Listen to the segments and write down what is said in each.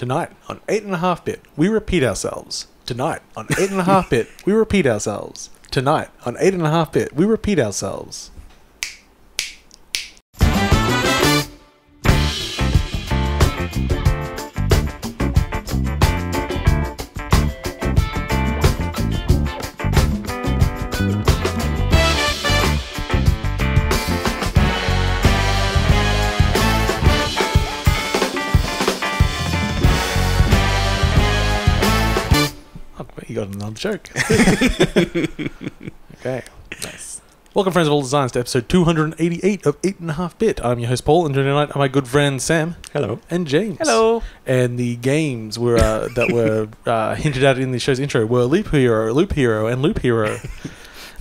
Tonight on 8.5-bit, we repeat ourselves. Tonight on 8.5-bit, we repeat ourselves. Tonight on 8.5-bit, we repeat ourselves. You got another joke. Okay. Nice. Welcome, friends of all designs, to episode 288 of 8.5-bit. I'm your host, Paul, and joining tonight are my good friends, Sam. Hello. And James. Hello. And the games were that were hinted at in the show's intro were Loop Hero, and Loop Hero.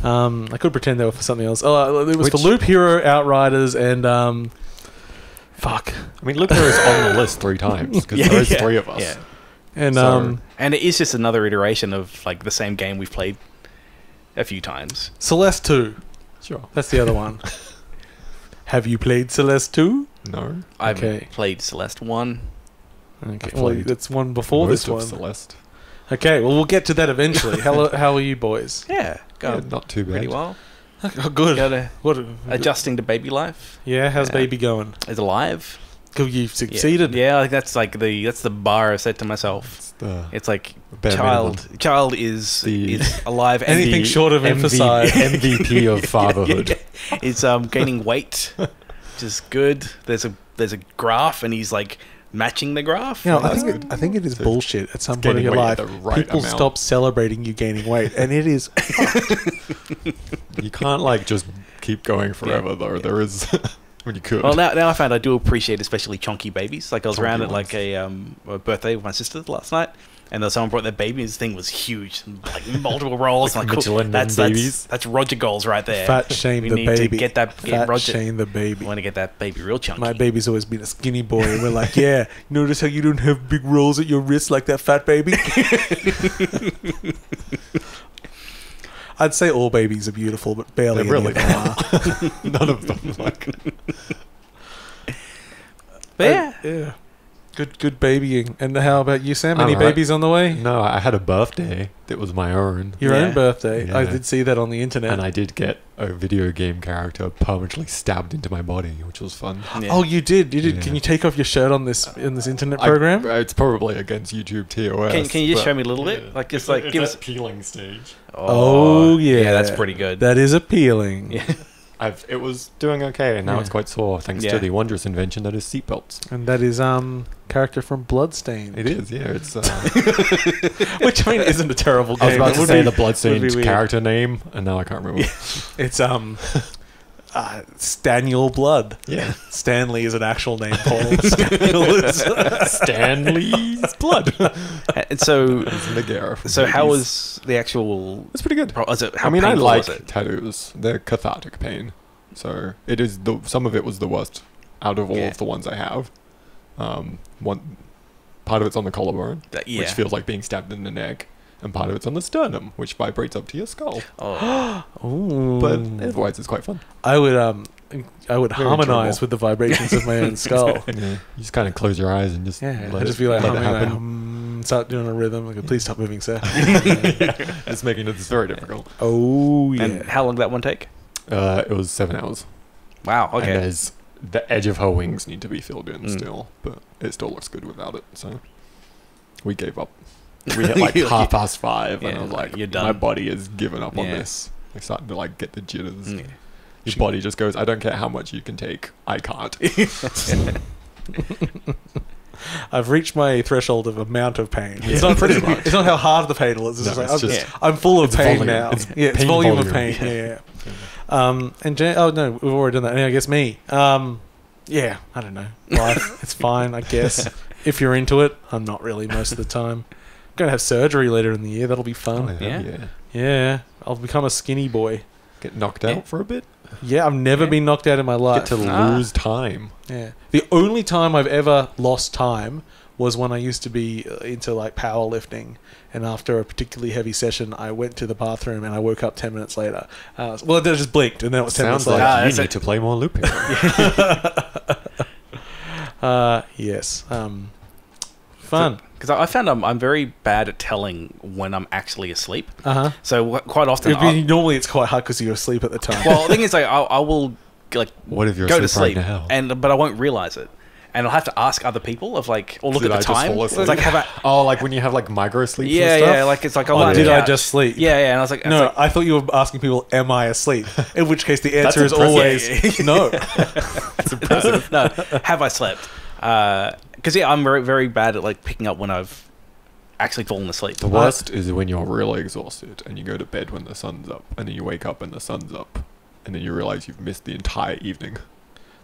I could pretend they were for something else. Oh, it was for Loop Hero, Outriders, and... fuck. I mean, Loop Hero is on the list 3 times, because there's 3 of us. Yeah. And and it is just another iteration of like the same game we've played a few times. Celeste 2. Sure. That's the other one. Have you played Celeste 2? No. I've played Celeste 1. Okay. Well, that's one before this one. Celeste. Okay, well, we'll get to that eventually. How are you boys? Yeah, not too bad. pretty well. Oh, good. Adjusting to baby life. Yeah, how's baby going? Is alive. You've succeeded. Yeah, like that's the bar I set to myself. It's like child is alive. And anything short of emphasize. MVP of fatherhood. It's gaining weight, which is good. There's a graph, and he's like matching the graph. You know, I think it is bullshit. At some point in your life, people stop celebrating you gaining weight, and it is. You can't like just keep going forever though. There is. When you could. Well, now I found I do appreciate especially chunky babies. Like I was around at like a birthday with my sister last night, and someone brought their baby. This thing was huge, like multiple rolls. Like cool. That's Roger goals right there. Fat shame we the need baby. To get that. Fat shame the baby. We want to get that baby real chunky. My baby's always been a skinny boy, and we're like, yeah. Notice how you don't have big rolls at your wrists like that fat baby. I'd say all babies are beautiful, but barely any of them are. None of them like. But yeah. Good babying. And how about you, Sam? Any babies on the way? No, I had a birthday that was my own. Your own birthday? Yeah. I did see that on the internet. And I did get a video game character permanently stabbed into my body, which was fun. Yeah. Oh, you did? Yeah. Can you take off your shirt on this internet program? It's probably against YouTube TOS. Can you just show me a little bit? Like just like give us peeling stage. Oh yeah. Yeah, that's pretty good. That is appealing. Yeah. It was doing okay, and now it's quite sore thanks to the wondrous invention that is seatbelts. And that is character from Bloodstained. It is, yeah. It's which I mean isn't a terrible game. I was about to say the Bloodstained character name, and now I can't remember. It's Staniel Blood. Yeah. Stanley is an actual name, Paul. Staniel is Stanley's Blood. And so how was the actual... It's pretty good. I like tattoos. They're cathartic pain. So it is some of it was the worst out of all of the ones I have. One part of it's on the collarbone, which feels like being stabbed in the neck. And part of it's on the sternum, which vibrates up to your skull. Oh. Ooh. But otherwise, it's quite fun. I would harmonize with the vibrations of my own skull. Yeah. You just kind of close your eyes and just I'd just be like, start doing a rhythm. Like, please stop moving, sir. It's making it very difficult. Oh yeah. And how long did that one take? It was 7 hours. Wow. Okay. And the edge of her wings need to be filled in still, but it still looks good without it. So we gave up. We hit like 5:30, and I was like, you're done. My body has given up on this. I started to like get the jitters. Your body just goes, I don't care how much you can take, I can't. I've reached my threshold of amount of pain. Yeah, it's not pretty much. It's not how hard the pain is. It's I'm full of pain now. It's volume of pain. Yeah. And we've already done that. And I guess me. Yeah, I don't know. Life, it's fine, I guess. If you're into it, I'm not really most of the time. I'm gonna have surgery later in the year. That'll be fun. Yeah. I'll become a skinny boy. Get knocked out for a bit. Yeah, I've never been knocked out in my life. Get to lose time. Yeah. The only time I've ever lost time was when I used to be into like powerlifting, and after a particularly heavy session, I went to the bathroom and I woke up 10 minutes later. Well, I just blinked, and then it was 10 minutes later. Sounds like you need to play more Loopy. Yes. Fun. Because I found I'm very bad at telling when I'm actually asleep. So quite often... normally it's quite hard because you're asleep at the time. Well, the thing is, like, I will like what if you're go to sleep right now? but I won't realise it. And I'll have to ask other people of like, or look at the time. It's like, like when you have like micro sleeps. Yeah, and stuff? yeah. Like it's like, did I just sleep? Yeah, yeah. And I was like, no. I thought you were asking people, "Am I asleep?" In which case, the answer is always no. That's impressive. No, have I slept? Because I'm very, very bad at like picking up when I've actually fallen asleep. The worst is when you're really exhausted and you go to bed when the sun's up, and then you wake up when the sun's up, and then you realize you've missed the entire evening.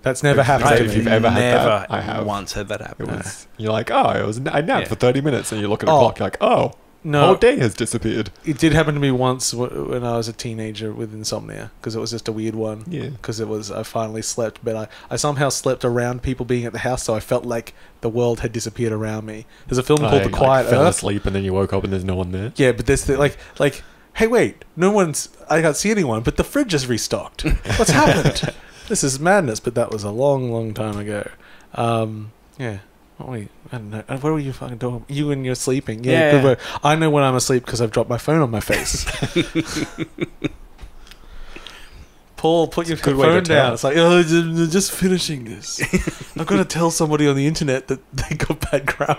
That's never happened to me. If you've ever had that, I have. Once had that happen. You're like, I napped for 30 minutes, and you look at the clock, you're like, no, the whole day has disappeared. It did happen to me once when I was a teenager with insomnia, because it was just a weird one. Yeah. Because I finally slept, but I somehow slept around people being at the house, so I felt like the world had disappeared around me. There's a film called The Quiet Earth. Fell asleep, and then you woke up, and there's no one there. Yeah, but there's like, hey, wait, I can't see anyone, but the fridge is restocked. What's happened? This is madness, but that was a long, long time ago. Yeah. Oh, wait, I don't know. What were you fucking doing? You and you're sleeping. Yeah. Good work. I know when I'm asleep because I've dropped my phone on my face. Paul, put your phone down. It's like, just finishing this. I've got to tell somebody on the internet that they got bad grammar.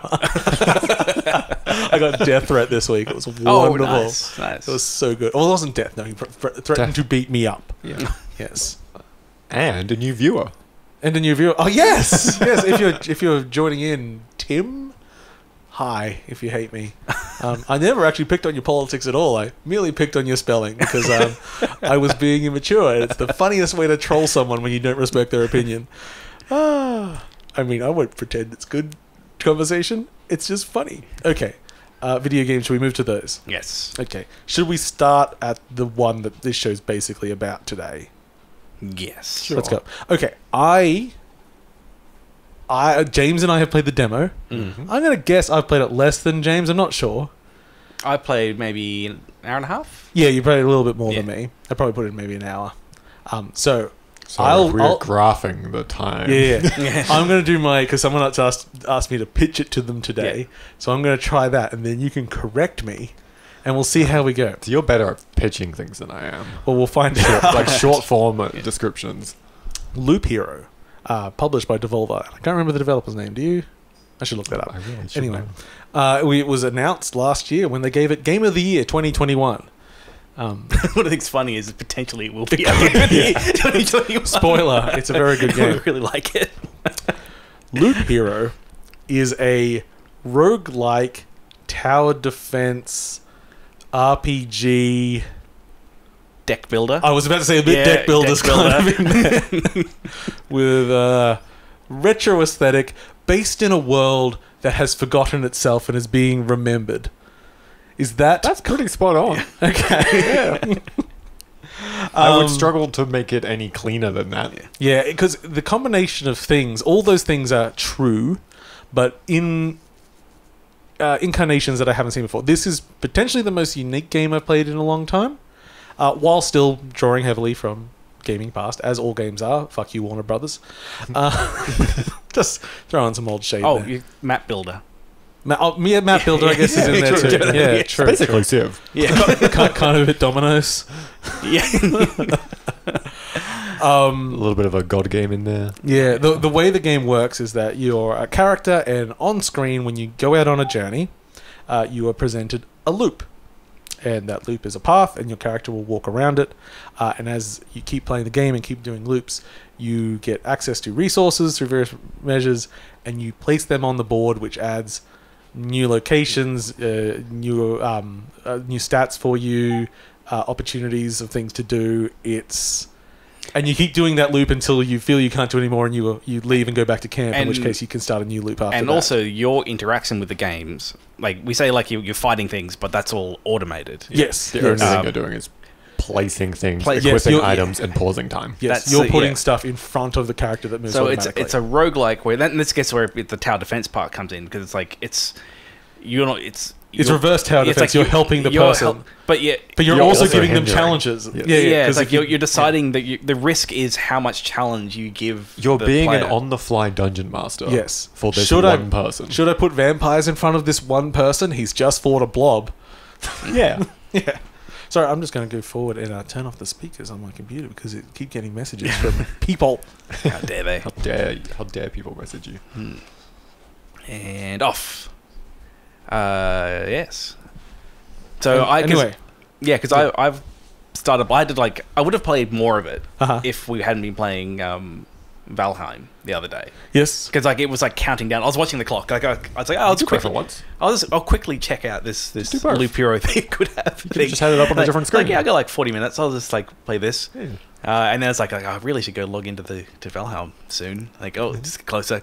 I got a death threat this week. It was wonderful. Oh, nice. It was so good. Well, it wasn't death. No, he threatened to beat me up. Yeah. Yes. And a new viewer. Oh yes, yes. If you're joining in, Tim, hi. If you hate me, I never actually picked on your politics at all. I merely picked on your spelling because I was being immature. And it's the funniest way to troll someone when you don't respect their opinion. I mean, I won't pretend it's good conversation. It's just funny. Okay. Video games. Should we move to those? Yes. Okay. Should we start at the one that this show's basically about today? Yes. Sure. Let's go. Okay. James and I have played the demo. Mm-hmm. I'm going to guess I've played it less than James. I'm not sure. I played maybe an hour and a half. Yeah, you played a little bit more than me. I probably put in maybe an hour. So I'll graphing the time. Yeah. I'm going to do because someone else asked me to pitch it to them today. Yeah. So I'm going to try that, and then you can correct me. And we'll see how we go. So you're better at pitching things than I am. Well, we'll find out. Like short form descriptions. Loop Hero, published by Devolver. I can't remember the developer's name. Do you? I should look that up. I really should. Anyway, it was announced last year when they gave it Game of the Year 2021. What I think's funny is potentially it will be Game of the Year 2021. Spoiler, it's a very good game. I really like it. Loop Hero is a roguelike tower defense RPG deck builder. I was about to say a bit deck builders kind of in there. With retro aesthetic based in a world that has forgotten itself and is being remembered. That's pretty spot on. Okay. Yeah. I would struggle to make it any cleaner than that. Yeah, because the combination of things, all those things are true, but in incarnations that I haven't seen before. This is potentially the most unique game I've played in a long time, while still drawing heavily from gaming past, as all games are. Fuck you, Warner Brothers. Just throwing some old shade there. Map builder. Map builder, I guess, is in there too. Yeah, true. Basically Civ. Yeah, kind of a bit Dominoes. Yeah. A little bit of a god game in there. Yeah, the way the game works is that you're a character, and on screen, when you go out on a journey, you are presented a loop. And that loop is a path, and your character will walk around it. And as you keep playing the game and keep doing loops, you get access to resources through various measures, and you place them on the board, which adds new locations, new stats for you, opportunities of things to do. And you keep doing that loop until you feel you can't do it anymore, and you leave and go back to camp, in which case you can start a new loop after that. And also, your interaction with the games, like we say, like you're fighting things, but that's all automated. Yes. The only thing you're doing is placing things, equipping items, and pausing time. Yes, you're putting stuff in front of the character that moves automatically. It's a roguelike where, and this gets where the tower defense part comes in, because it's like, It's reverse tower defense. You're helping the person. But you're also giving them challenges. Yeah, it's like you're deciding that the risk is how much challenge you give. You're being player. an on-the-fly dungeon master. Yes. For this one person. Should I put vampires in front of this one person? He's just fought a blob. Yeah. Yeah. Sorry, I'm just going to go forward and turn off the speakers on my computer because it keep getting messages from people. How dare they? How dare people message you? And off. Yes. So because I've started. I would have played more of it if we hadn't been playing Valheim the other day. Yes, because it was counting down. I was watching the clock. I was like, I'll quickly check out this Loop Hero thing. Could have. Just had it up on a different screen. I got 40 minutes. I'll just play this. Yeah. And then it's I really should go log into to Valheim soon. Just closer.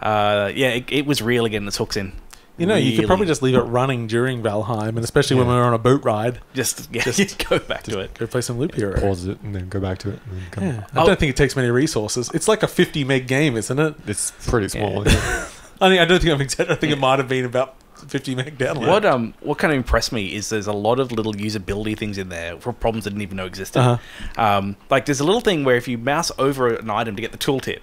It was real again. It hooks in. You could probably just leave it running during Valheim, and especially when we're on a boat ride. Just go back to it. Go play some Loop Hero. Pause it and then go back to it. And then I don't think it takes many resources. It's like a 50 meg game, isn't it? It's pretty small. Yeah. I don't think I'm exaggerating. I think it might have been about 50 meg download. What kind of impressed me is there's a lot of little usability things in there for problems I didn't even know existed. There's a little thing where if you mouse over an item to get the tooltip,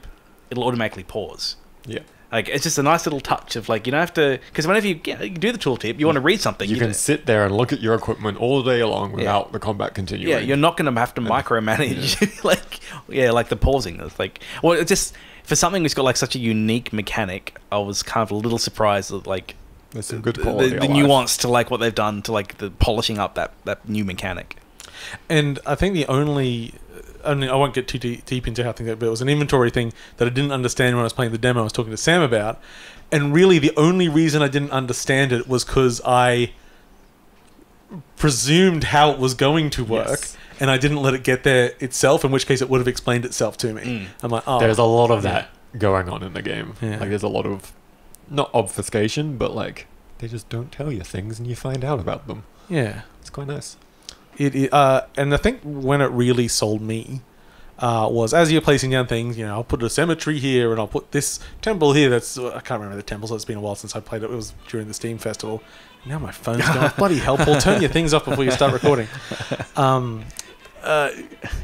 it'll automatically pause. Yeah. It's just a nice little touch of you don't have to, because whenever you do the tooltip, you want to read something. You can sit there and look at your equipment all day long without the combat continuing. Yeah, you're not going to have to micromanage the pausing. It's just for something that's got such a unique mechanic. I was kind of a little surprised that there's some good quality. The nuance to what they've done to the polishing up that new mechanic. And I think I won't get too deep into how things but it was an inventory thing that I didn't understand when I was playing the demo I was talking to Sam about. And really the only reason I didn't understand it was because I presumed how it was going to work and I didn't let it get there itself, in which case it would have explained itself to me. I'm like, there's a lot of that going on in the game. Yeah. There's a lot of, not obfuscation, but they just don't tell you things and you find out about them. Yeah. It's quite nice. And I think when it really sold me was as you're placing down things, I'll put a cemetery here and I'll put this temple here. I can't remember the temple, so it's been a while since I played it. It was during the Steam Festival. Now my phone's going, bloody hell, Paul, turn your things off before you start recording.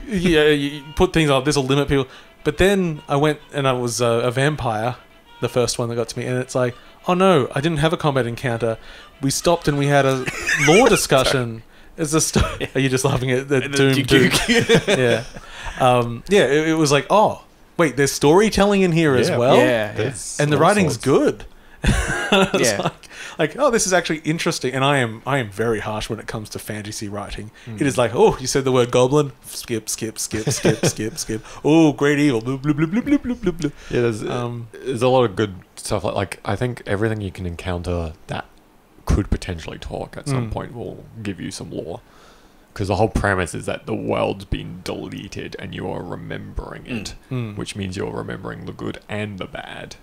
You put things on, this will limit people. But then I went and I was a vampire, the first one that got to me, and it's oh no, I didn't have a combat encounter. We stopped and we had a lore discussion. Are you just laughing at the Doom? Yeah. It was oh, wait, there's storytelling in here as well? Yeah. And the writing's good. Oh, this is actually interesting. And I am very harsh when it comes to fantasy writing. It is oh, you said the word goblin? Skip. Oh, great evil. Bloop, bloop, bloop, bloop, bloop, bloop, bloop. Yeah, there's a lot of good stuff. I think everything you can encounter that could potentially talk at some point will give you some lore, because the whole premise is that the world's been deleted and you are remembering it, which means you're remembering the good and the bad,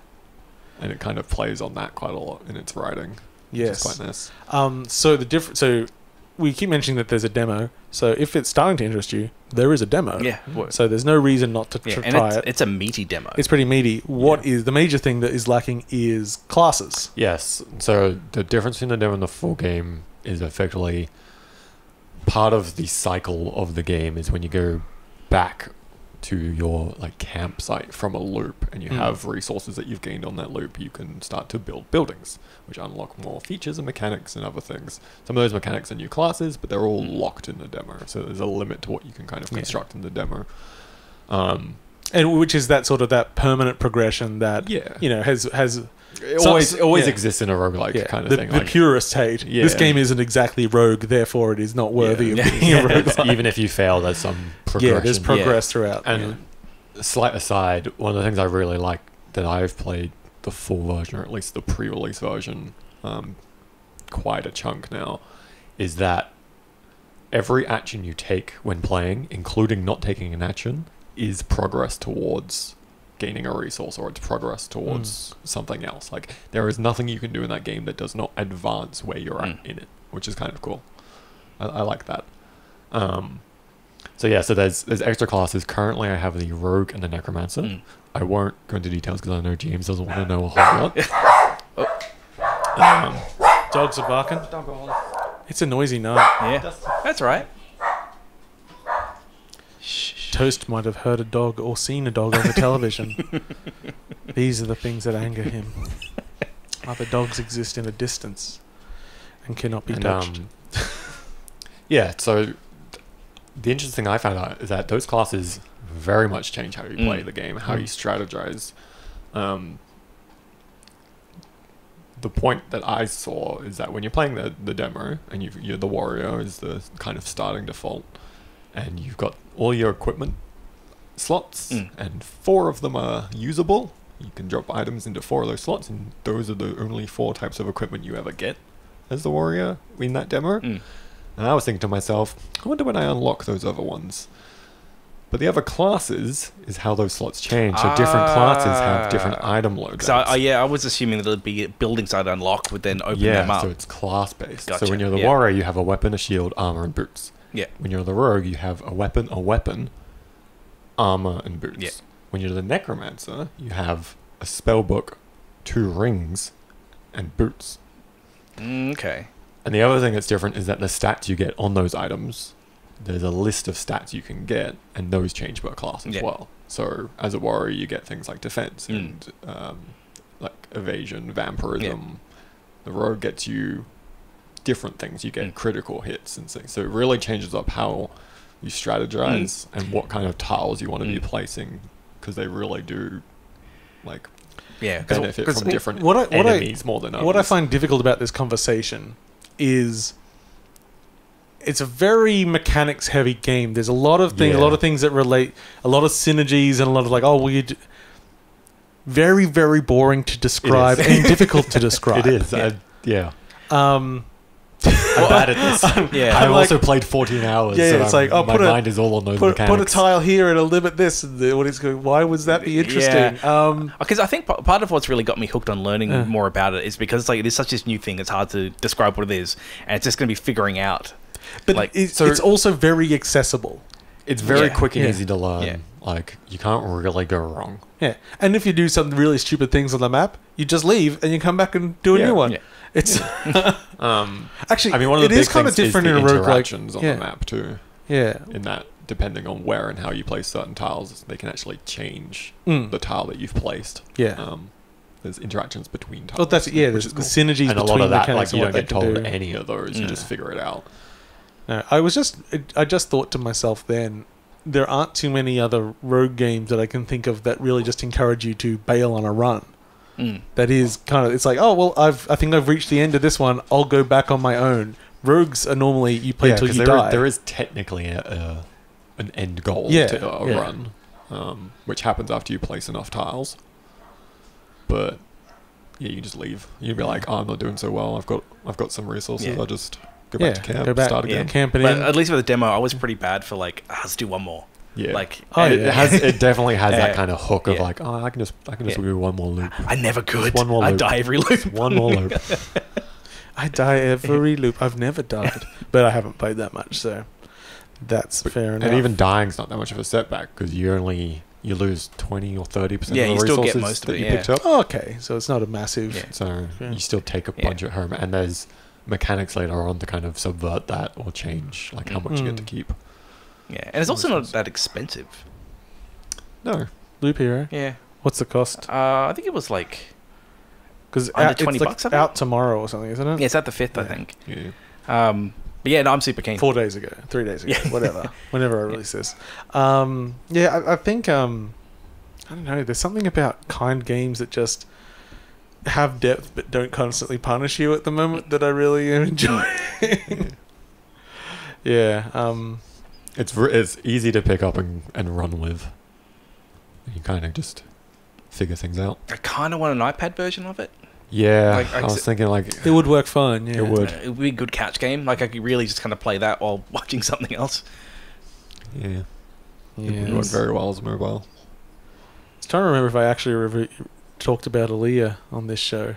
and it kind of plays on that quite a lot in its writing. Yes, which is quite nice. So we keep mentioning that there's a demo. So if it's starting to interest you, there is a demo. Yeah. So there's no reason not to try it. It's a meaty demo. It's pretty meaty. What is the major thing that is lacking is classes. Yes. So the difference between the demo and the full game is effectively part of the cycle of the game is when you go back to your campsite from a loop and you have resources that you've gained on that loop, you can start to build buildings, which unlock more features and mechanics and other things. Some of those mechanics are new classes, but they're all locked in the demo, so there's a limit to what you can kind of construct in the demo. And which is that permanent progression that has it always exists in a roguelike kind of thing. The purists hate. Yeah. This game isn't exactly rogue, therefore it is not worthy of being a roguelike. Even if you fail, there's some progression. Yeah, there's progress throughout. And slight aside, one of the things I really like that I've played the full version, or at least the pre-release version, quite a chunk now, is that every action you take when playing, including not taking an action, is progress towards gaining a resource, or it's progress towards something else. There is nothing you can do in that game that does not advance where you're at in it, which is kind of cool. I like that. So there's extra classes. Currently I have the rogue and the necromancer. I won't go into details because I know James doesn't want to know a whole lot. So Dogs are barking. It's a noisy night. Yeah, that's right. Toast might have heard a dog or seen a dog on the television. These are the things that anger him. Other dogs exist in a distance and cannot be touched. Yeah, so the interesting thing I found out is that those classes very much change how you play the game, how you strategize. The point that I saw is that when you're playing the demo and you're the warrior is the kind of starting default, and you've got all your equipment slots, and 4 of them are usable. You can drop items into 4 of those slots, and those are the only 4 types of equipment you ever get as the warrior in that demo. And I was thinking to myself, I wonder when I unlock those other ones. But the other classes is how those slots change. So different classes have different item loadouts. So I was assuming that it'd be buildings I'd unlock would then open them up. So it's class based. Gotcha. So when you're the warrior, you have a weapon, a shield, armor, and boots. Yeah. When you're the rogue, you have a weapon, armor, and boots. Yeah. When you're the necromancer, you have a spell book, 2 rings, and boots. Okay. And the other thing that's different is that the stats you get on those items, there's a list of stats you can get, and those change per class as well. So as a warrior, you get things like defense and like evasion, vampirism. Yeah. The rogue gets you different things. You get critical hits and things. So it really changes up how you strategize and what kind of tiles you want to be placing, because they really do benefit from different enemies more than others. What I find difficult about this conversation is it's a very mechanics heavy game. There's a lot of things that relate, a lot of synergies, and a lot of very, very boring to describe and difficult to describe. It is. I'm bad at this. I've also played 14 hours. Yeah, it's like, my mind is all on those mechanics. Put a tile here and a limit this. And what it's going, why would that be interesting? Because I think part of what's really got me hooked on learning more about it is because it is such this new thing. It's hard to describe what it is, and it's just going to be figuring out. But it's also very accessible. It's very quick and easy to learn. Yeah. Like, you can't really go wrong. Yeah, and if you do some really stupid things on the map, you just leave and you come back and do a new one. Yeah. It's actually, I mean, one of the big things is the interactions on the map too. Yeah, in that, depending on where and how you place certain tiles, they can actually change the tile that you've placed. Yeah. There's interactions between tiles. Well, there's the synergies and between a lot of that, mechanics. you don't get told any of those. You just figure it out. No, I just thought to myself then, there aren't too many other rogue games that I can think of that really just encourage you to bail on a run. That is kind of, it's like, oh well, I think I've reached the end of this one, I'll go back on my own. Rogues are normally you play till you die. There is technically an end goal to a run, which happens after you place enough tiles. But you just leave. You'd be like, oh, I'm not doing so well. I've got some resources. I'll just go back to camp, start again. Camping in. At least with the demo, I was pretty bad for let's do one more. Yeah, it definitely has that kind of hook of I can just do one more loop. I never could. One more loop. I die every loop. One more loop. I die every loop. I've never died, but I haven't played that much, so that's fair enough. And even dying's not that much of a setback because you lose 20 or 30% of the you resources still get most that of it, you picked up. Oh, okay, so it's not a massive. Yeah. So you still take a bunch at home, and there's mechanics later on to kind of subvert that or change how much you get to keep. Yeah, and it's also not that expensive. No. Loop Hero? Yeah. What's the cost? I think it was because under $20 it's out tomorrow or something, isn't it? Yeah, it's at the 5th, I think. Yeah. But yeah, no, I'm super keen. 4 days ago, 3 days ago, whatever. Whenever I release this. I think I don't know, there's something about kind games that just have depth but don't constantly punish you at the moment that I really enjoy. It's easy to pick up and run with. You kind of just figure things out. I kind of want an iPad version of it. Yeah, I was thinking it would work fine. Yeah, it would. It would be a good catch game. I could really just kind of play that while watching something else. Yeah, it would work very well as mobile. I was trying to remember if I actually talked about Olija on this show.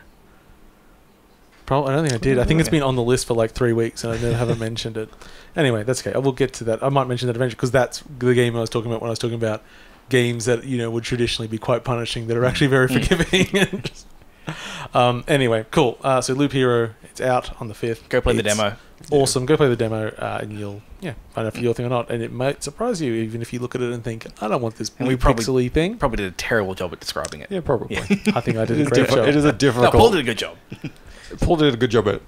Probably, I don't think I did. I think it's been on the list for 3 weeks and I haven't mentioned it. Anyway, that's okay. I will get to that. I might mention that eventually because that's the game I was talking about when I was talking about games that would traditionally be quite punishing that are actually very forgiving. Anyway, cool. So Loop Hero, it's out on the 5th. Go play the demo. Awesome. Go play the demo, and you'll find out if your thing or not. And it might surprise you, even if you look at it and think, I don't want this pixely thing. Probably did a terrible job at describing it. Yeah, probably. Yeah. I think I did a great job. It is a difficult... No, Paul did a good job. Paul did a good job at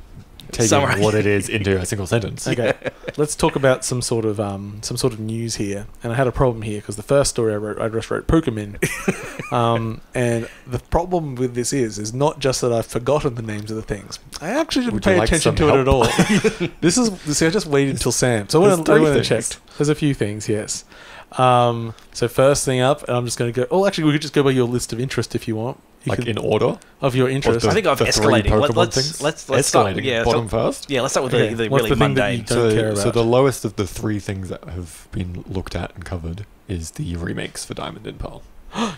taking what it is into a single sentence. Okay, let's talk about some sort of news here. And I had a problem here because the first story I just wrote Pokemon, and the problem with this is not just that I've forgotten the names of the things. I actually didn't pay attention to it at all. I just waited until Sam. So I went and checked. There's a few things, yes. So first thing up, and I'm just going to go. Oh, actually, we could just go by your list of interest if you want. In order of your interest. I think I've escalating. Let's start. Yeah, bottom first. Yeah, let's start with the really mundane. So the lowest of the 3 things that have been looked at and covered is the remakes for Diamond and Pearl.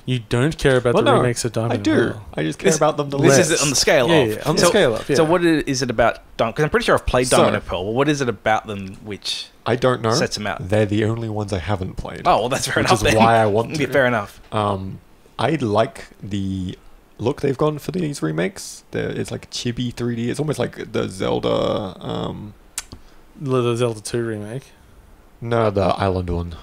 You don't care about the remakes of Diamond and Pearl? I do. I just care about them the less. This is on the scale of. Yeah, on the scale of. Yeah. So what is it about Diamond? Because I'm pretty sure I've played Diamond and Pearl. Well, what is it about them which I don't know. Sets them out? They're the only ones I haven't played. Oh, well, that's fair enough. Which is why I want to. Yeah, fair enough. I like the look they've gone for these remakes. It's like chibi 3D. It's almost like the Zelda. The Zelda 2 remake. No, the Island one.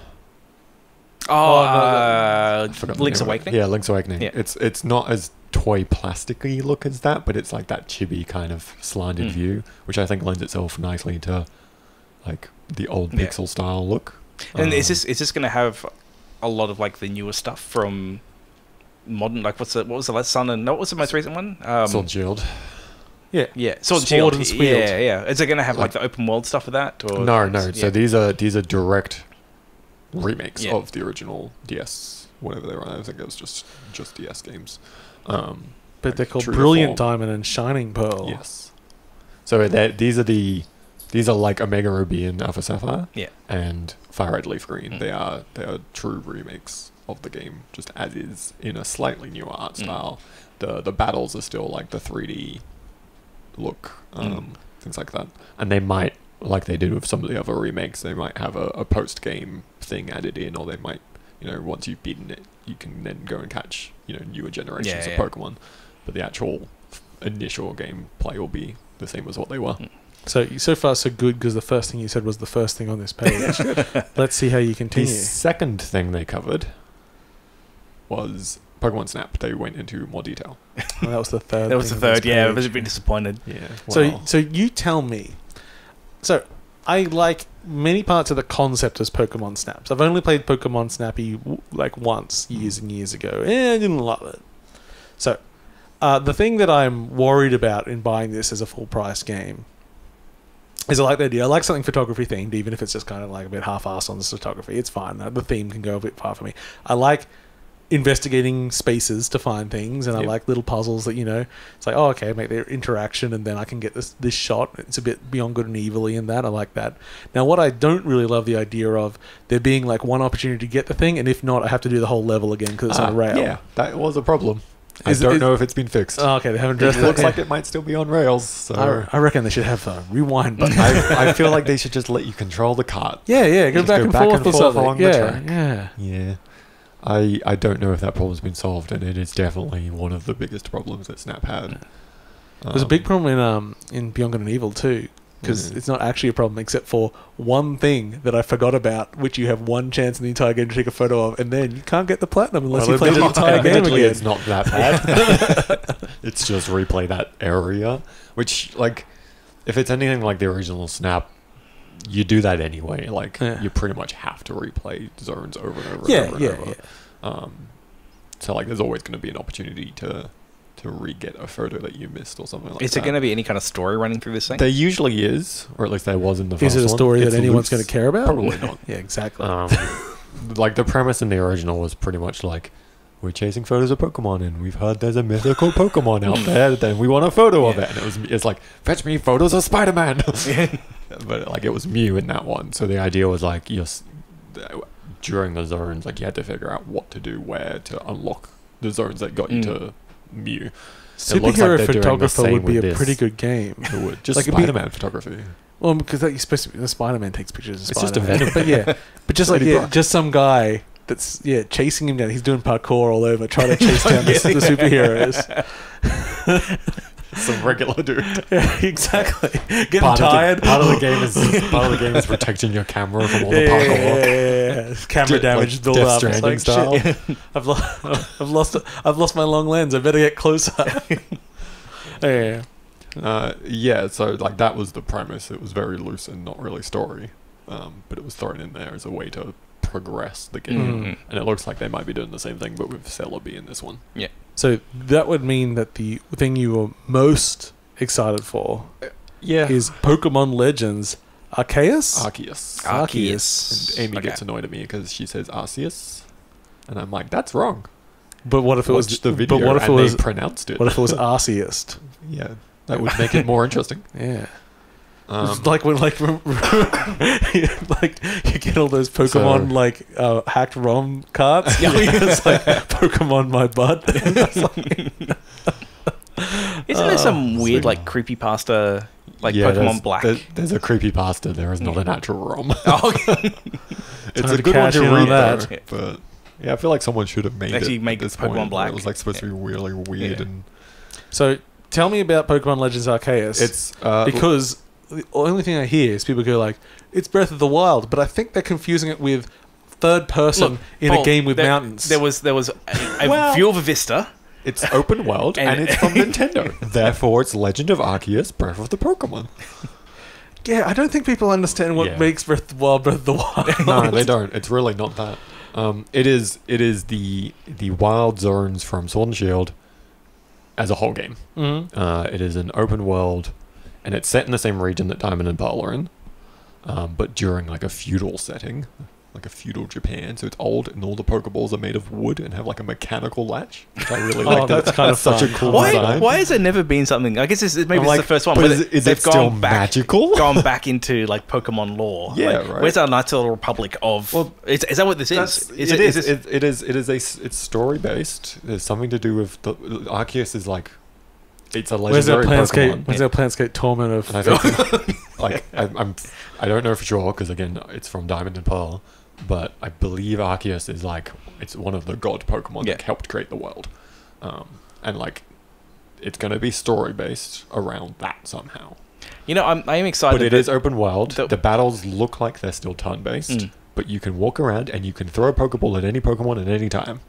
Link's Awakening. Yeah, Link's Awakening. Yeah. It's not as toy plasticky look as that, but it's like that chibi kind of slanted view, which I think lends itself nicely to like the old pixel style look. And is this going to have a lot of like the newer stuff from modern? Like what was the last Sun and what was the most recent one? Sword and Shield. Yeah, Sword and Shield. Yeah. Is it going to have like the open world stuff with that? Or no. Yeah. So these are direct remakes of the original DS, whatever they were. I think it was just DS games. But they're called Brilliant Diamond and Shining Pearl. Yes. So these are like Omega Ruby and Alpha Sapphire. Yeah. And Fire Red Leaf Green. They are true remakes of the game, just as is in a slightly newer art style. The battles are still like the 3D look, things like that. And they might, like they did with some of the other remakes, they might have a post-game thing added in, or they might, once you've beaten it, you can then go and catch, newer generations of Pokemon. But the actual initial gameplay will be the same as what they were. So far so good, because the first thing you said was the first thing on this page. Let's see how you continue. The second thing they covered was Pokemon Snap. They went into more detail. Well, that was the third. That was the third. Yeah, I was a bit disappointed. Yeah. Well. So you tell me. So I like many parts of the concept as Pokemon Snaps. I've only played Pokemon Snappy like once years and years ago, and I didn't love it. So the thing that I'm worried about in buying this as a full price game is I like the idea. I like something photography themed, even if it's just kind of like a bit half-assed on the photography. It's fine. The theme can go a bit far for me. I like investigating spaces to find things, and I like little puzzles that, it's like, oh, okay, make their interaction, and then I can get this shot. It's a bit beyond good and evil in that. I like that. Now, what I don't really love the idea of there being like one opportunity to get the thing, and if not, I have to do the whole level again because it's on a rail. Yeah, that was a problem. I don't know if it's been fixed. Oh, okay, they haven't addressed it. Looks like it might still be on rails. So I reckon they should have a rewind button. I feel like they should just let you control the cart. Yeah, go back and forth or something. Along the track. Yeah. I don't know if that problem's been solved, and it is definitely one of the biggest problems that Snap had. There's a big problem in Beyond Good and Evil too, because it's not actually a problem except for one thing that I forgot about, which you have one chance in the entire game to take a photo of, and then you can't get the platinum unless you play the entire game again. It's not that bad. It's just replay that area, which, like, if it's anything like the original Snap, you do that anyway. Like, you pretty much have to replay zones over and over and over. So, like, there's always going to be an opportunity to re-get a photo that you missed or something like that. Is there going to be any kind of story running through this thing? There usually is, or at least there was in the first one. Is it a story that anyone's going to care about? Probably not. Yeah, exactly. Like, the premise in the original was pretty much like, we're chasing photos of Pokemon, and we've heard there's a mythical Pokemon out there, then we want a photo of it. And it's like, fetch me photos of Spider-Man. But, like, it was Mew in that one. So the idea was, like, during the zones, like, you had to figure out what to do, where to unlock the zones that got you to Mew. Superhero photographer would be a pretty good game. It would. Just like Spider-Man photography. Well, because you're supposed to be, the Spider-Man takes pictures of Spider-Man. It's just a Venom. But just like, just some guy that's chasing him down. He's doing parkour all over, trying to chase down the superheroes. Some regular dude. Yeah, exactly. Getting tired. Part of the game is protecting your camera from all the parkour. Yeah. Camera damage build up. It's like, style. shit. I've lost my long lens. I better get closer. Yeah. So like that was the premise. It was very loose and not really story, but it was thrown in there as a way to progress the game, and it looks like they might be doing the same thing, but with Celebi in this one. Yeah. So that would mean that the thing you were most excited for, is Pokemon Legends Arceus. Arceus. And Amy gets annoyed at me because she says Arceus, and I'm like, that's wrong. But what if it was the video? But what if it was pronounced it? What if it was Arceus? Yeah, that would make it more interesting. Yeah. It's like when, like you get all those Pokemon hacked ROM cards. It's like Pokemon my butt. Isn't there some weird creepypasta Pokemon Black? There's a creepypasta. There is not an actual ROM. It's a to good one to read that. But yeah, I feel like someone should have made this Pokemon Black. It was supposed to be really weird and. So tell me about Pokemon Legends Arceus. It's because the only thing I hear is people go like, it's Breath of the Wild, but I think they're confusing it with third person in a game with mountains. There was a view of a vista. It's open world and it's from Nintendo. Therefore, it's Legend of Arceus, Breath of the Pokemon. Yeah, I don't think people understand what makes Breath of the Wild Breath of the Wild. No, they don't. It's really not that. It is the wild zones from Sword and Shield as a whole game. It is an open world. And it's set in the same region that Diamond and Pearl are in, but during like a feudal setting, like a feudal Japan. So it's old, and all the Pokeballs are made of wood and have like a mechanical latch, which I really like. That's kind of such a cool design. Why has there never been something? I guess this is the first one. But is it still magical? Gone back into like Pokemon lore. Yeah, right. Where's our Untitled Republic of? Well, is that what this is? It's story based. There's something to do with the Arceus is like. It's a legendary Pokemon. Where's our Planescape Torment of? And I think, I don't know for sure because again, it's from Diamond and Pearl, but I believe Arceus is it's one of the god Pokemon that helped create the world, and it's going to be story based around that somehow. I am excited. But it is open world. The battles look like they're still turn based, but you can walk around and you can throw a Pokeball at any Pokemon at any time.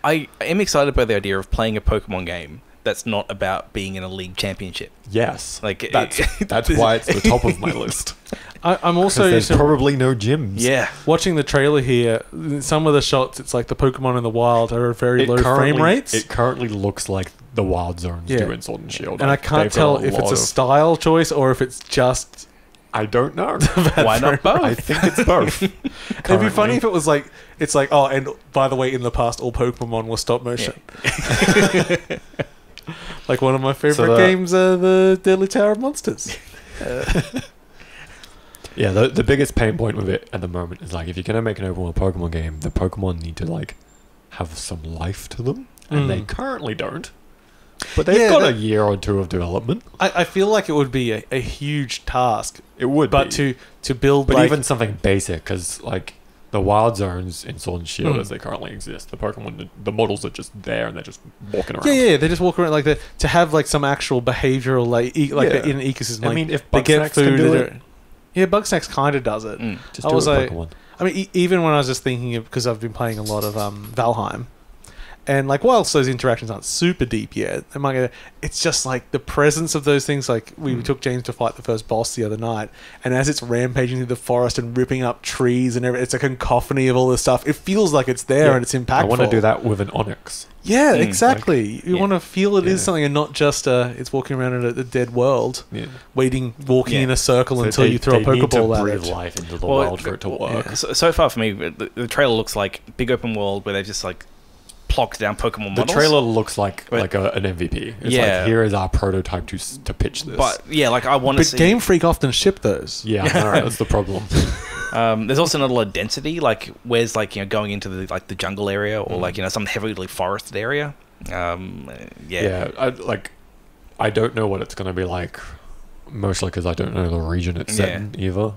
I am excited by the idea of playing a Pokemon game that's not about being in a league championship. Yes, that's why it's the top of my list. I'm also there's probably no gyms. Yeah, watching the trailer here, some of the shots, it's like the Pokemon in the wild are at very low frame rates. It currently looks like the wild zones do in Sword and Shield, and I can't tell if it's a style choice or if it's just. I don't know. Why not both? I think it's both. It'd be funny if it was like it's like and by the way, in the past, all Pokemon were stop motion. Yeah. Like one of my favorite games, the Deadly Tower of Monsters. Yeah, the biggest pain point with it at the moment is if you're gonna make an open world Pokemon game, the Pokemon need to have some life to them, and they currently don't. But they've got a year or two of development. I feel like it would be a huge task. It would, but to build, but even something basic, because the wild zones in Sword and Shield as they currently exist, the Pokemon, the models are just there and they're just walking around. Yeah, they just walk around to have some actual behavioral in an ecosystem. I mean, if Bugsnax can do it. Yeah, Bugsnax kind of does it. Just do it, Pokemon. I mean, even when I was just thinking because I've been playing a lot of Valheim. And whilst those interactions aren't super deep yet, it's just the presence of those things. We took James to fight the first boss the other night, and as it's rampaging through the forest and ripping up trees and everything, it's a cacophony of all this stuff. It feels like it's there and it's impactful. I want to do that with an Onyx. Yeah, exactly. You want to feel it is something and not just it's walking around in a dead world, walking in a circle until you throw a Pokeball at it. Breathe life into the world for it to work. Yeah. So far for me, the trailer looks like big open world where they've just plocked down Pokemon models. The trailer looks like an MVP. It's here is our prototype to pitch this. But I want to see. But Game Freak often ship those. Yeah, that's the problem. There's also not a lot of density. Where's going into the jungle area or some heavily forested area. I don't know what it's going to be like. Mostly because I don't know the region it's set in either.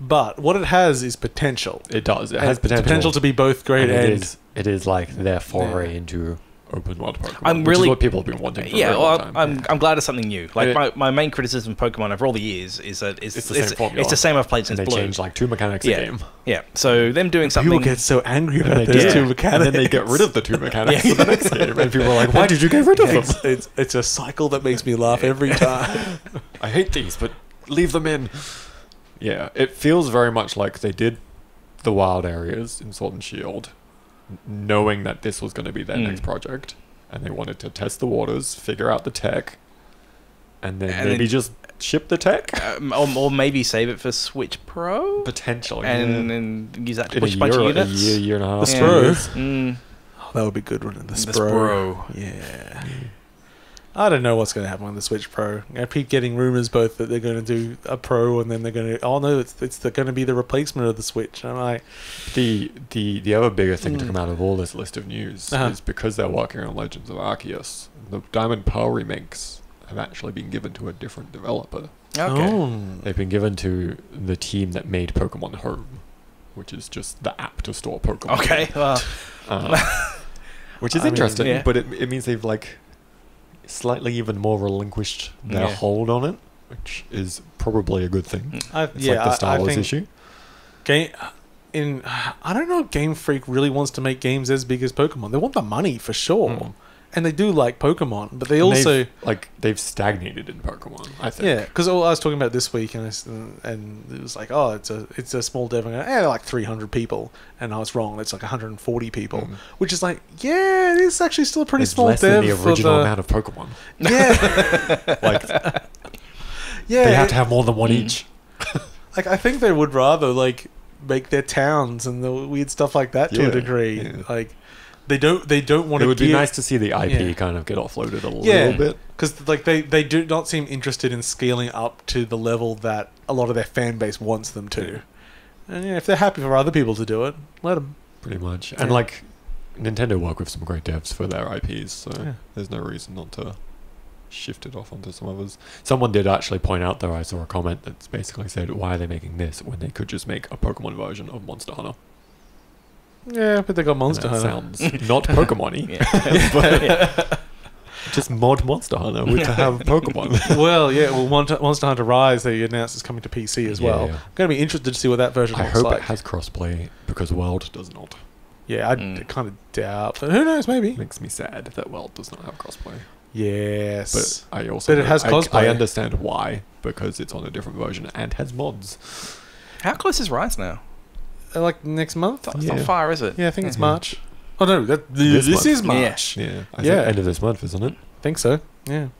But what it has is potential. It does. It has potential. Potential to be both great and it is their foray into open world Pokemon. I'm which is what people have been wanting for a very long time. I'm glad it's something new. Like my main criticism of Pokemon over all the years is that it's the same formula. It's the same I've played since Blue. They changed like 2 mechanics a game. Yeah. So them doing something. People get so angry about those 2 mechanics, and then they get rid of the 2 mechanics in the next game, and people are like, "Why did you get rid of them?" It's a cycle that makes me laugh every time. I hate these, but leave them in. Yeah, it feels very much like they did the wild areas in Sword and Shield, knowing that this was going to be their next project, and they wanted to test the waters, figure out the tech, and then maybe just ship the tech, or maybe save it for Switch Pro potentially, and use that to push a bunch of units. Year and a half. The Spro. Oh, that would be good one. The Spro. Yeah. I don't know what's going to happen on the Switch Pro. I keep getting rumors both that they're going to do a Pro and then they're going to... Oh, no, it's going to be the replacement of the Switch. And I'm like... The other bigger thing to come out of all this list of news is because they're working on Legends of Arceus, the Diamond Pearl remakes have actually been given to a different developer. Okay. Oh. They've been given to the team that made Pokemon Home, which is just the app to store Pokemon. Okay, well... which is interesting, but it means they've, like... slightly even more relinquished their hold on it, which is probably a good thing. It's like the Star Wars issue. I don't know if Game Freak really wants to make games as big as Pokemon. They want the money for sure. And they do like Pokemon, but they also... They've stagnated in Pokemon, I think. Yeah, because I was talking about this week, and it was like, oh, it's a small dev. And they're like 300 people. And I was wrong. It's like 140 people. Which is like, yeah, it's actually still a pretty small dev. It's less than the original amount of Pokemon. Yeah. They have to have more than one each. Like, I think they would rather, like, make their towns and the weird stuff like that to a degree. Yeah. Like... They don't want to. It would be nice to see the IP kind of get offloaded a little bit, because like they do not seem interested in scaling up to the level that a lot of their fan base wants them to. And if they're happy for other people to do it, let them. Pretty much, and like Nintendo work with some great devs for their IPs, so there's no reason not to shift it off onto some others. Someone did actually point out, though, I saw a comment that basically said, "Why are they making this when they could just make a Pokemon version of Monster Hunter?" Yeah, but they got Monster Hunter. Sounds not Pokemon-y. But just mod Monster Hunter to have Pokemon. Well, Monster Hunter Rise, they announced is coming to PC as well. I'm going to be interested to see what that version looks like. I hope it has crossplay, because World does not. Yeah, I kind of doubt. But who knows, maybe. Makes me sad that World does not have crossplay. Yes. But it has crossplay. I understand why, because it's on a different version and has mods. How close is Rise now? Like next month? It's not far, is it? Yeah, I think it's March. Oh no, this is March. Yeah, I think end of this month, isn't it? I think so. Yeah.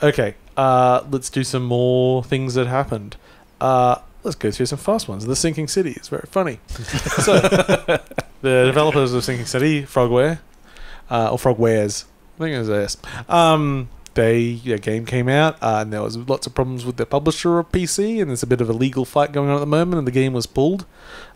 Okay, let's do some more things that happened. Let's go through some fast ones. The Sinking City is very funny. So, the developers of Sinking City, Frogware, or Frogwares, I think it was S. Their game came out, and there was lots of problems with their publisher of PC, and there's a bit of a legal fight going on at the moment, and the game was pulled.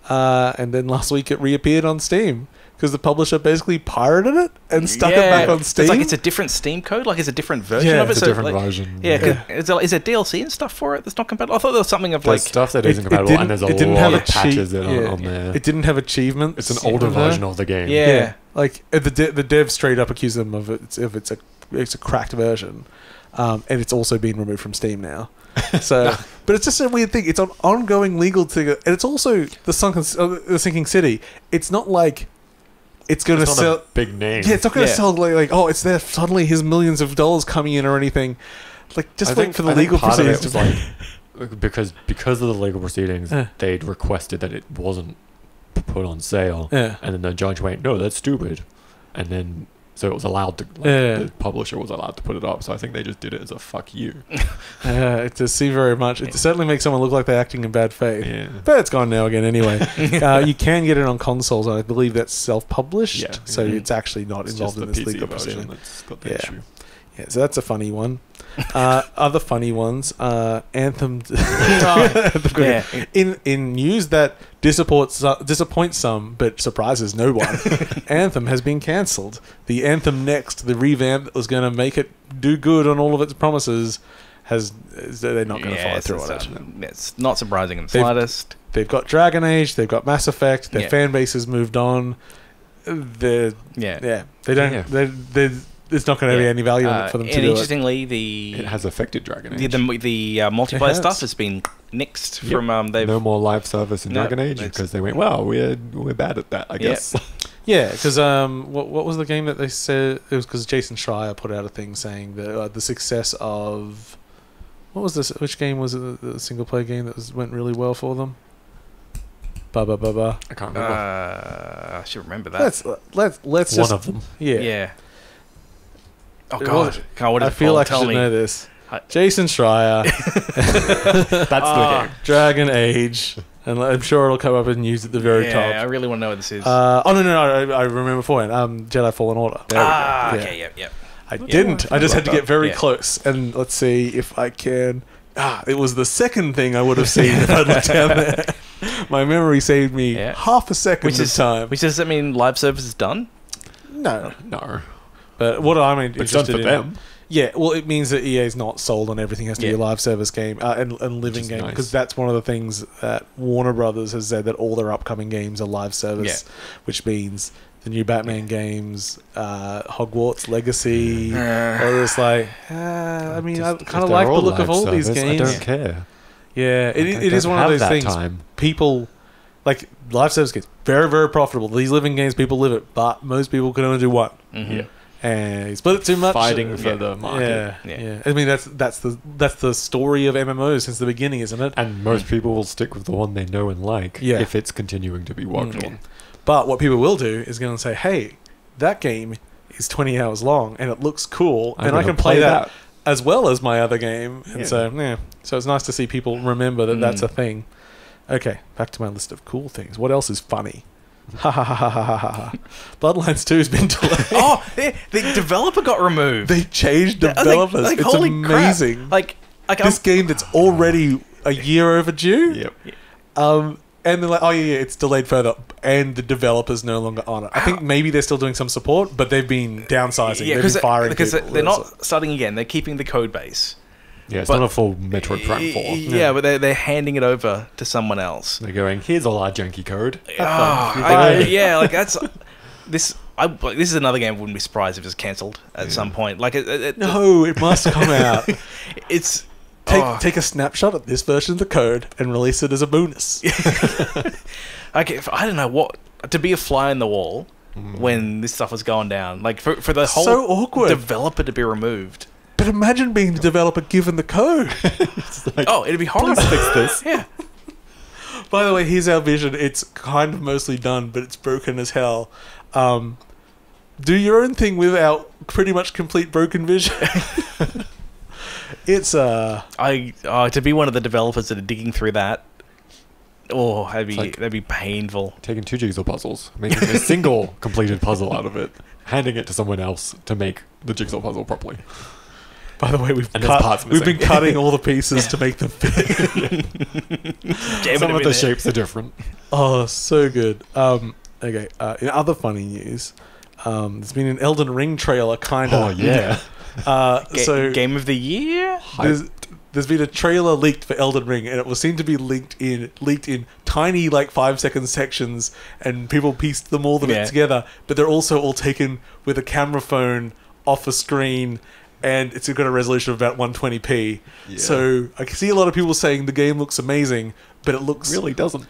And then last week it reappeared on Steam, because the publisher basically pirated it and stuck it back on Steam. It's like it's a different Steam code, like it's a different version of it. It's a different version. Yeah, is there DLC and stuff for it that's not compatible? I thought there was something of there's stuff that isn't compatible, and there's a lot of patches on there. It didn't have achievements. It's an older version of the game. Yeah. Like the dev straight up accused them of it's a cracked version, and it's also been removed from Steam now. So, but it's just a weird thing. It's an ongoing legal thing, and it's also the Sinking City. It's not like it's going to sell a big name. Yeah, it's not going to sell like it's there suddenly his millions of dollars coming in or anything. Like just wait for the legal proceedings to like because of the legal proceedings, they'd requested that it wasn't put on sale, and then the judge went, "No, that's stupid," and then. So it was allowed to, the publisher was allowed to put it up. So I think they just did it as a fuck you. It does seem very much. It certainly makes someone look like they're acting in bad faith. Yeah. But it's gone now again anyway. You can get it on consoles, and I believe that's self-published. So it's actually not involved in this legal proceeding. That's got the issue. Yeah, so that's a funny one. Other funny ones, Anthem. In news that disappoints some but surprises no one, Anthem has been cancelled. The Anthem Next, the revamp that was going to make it do good on all of its promises, they're not going to follow through on it. It's not surprising in the slightest. They've got Dragon Age, they've got Mass Effect, their fan base has moved on. They don't. Yeah. There's not going to be any value in it for them to do interestingly, it has affected Dragon Age. The multiplayer stuff has been nixed from. No more live service in Dragon Age because they went, well, we're bad at that, I guess. Yeah, because what was the game that they said? It was because Jason Schreier put out a thing saying that the success of what was this? Which game was it? The single player game that went really well for them. I can't remember. I should remember that. Let's one of them. Yeah. Oh god! I feel like I should know this. Jason Schreier. That's the game. Dragon Age. And I'm sure it'll come up in news at the very top. Yeah, I really want to know what this is. No, I remember beforehand. Jedi Fallen Order. Okay, yep. I didn't. I just had to get very close. And let's see if I can... it was the second thing I would have seen if I looked down there. My memory saved me half a second of time. Which does that mean live service is done? No. But what I'm interested it's done for them. Yeah, well, it means that EA's not sold on everything. It has to be a live service game and living game. Because that's one of the things that Warner Brothers has said, that all their upcoming games are live service, which means the new Batman games, Hogwarts Legacy. Or it's like, I mean, I kind of like the look of all these games. I don't care. Yeah, it is one of those things. People, like, live service games, very, very profitable. These living games, people live it, but most people can only do one. Mm-hmm. Yeah. And he split it too much. Fighting for the market. Yeah. I mean, that's the story of MMOs since the beginning, isn't it? And most people will stick with the one they know and like if it's continuing to be worked on. But what people will do is go and say, hey, that game is 20 hours long and it looks cool, and I can play that as well as my other game. And so it's nice to see people remember that that's a thing. Okay, back to my list of cool things. What else is funny? Bloodlines 2 has been delayed. The developer got removed. They changed developers. It's holy amazing. Crap. Like this game that's already a year overdue. Yep. And they're like, it's delayed further, and the developer's no longer on it. I think maybe they're still doing some support, but they've been downsizing. They've been firing because people. They're not starting again. They're keeping the code base. Yeah, it's not a full Metroid Prime 4. Yeah, but they're handing it over to someone else. They're going, here's all our janky code. That's this. This is another game I wouldn't be surprised if it's cancelled at some point. Like, no, it must come out. It's take a snapshot of this version of the code and release it as a bonus. Okay, I don't know what to be a fly in the wall when this stuff was going down. Like for the whole developer to be removed. But imagine being the developer given the code. It'd be horrible. Please fix this. Yeah. By the way, here's our vision. It's kind of mostly done, but it's broken as hell. Do your own thing with our pretty much complete broken vision. It's to be one of the developers that are digging through that. That'd be painful. Taking 2 jigsaw puzzles, making a single completed puzzle out of it, handing it to someone else to make the jigsaw puzzle properly. By the way, we've been cutting all the pieces to make them fit. Some of the shapes are different. Oh, so good. Okay. In other funny news, there's been an Elden Ring trailer, kind of. Oh yeah. So Game of the Year. There's been a trailer leaked for Elden Ring, and it will seem to be leaked in tiny, like 5-second sections, and people pieced them all together. But they're also all taken with a camera phone off a screen. And it's got a resolution of about 120p. Yeah. So I can see a lot of people saying the game looks amazing, but it looks... Really doesn't.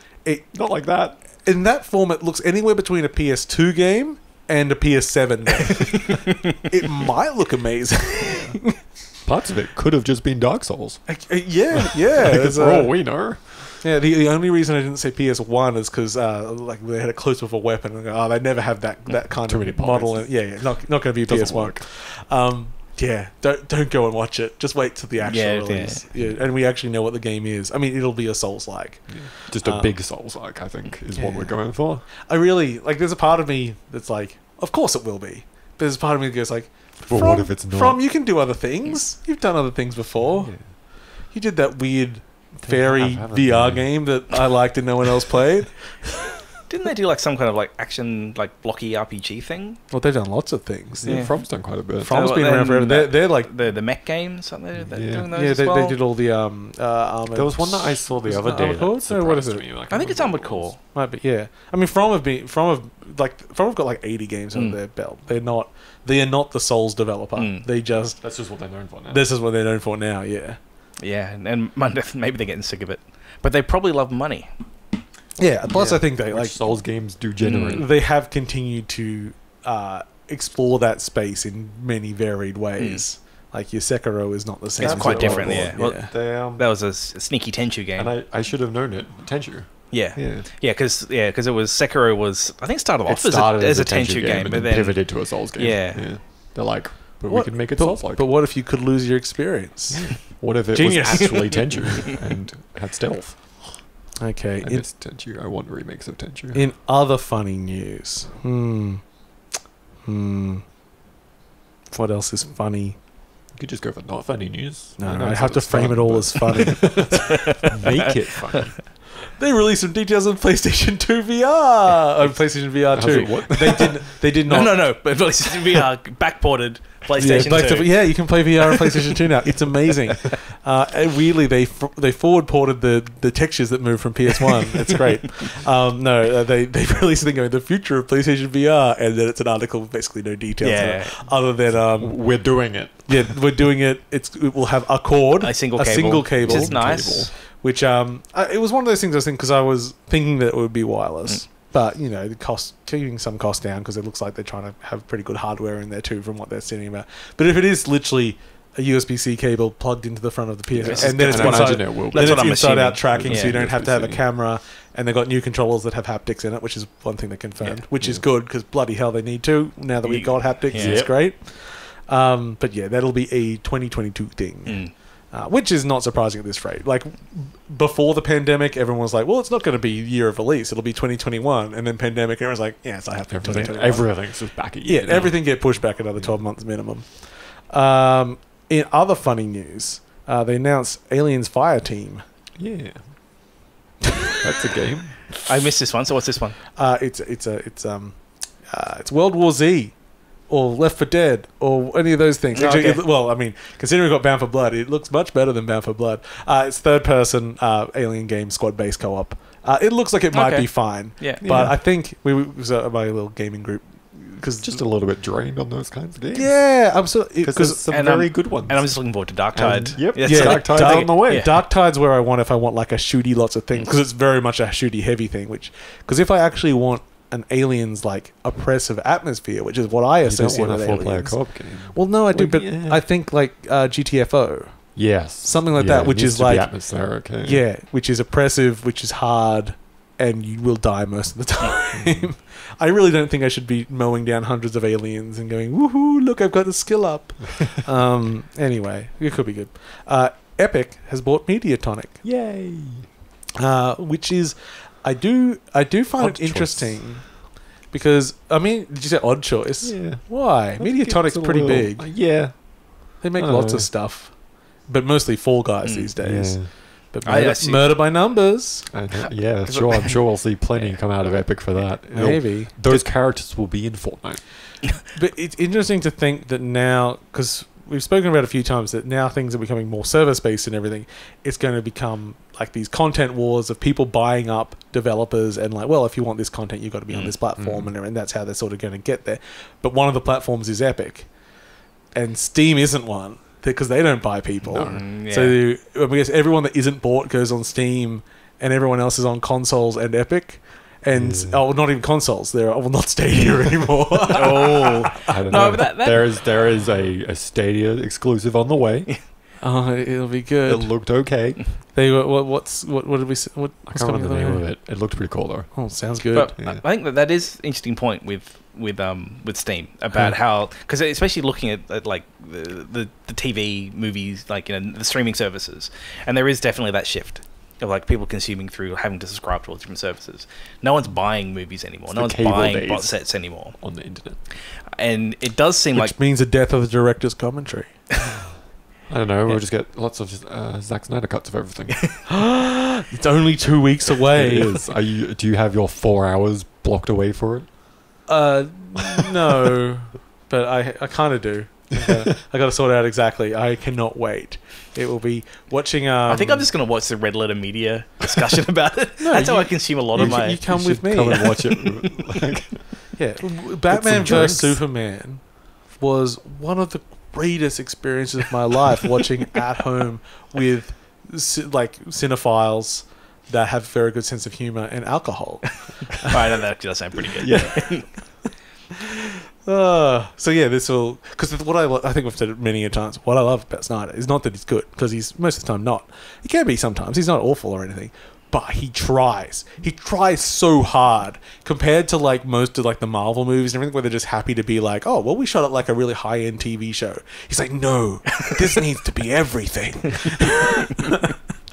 Not like that. In that form, it looks anywhere between a PS2 game and a PS7 game. It might look amazing. Parts of it could have just been Dark Souls. Yeah. For all we know. Yeah, the only reason I didn't say PS1 is because they had it close with a weapon. And they never have that kind of model. Not going to be PS1. Yeah, don't go and watch it. Just wait till the actual release. Yeah, and we actually know what the game is. I mean, it'll be a Souls-like. Yeah. Just a big Souls-like, I think, is what we're going for. I really... there's a part of me that's like, of course it will be. But there's a part of me that goes like... But what if it's not? You can do other things. You've done other things before. Yeah. You did that weird fairy VR game that I liked and no one else played. Didn't they do like some kind of like action, like blocky RPG thing? Well, they've done lots of things. Yeah, From's done quite a bit. From's been around forever. They're like the mech games. They're doing those they did all the Armored. There was one that I saw the other day. No, what is it? I think it's Armored Core. Might be. Yeah. I mean, From have got like 80 games under their belt. They are not the Souls developer. That's just what they're known for now. This is what they're known for now. Yeah. Yeah, and maybe they're getting sick of it, but they probably love money. Yeah, plus I think they like Souls games do generate. They have continued to explore that space in many varied ways. Like your Sekiro is not the same. It's quite different, yeah. Well, that was a sneaky Tenchu game, and I should have known it. Tenchu. Yeah, because it was Sekiro was I think started off as a Tenchu game, but then pivoted to a Souls game. Yeah. They're like, but we can make it Souls-like. But what if you could lose your experience? What if it was actually Tenchu and had stealth? Okay. I miss Tenchu. I want remakes of Tenchu. In other funny news. What else is funny? You could just go for not funny news. No, I have to frame it all as funny. Make it funny. They released some details on PlayStation 2 VR. On PlayStation VR 2. They did not. No. But PlayStation VR backported PlayStation 2. Yeah, you can play VR on PlayStation 2 now. It's amazing. Weirdly, they forward ported the textures that move from PS1. It's great. They released a thing going the future of PlayStation VR, and then it's an article with basically no details other than we're doing it. Yeah, we're doing it. It will have a cord, a single cable, which is nice. Which it was one of those things I was thinking because I was thinking that it would be wireless, but the cost, keeping some cost down because it looks like they're trying to have pretty good hardware in there too, from what they're saying about. But if it is literally a USB-C cable plugged into the front of the PS, and then it's inside out tracking, so you don't have to have a camera, and they've got new controllers that have haptics in it, which is one thing they confirmed, which is good because bloody hell they need to now that we've got haptics. It's great. But yeah, that'll be a 2022 thing. Which is not surprising at this rate. Like, before the pandemic, everyone was like, well, it's not going to be year of release. It'll be 2021. And then pandemic, everyone's like, yes, I have to 2021. Everything's just back a year. Yeah, everything get pushed back another 12 months minimum. In other funny news, they announced Aliens Fireteam. Yeah. That's a game. I missed this one, so what's this one? It's World War Z. Or Left 4 Dead, or any of those things. Actually, well, I mean, considering we got Bound for Blood, it looks much better than Bound for Blood. It's third-person alien game, squad-based co-op. It looks like it might be fine. Yeah. But I think it was my little gaming group. Cause just a little bit drained on those kinds of games. Yeah, absolutely. Because there's some very good ones. And I'm just looking forward to Dark Tide. Dark Tide's on the way. Yeah. Dark Tide's where I want if I want like a shooty lots of things. Because it's very much a shooty heavy thing. Because if I actually want an alien's like oppressive atmosphere, which is what I associate with aliens. You don't want a 4-player co-op game. Well, no, I do, but I think like GTFO. Yes. Something like that, which is like atmospheric. Yeah, which is oppressive, which is hard, and you will die most of the time. I really don't think I should be mowing down hundreds of aliens and going, woohoo, look, I've got a skill up. Anyway, it could be good. Epic has bought Mediatonic. Yay. Which is... I do find it interesting because, I mean, did you say odd choice? Yeah. Why? Mediatonic's pretty big. Yeah. They make lots of stuff, but mostly Fall Guys these days. Yeah. But murder by numbers. Yeah, sure. I'm sure we'll see plenty come out of Epic for that. Maybe. Those characters will be in Fortnite. But it's interesting to think that now, because we've spoken about it a few times, that now things are becoming more service-based and everything. It's going to become like these content wars of people buying up developers and like, well, if you want this content, you've got to be on this platform, and that's how they're sort of going to get there. But one of the platforms is Epic, and Steam isn't one because they don't buy people. So I guess everyone that isn't bought goes on Steam, and everyone else is on consoles and Epic. And not even consoles. I will not stay here anymore. I don't know. But there is a Stadia exclusive on the way. Oh, it'll be good. It looked okay. What did we say? I can't remember the name of it. It looked pretty cool though. Oh, sounds good. But I think that is an interesting point with Steam about how, because especially looking at like the TV movies, like the streaming services, and there is definitely that shift of like people consuming through having to subscribe to all different services. No one's buying movies anymore. No one's buying box sets anymore on the internet. And it does seem which means the death of the director's commentary. I don't know. We'll just get lots of Zack Snyder cuts of everything. It's only 2 weeks away. It is. Do you have your 4 hours blocked away for it? No, but I kind of do. I got to sort out exactly. I cannot wait. It will be watching. I think I'm just going to watch the Red Letter Media discussion about it. No, that's how I consume a lot of my. You come with me. Come and watch it. Yeah, Batman vs Superman was one of the greatest experiences of my life. Watching at home with cinephiles that have a very good sense of humor and alcohol. I know that does sound pretty good. Yeah. So yeah, this will, because what I think we've said it many a times. What I love about Snyder is not that he's good, because he's most of the time not. He can be sometimes. He's not awful or anything, but he tries. He tries so hard compared to like most of like the Marvel movies and everything, where they're just happy to be like, oh well, we shot it like a really high end TV show. He's like, no, this needs to be everything.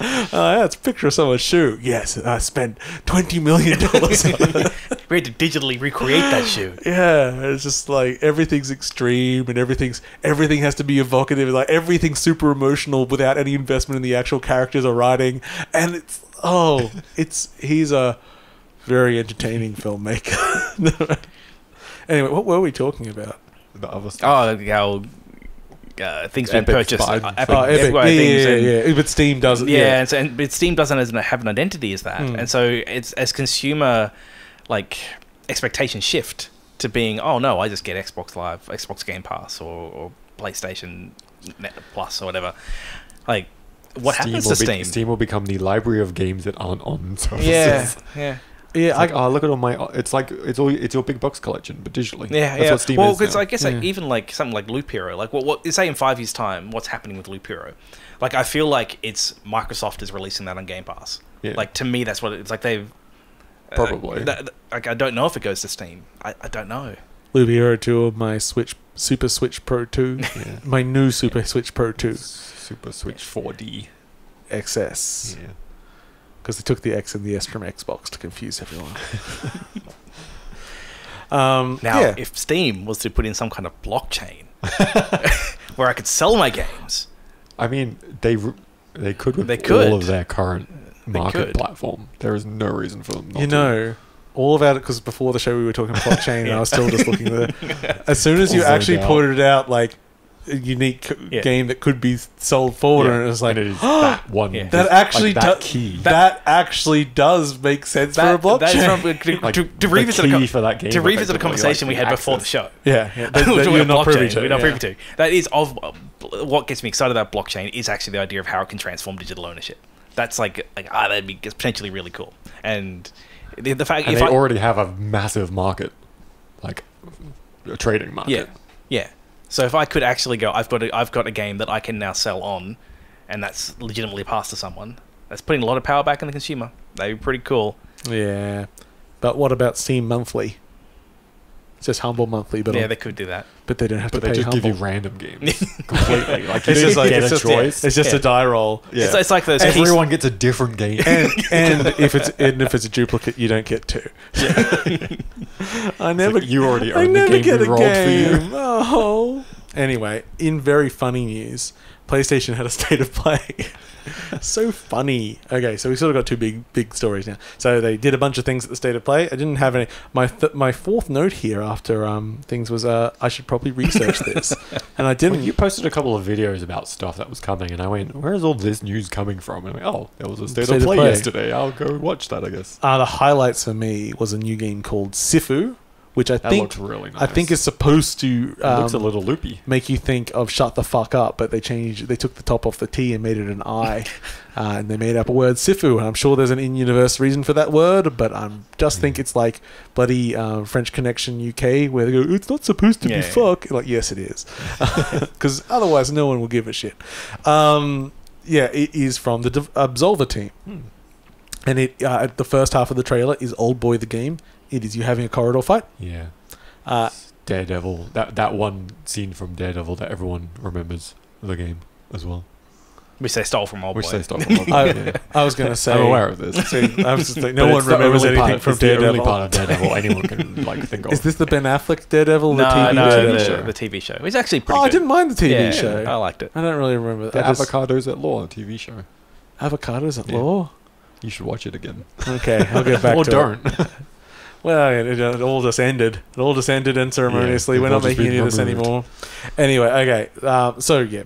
Yeah, it's a picture of someone's shoe. Yes, I spent $20 million on it. We had to digitally recreate that shoe. Yeah, it's just like everything's extreme and everything has to be evocative. Like everything's super emotional without any investment in the actual characters or writing. And he's a very entertaining filmmaker. Anyway, what were we talking about? The other stuff. Oh, how things being purchased. Epic. Yeah. But Steam doesn't. Yeah, but Steam doesn't have an identity as that, and so it's as consumer like expectations shift to being, oh no, I just get Xbox Live, Xbox Game Pass, or PlayStation Net Plus or whatever. Like, what happens to Steam? Steam will become the library of games that aren't on services. Yeah. Yeah, look at all my. It's like it's your big box collection, but digitally. That's what Steam is. Well, because I guess like, even like something like Loop Hero, like what say in 5 years' time, what's happening with Loop Hero? Like I feel like it's Microsoft is releasing that on Game Pass. Yeah. Like to me, that's what it's like. They've probably. Like I don't know if it goes to Steam. I don't know. Loop Hero 2 of my Super Switch Pro 2, my new Super Switch Pro 2, Super Switch 4D XS. Yeah. Because they took the X and the S from Xbox to confuse everyone. Now, if Steam was to put in some kind of blockchain where I could sell my games, I mean, they could with all of their current market platform. There is no reason for them not to. All about it, because before the show we were talking blockchain, and I was still just looking at it. As soon as you actually put it out, like a unique game that could be sold forward, and it was like, and it is that one. Yeah. That actually that actually does make sense for a blockchain. To revisit a conversation we had before the show. You're not privy to. We're not privy to. That is of what gets me excited about blockchain is actually the idea of how it can transform digital ownership. That's that'd be potentially really cool. And the fact they already have a massive market, like a trading market. Yeah. So if I could actually go, I've got a game that I can now sell on, and that's legitimately passed to someone. That's putting a lot of power back in the consumer. That'd be pretty cool. Yeah, but what about Steam Monthly? It's just Humble Monthly, but they could do that. But they don't have to pay. They just Humble. give you random games completely. Like it's just like a choice. It's just a die roll. Yeah. It's like those. Everyone gets a different game, and if it's a duplicate, you don't get two. Yeah. You already own the game we rolled for you. Oh. Anyway, in very funny news, PlayStation had a state of play. So funny. Okay, so we sort of got two big stories now. So they did a bunch of things at the state of play. I didn't have any. My fourth note here after things was I should probably research this, and I didn't. Well, you posted a couple of videos about stuff that was coming, and I went, "Where is all this news coming from?" And I went, "Oh, there was a state of play yesterday. I'll go watch that, I guess." The highlights for me was a new game called Sifu, which I think looks really nice. I think is supposed to looks a little loopy, make you think of "shut the fuck up," but they took the top off the T and made it an I, and they made up a word Sifu. And I'm sure there's an in-universe reason for that word, but I just think it's like bloody French Connection UK, where they go, "It's not supposed to be fuck." Like, yes, it is, because otherwise no one will give a shit. It is from the Absolver team, and the first half of the trailer is Old Boy the game. It is you having a corridor fight. Yeah. Daredevil. That one scene from Daredevil that everyone remembers the game as well. Which they stole from Old Boy. I was going to say... I'm aware of this. I was just like, no one remembers anything from Daredevil. The only part of Daredevil anyone can think of. Is this the Ben Affleck Daredevil? No, the TV show. It's actually pretty good. I didn't mind the TV show. I liked it. I don't really remember that. Avocados at Law TV show. Avocados at Law? You should watch it again. Okay, I'll get back to it. Or don't. Well, it all just ended. It all just ended unceremoniously. We're not making any of this anymore. Anyway, okay.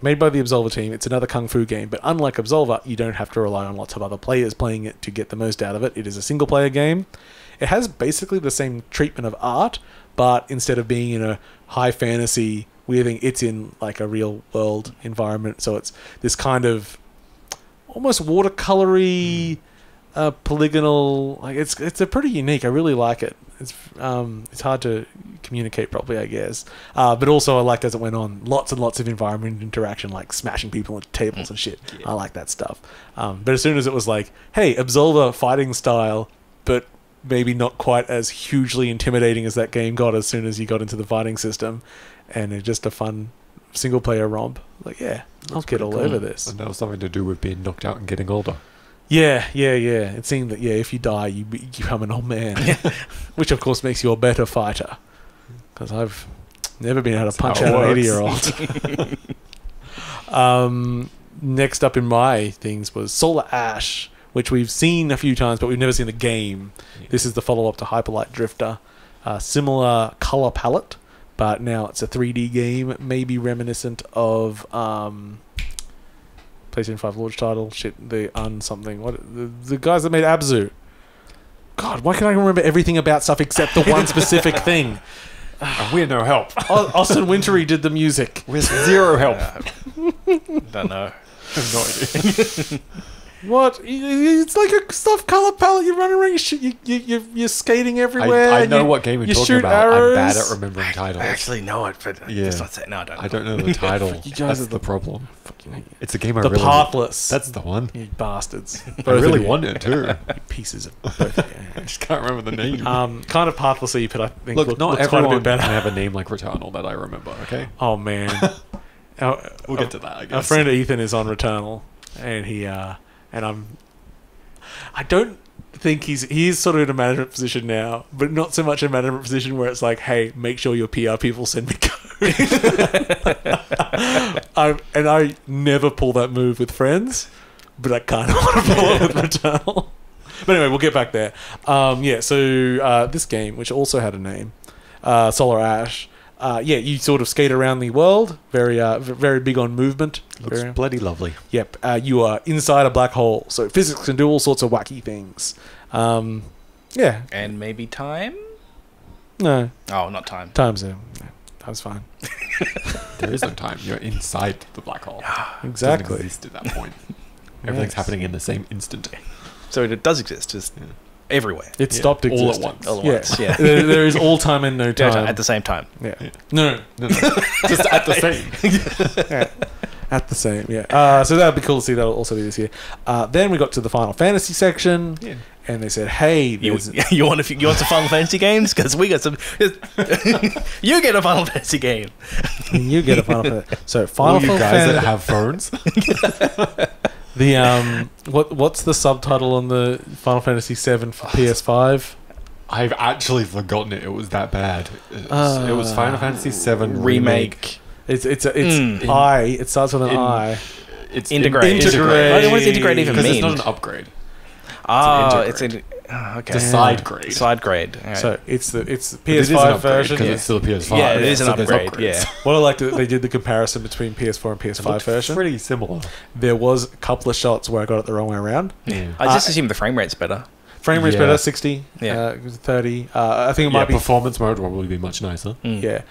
Made by the Absolver team. It's another Kung Fu game, but unlike Absolver, you don't have to rely on lots of other players playing it to get the most out of it. It is a single-player game. It has basically the same treatment of art, but instead of being in a high fantasy weird thing, it's in like a real-world environment. So it's this kind of almost watercolory... polygonal, like it's a pretty unique. I really like it. It's hard to communicate properly, I guess. But also I liked as it went on, lots and lots of environment interaction, like smashing people into tables and shit. Yeah. I like that stuff. But as soon as it was like, hey, Absolver fighting style, but maybe not quite as hugely intimidating as that game got as soon as you got into the fighting system, and it's just a fun single player romp. Like, yeah, I'll get all over this. And that was something to do with being knocked out and getting older. Yeah. It seemed that, if you die, you become an old man. Which, of course, makes you a better fighter. Because I've never been able to punch out an 80-year-old. Next up in my things was Solar Ash, which we've seen a few times, but we've never seen the game. Yeah. This is the follow-up to Hyperlight Drifter. Similar color palette, but now it's a 3D game, maybe reminiscent of... PlayStation 5 launch title, the guys that made Abzu. God, why can't I remember everything about stuff except the one specific thing? We're no help. Austin Wintory did the music. With zero help. Don't know. I have no idea. What? It's like a soft color palette. You run around, you're skating everywhere. I know what game you're talking about. Arrows. I'm bad at remembering titles. I actually know it, but it's not saying. No, I don't know. I don't know the title. You guys are the problem. It's a game I really... The Pathless. That's the one. You bastards. I really want it too. You pieces of both of you. I just can't remember the name. Kind of Pathless-y, but I think not looks everyone quite a bit better. Can have a name like Returnal that I remember, okay? Oh, man. We'll get to that, I guess. Our friend Ethan is on Returnal, and I don't think he's sort of in a management position now, but not so much a management position where it's like, hey, make sure your PR people send me code. I never pull that move with friends, but I kind of want to pull it with Returnal. But anyway, we'll get back there. So this game, which also had a name, Solar Ash, you sort of skate around the world, very big on movement. Looks bloody lovely. Yep, you are inside a black hole, so physics can do all sorts of wacky things. And maybe time? No. Oh, not time. Time's fine. There is no time. You're inside the black hole. Exactly. It doesn't exist at that point. Everything's happening in the same instant. So it does exist, just everywhere. It stopped existing. All at once. Yeah. There is all time and no time. At the same time. Yeah. No. Just at the same. At the same, yeah. So that would be cool to see. That'll also be this year. Then we got to the Final Fantasy section, and they said, "Hey, you want some Final Fantasy games? Because we got some. You get a Final Fantasy game. You get a Final Fantasy. So Final Fantasy. You guys that have phones. What's the subtitle on the Final Fantasy VII for PS5? I've actually forgotten it. It was that bad. It was Final Fantasy VII Remake. It's I. It starts with an I. It's integrate. What does integrate even mean? Because it's not an upgrade. Okay. It's a side grade. Side grade. Right. So it's the PS5 version because it's still a PS5. Yeah, it is an upgrade. Yeah. What I liked that they did the comparison between PS4 and PS5 version. Pretty similar. There was a couple of shots where I got it the wrong way around. Yeah. I just assume the frame rate's better. Frame rate's better, 60, 30. I think it might be performance mode will probably be much nicer. Yeah.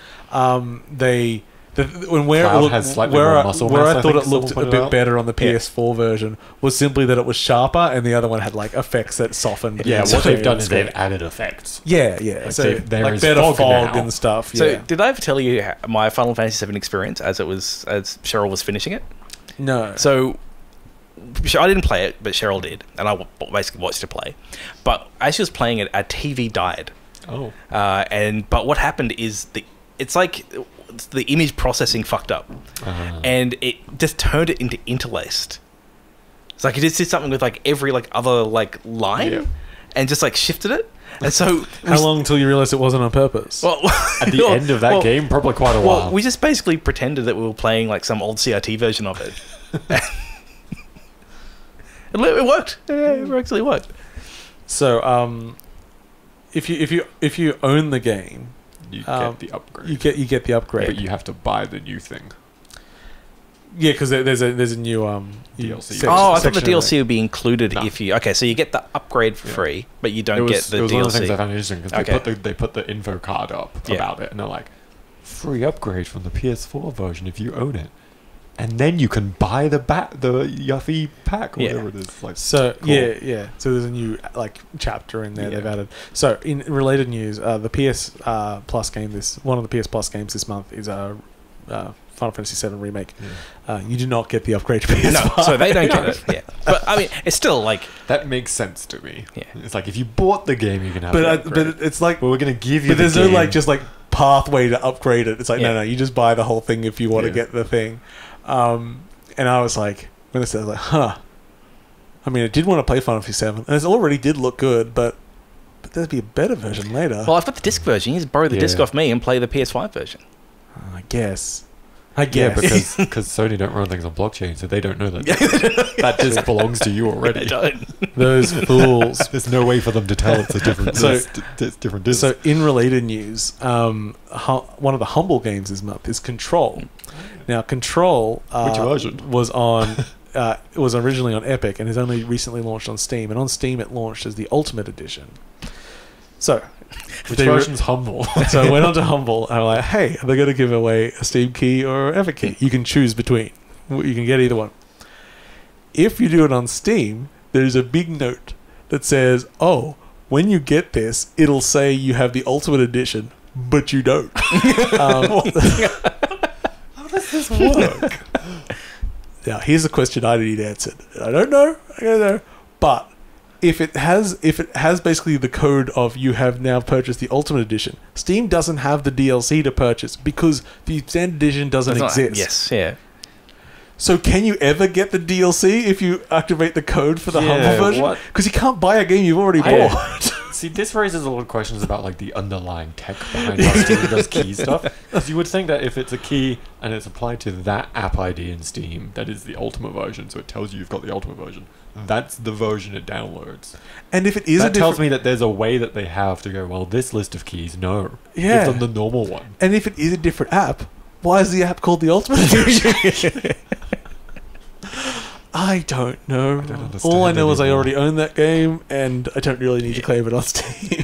Where I thought it looked a bit better on the PS4 version was simply that it was sharper, and the other one had like effects that softened. Yeah, what they've done is they've added effects. Yeah. Like so like better fog and stuff. So did I ever tell you my Final Fantasy VII experience as Cheryl was finishing it? No. So I didn't play it, but Cheryl did, and I basically watched her play. But as she was playing it, our TV died. Oh. But what happened is it's like the image processing fucked up, and it just turned it into interlaced. It's like he did something with like every like other like line, and just like shifted it. And so, how long until you realised it wasn't on purpose? Well, at the end of that game, probably quite a while. We just basically pretended that we were playing like some old CRT version of it. It worked. Yeah, it actually worked. So, if you own the game, you get the upgrade. You get the upgrade, but you have to buy the new thing. Yeah, because there's a new DLC. I thought the DLC would be included if you. Okay, so you get the upgrade for free, but you don't get the DLC. It was one of the things I found interesting because they put the info card up about it, and they're like, free upgrade from the PS4 version if you own it, and then you can buy the Yuffie pack or whatever it is. Like, so cool. yeah. So there's a new like chapter in there they've added. So in related news, the PS Plus game one of the PS Plus games this month is Final Fantasy VII Remake. You do not get the upgrade to PS5. No, so they don't get it. Yeah, but I mean, it's still like that makes sense to me. Yeah, it's like if you bought the game, you can have. But it's like, well, we're going to give you. But there's no like just like pathway to upgrade it. It's like no, you just buy the whole thing if you want to get the thing. And I was like, when I said, I was like, I mean, I did want to play Final Fantasy VII, and it already did look good, but there'd be a better version later. Well, I've got the disc version. You just borrow the disc off me and play the PS5 version. I guess. Yeah, because Sony don't run things on blockchain, so they don't know that that disc belongs to you already. They don't. Those fools. There's no way for them to tell it's a different different disc. So in related news, one of the Humble games this month is Control. Now, Control which version? Was on... it was originally on Epic and has only recently launched on Steam. And on Steam, it launched as the Ultimate Edition. So... Which version's Humble? So I went on to Humble and I'm like, hey, are they going to give away a Steam key or an Epic key? You can choose between. You can get either one. If you do it on Steam, there's a big note that says, when you get this, it'll say you have the Ultimate Edition, but you don't. How does this work? Now, here's the question I need answered. I don't know. But if it has basically the code of you have now purchased the Ultimate Edition, Steam doesn't have the DLC to purchase because the Standard Edition doesn't exist. Yes, yeah. So can you ever get the DLC if you activate the code for the Humble version? Because you can't buy a game you've already bought. See, this raises a lot of questions about like the underlying tech behind how Steam does key stuff. Because you would think that if it's a key and it's applied to that app ID in Steam, that is the Ultimate version, so it tells you you've got the Ultimate version. That's the version it downloads. And if it is that tells me that there's a way that they have to go, well, this list of keys, no. Yeah. It's on the normal one. And if it is a different app, why is the app called the Ultimate Edition? I don't know. I don't understand. All I know is I already own that game, and I don't really need to claim it on Steam.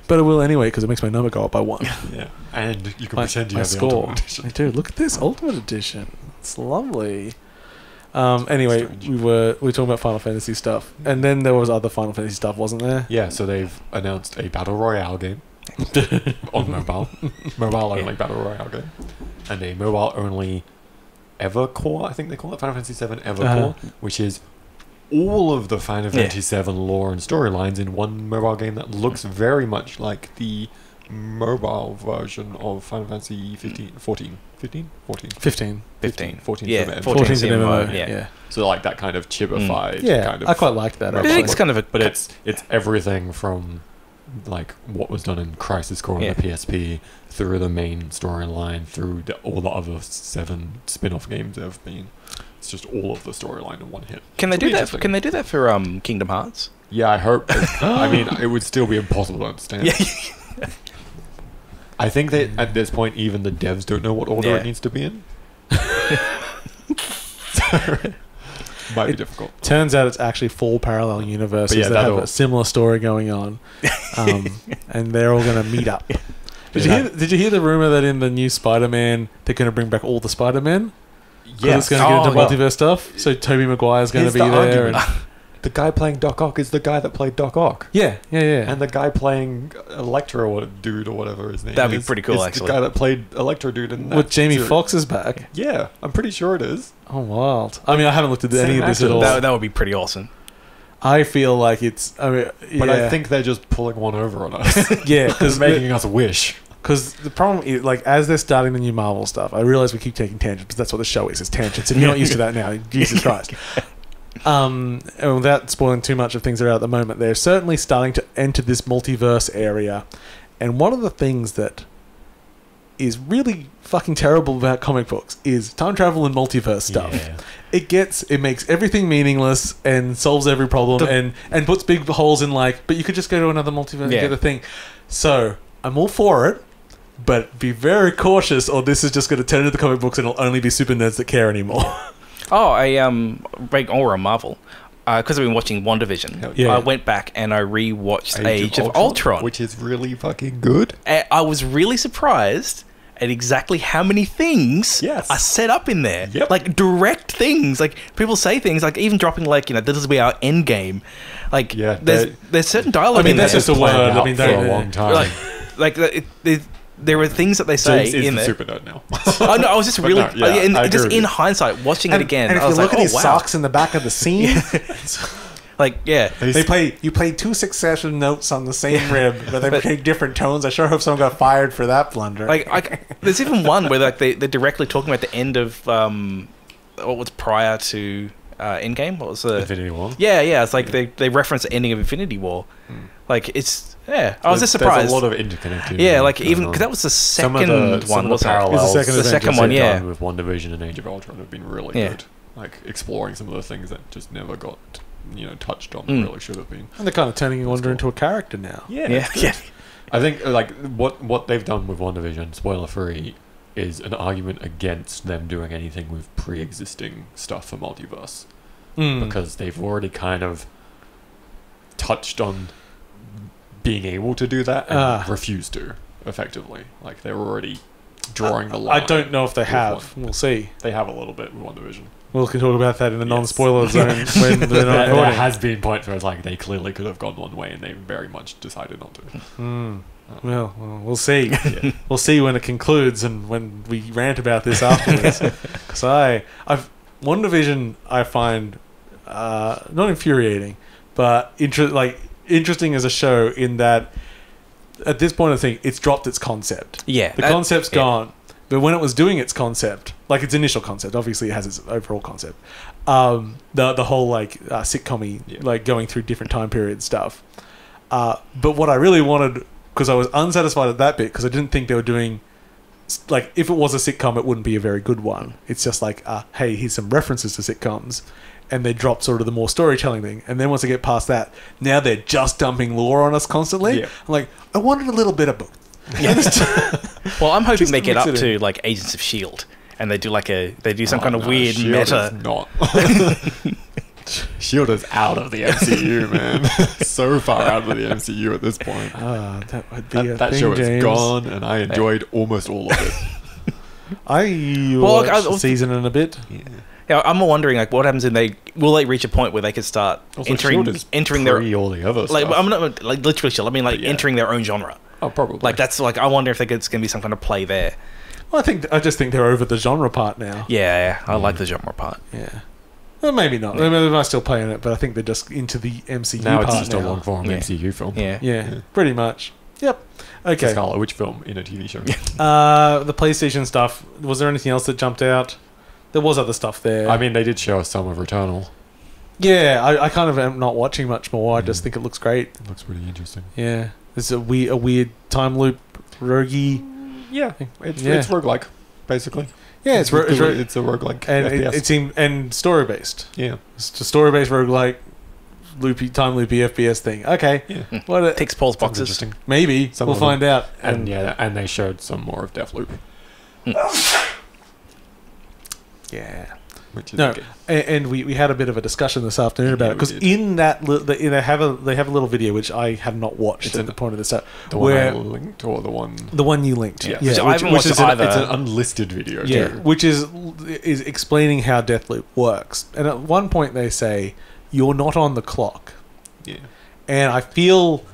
But I will anyway, because it makes my number go up by 1. Yeah. And you can pretend you have the Ultimate Edition. I do. Look at this Ultimate Edition. It's lovely. Anyway, we were talking about Final Fantasy stuff, and then there was other Final Fantasy stuff, wasn't there? Yeah, so they've announced a Battle Royale game on mobile only Battle Royale game, and a mobile only Evercore, I think they call it, Final Fantasy VII Evercore, which is all of the Final Fantasy VII lore and storylines in one mobile game that looks very much like the mobile version of Final Fantasy 15. Yeah, 14's an MMO. Yeah. So like that kind of chibified kind of. I quite liked that. It's kind of but it's everything from like what was done in Crisis Core on the PSP through the main storyline through all the other 7 spin-off games there have been. It's just all of the storyline in one hit. Can they do that? Can they do that for Kingdom Hearts? Yeah, I hope. I mean, it would still be impossible to understand. Yeah. I think that at this point, even the devs don't know what order it needs to be in. Might be difficult. Turns out it's actually 4 parallel universes that have a similar story going on, and they're all going to meet up. Did you hear the rumor that in the new Spider-Man they're going to bring back all the Spider-Men? Yeah, it's going to get into multiverse stuff. So Tobey Maguire's going to be there. The guy playing Doc Ock is the guy that played Doc Ock. Yeah. And the guy playing Electro dude or whatever his name is. That'd be pretty cool, actually. The guy that played Electro dude in that. With Jamie Foxx is back. Yeah, I'm pretty sure it is. Oh, wild. I mean, I haven't looked at any of this at all. That would be pretty awesome. I feel like it's... But I think they're just pulling one over on us. Yeah, because... making us wish. Because the problem is, like, as they're starting the new Marvel stuff, I realize we keep taking tangents, but that's what the show is tangents. If you're not used to that now, Jesus Christ. And without spoiling too much of things that are out at the moment, they're certainly starting to enter this multiverse area. And one of the things that is really fucking terrible about comic books is time travel and multiverse stuff. Yeah. It makes everything meaningless and solves every problem and puts big holes in, like, but you could just go to another multiverse and get a thing. So I'm all for it, but be very cautious, or this is just going to turn into the comic books and it'll only be super nerds that care anymore. Or Marvel. Because I've been watching WandaVision, I went back and I rewatched Age of Ultron, which is really fucking good. And I was really surprised at exactly how many things are set up in there. Yep. Like, direct things. Like, people say things, like, even dropping, like, you know, this will be our end game. Like, there's certain dialogue in there. That's just a word. I mean, for a long time. There are things that they say in there. Super nerd now. Oh no, I was just really, just in hindsight, watching it again. And if you look at his socks in the back of the scene, you play 2 succession notes on the same rib, but they play different tones. I sure hope someone got fired for that blunder. There's even one where they're directly talking about the end of what was prior to Endgame. What was the Infinity War? Yeah. It's like they reference the ending of Infinity War. Like, it's. Yeah, I was just surprised. There's a lot of interconnected. Yeah, like, even because that was the second one. Some of the parallels, the second one, with WandaVision and Age of Ultron have been really good. Like, exploring some of the things that just never got, touched on. Really should have been. And they're kind of turning Wanda into a character now. Yeah. I think like what they've done with WandaVision, spoiler free, is an argument against them doing anything with pre-existing stuff for multiverse, because they've already kind of touched on being able to do that and refused to, effectively. Like, they're already drawing the line. I don't know if they have. We'll see. They have a little bit with WandaVision. We can talk about that in the non-spoiler zone when they're not recording. There has been points where it's like they clearly could have gone one way and they very much decided not to. Well, we'll see. We'll see when it concludes and when we rant about this afterwards. Because WandaVision I find not infuriating, but interesting as a show in that at this point I think it's dropped its concept. Yeah. The concept's gone. But when it was doing its concept, like its initial concept, obviously it has its overall concept. The whole sitcom-y, like going through different time period stuff. But what I really wanted, because I was unsatisfied at that bit, because I didn't think they were doing, like, if it was a sitcom, it wouldn't be a very good one. It's just like, hey, here's some references to sitcoms. And they drop sort of the more storytelling thing. And then once they get past that, now they're just dumping lore on us constantly. Yeah. I'm like, I wanted a little bit of both. Well, I'm hoping they get up to like Agents of S.H.I.E.L.D. and they do some kind of weird meta. Is not. S.H.I.E.L.D. is out of the MCU, man. So far out of the MCU at this point. That would be that show is gone, and I enjoyed almost all of it. I watched a season and a bit. Yeah, I'm wondering, like, what happens when will they reach a point where they could start entering their all the other like stuff. I'm not like literally S.H.I.E.L.D. I mean, like, entering their own genre. Oh, probably. Like, that's like, I wonder if it's going to be some kind of play there. Well, I just think they're over the genre part now. Yeah, I like the genre part. Yeah. Well, maybe not. They might still play in it, but I think they're just into the MCU now part. It's just a long form MCU film. Yeah, pretty much. Yep. Okay. So Scarlett, which film in a TV show? The PlayStation stuff. Was there anything else that jumped out? There was other stuff there. I mean, they did show us some of Returnal. Yeah, I kind of am not watching much more. I just think it looks great. It looks pretty interesting. Yeah. It's a weird time loop, roguey. Yeah. It's roguelike, basically. Yeah, it's a roguelike. And and story based. Yeah. It's a story based roguelike, time loopy FPS thing. Okay. Yeah. What ticks Paul's boxes. Maybe. We'll find out. And they showed some more of Deathloop. Yeah. Which is and we had a bit of a discussion this afternoon about it, because in that they have a little video which I have not watched at the point of this stuff. The one I linked, or the one you linked, which I haven't watched either. It's an unlisted video, too. Which is explaining how Deathloop works. And at one point they say you're not on the clock. Yeah, and I feel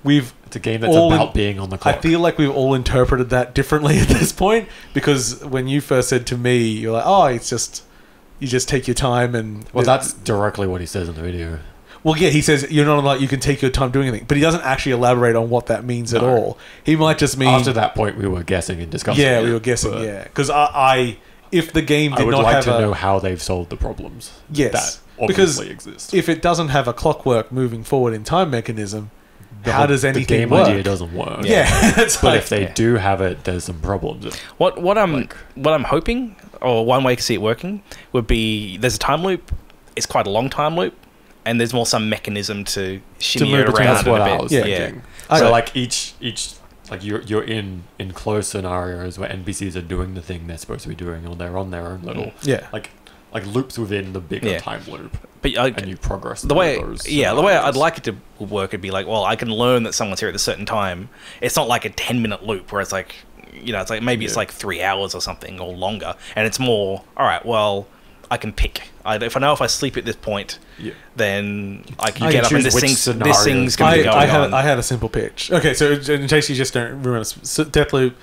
it's a game that's about being on the clock. I feel like we've all interpreted that differently at this point, because when you first said to me, you're like, oh, it's just, you just take your time and... Well, that's directly what he says in the video. Well, yeah, he says you're not like you can take your time doing anything, but he doesn't actually elaborate on what that means at all. He might just mean... After that point, we were guessing and discussing it. We were guessing, because if the game did not have I would like to know how they've solved the problems. Yes. That obviously exist. If it doesn't have a clockwork moving forward in time mechanism, how does anything work? The game idea doesn't work. Yeah. But if they do have it, there's some problems. What I'm hoping, or one way to see it working, would be there's a time loop. It's quite a long time loop, and there's more some mechanism to shimmy it around. That's what I was thinking. Yeah. So like each like you're in closed scenarios where NPCs are doing the thing they're supposed to be doing, or they're on their own little like loops within the bigger time loop. But and you progress the way those the way I'd like it to work would be like, well, I can learn that someone's here at a certain time. It's not like a 10-minute loop where it's like, it's like maybe it's like 3 hours or something or longer, and it's more, all right, well, I can pick. If I know if I sleep at this point, then I can get up and this thing's going to be going on. I had a simple pitch. Okay, so in case you just don't remember, Deathloop,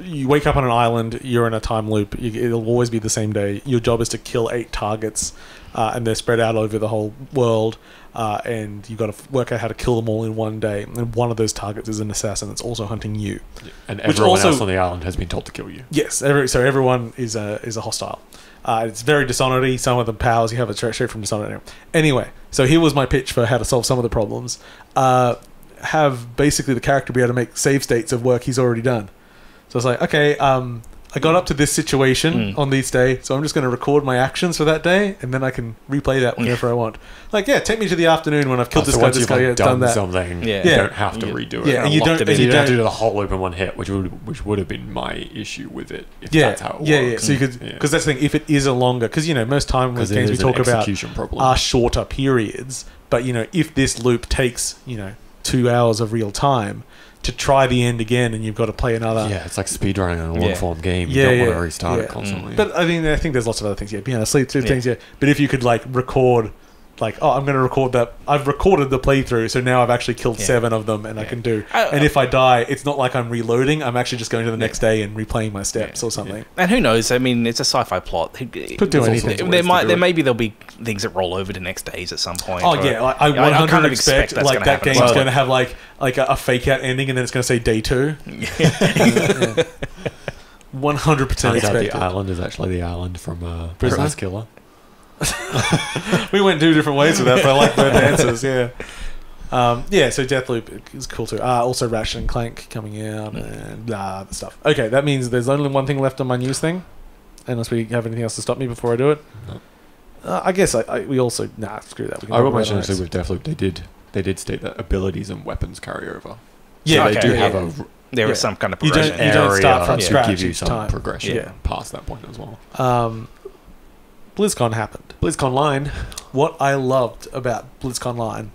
you wake up on an island, you're in a time loop, it'll always be the same day. Your job is to kill 8 targets, and they're spread out over the whole world, and you've got to work out how to kill them all in one day. And one of those targets is an assassin that's also hunting you. And everyone else on the island has been told to kill you. Yes, so everyone is a hostile. It's very Dishonored-y. Some of the powers you have are straight from Dishonored. Anyway, so here was my pitch for how to solve some of the problems. Have basically the character be able to make save states of work he's already done. So it's like, okay, I got up to this situation on this day, so I'm just going to record my actions for that day, and then I can replay that whenever I want. Like, take me to the afternoon when I've killed this guy, done that. Something, you don't have to redo it. Yeah, and you don't have to do the whole loop in one hit, which would have been my issue with it. If that's how it works. Yeah. So you could, because that's the thing. If it is a longer, because most time with games we talk about are shorter periods, but if this loop takes 2 hours of real time to try the end again, and you've got to play another. Yeah, it's like speedrunning in a long-form game. You don't want to restart it constantly. But I think there's lots of other things. Be able to sleep through things. But if you could record, I'm going to record that. I've recorded the playthrough, so now I've actually killed 7 of them, and I can do. And if I die, it's not like I'm reloading. I'm actually just going to the next day and replaying my steps or something. And who knows? I mean, it's a sci-fi plot. Could do anything. There'll be things that roll over to next days at some point. Oh yeah, I 100% expect that game's going to have like a fake out ending, and then it's going to say day 2. 100% expect. The island is actually the island from Prisoner's Killer. We went 2 different ways with that, but I like both answers. So Deathloop is cool too. Also Ratchet and Clank coming out and the stuff. Okay, that means there's only one thing left on my news thing, unless we have anything else to stop me before I do it. No. I guess we also screw that. I will mention actually with Deathloop they did state that abilities and weapons carry over. Yeah, so they do have there is some kind of progression. You don't start from scratch. To give you some progression past that point as well. BlizzCon happened. BlizzCon Line. What I loved about BlizzCon Line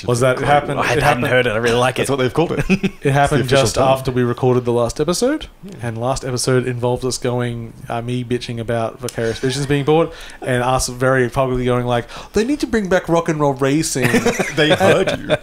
was that it happened. I hadn't heard it. I really like it. That's what they've called it. It happened just after we recorded the last episode, and last episode involved us going, me bitching about Vicarious Visions being bought, and us very publicly going like, they need to bring back rock and roll racing. They heard you.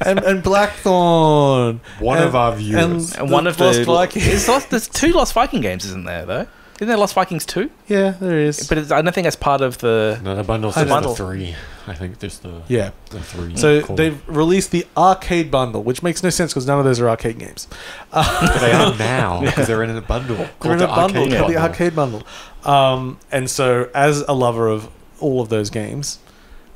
And Blackthorn. One of our viewers. And one of the Lost Vikings. There's 2 Lost Viking games, isn't there, though? Isn't there Lost Vikings 2? Yeah, there is. But I don't think that's part of the... No, the bundle's just the 3. I think there's the 3. So they've released the arcade bundle, which makes no sense because none of those are arcade games. But they are now because they're in a bundle. They're in a bundle called the arcade bundle. And so as a lover of all of those games...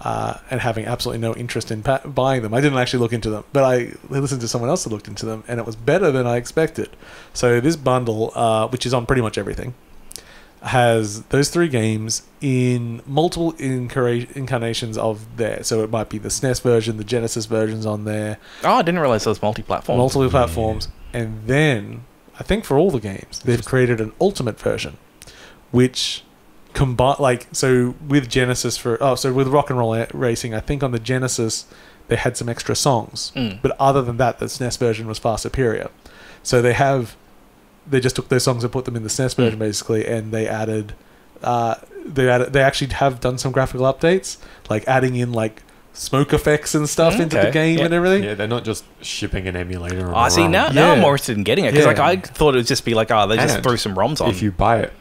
and having absolutely no interest in buying them. I didn't actually look into them, but I listened to someone else that looked into them, and it was better than I expected. So this bundle, which is on pretty much everything, has those 3 games in multiple incarnations of there. So it might be the SNES version, the Genesis versions on there. Oh, I didn't realize those multi-platforms. Multiple platforms. And then, I think for all the games, they've created an ultimate version, which... so with Genesis with Rock and Roll Racing, I think on the Genesis they had some extra songs, but other than that, the SNES version was far superior. So they just took those songs and put them in the SNES version basically, and they actually have done some graphical updates, like adding in like smoke effects and stuff into the game and everything. Yeah, they're not just shipping an emulator. Now I'm more interested in getting it because I thought it would just be like, they just threw some ROMs on. If you buy it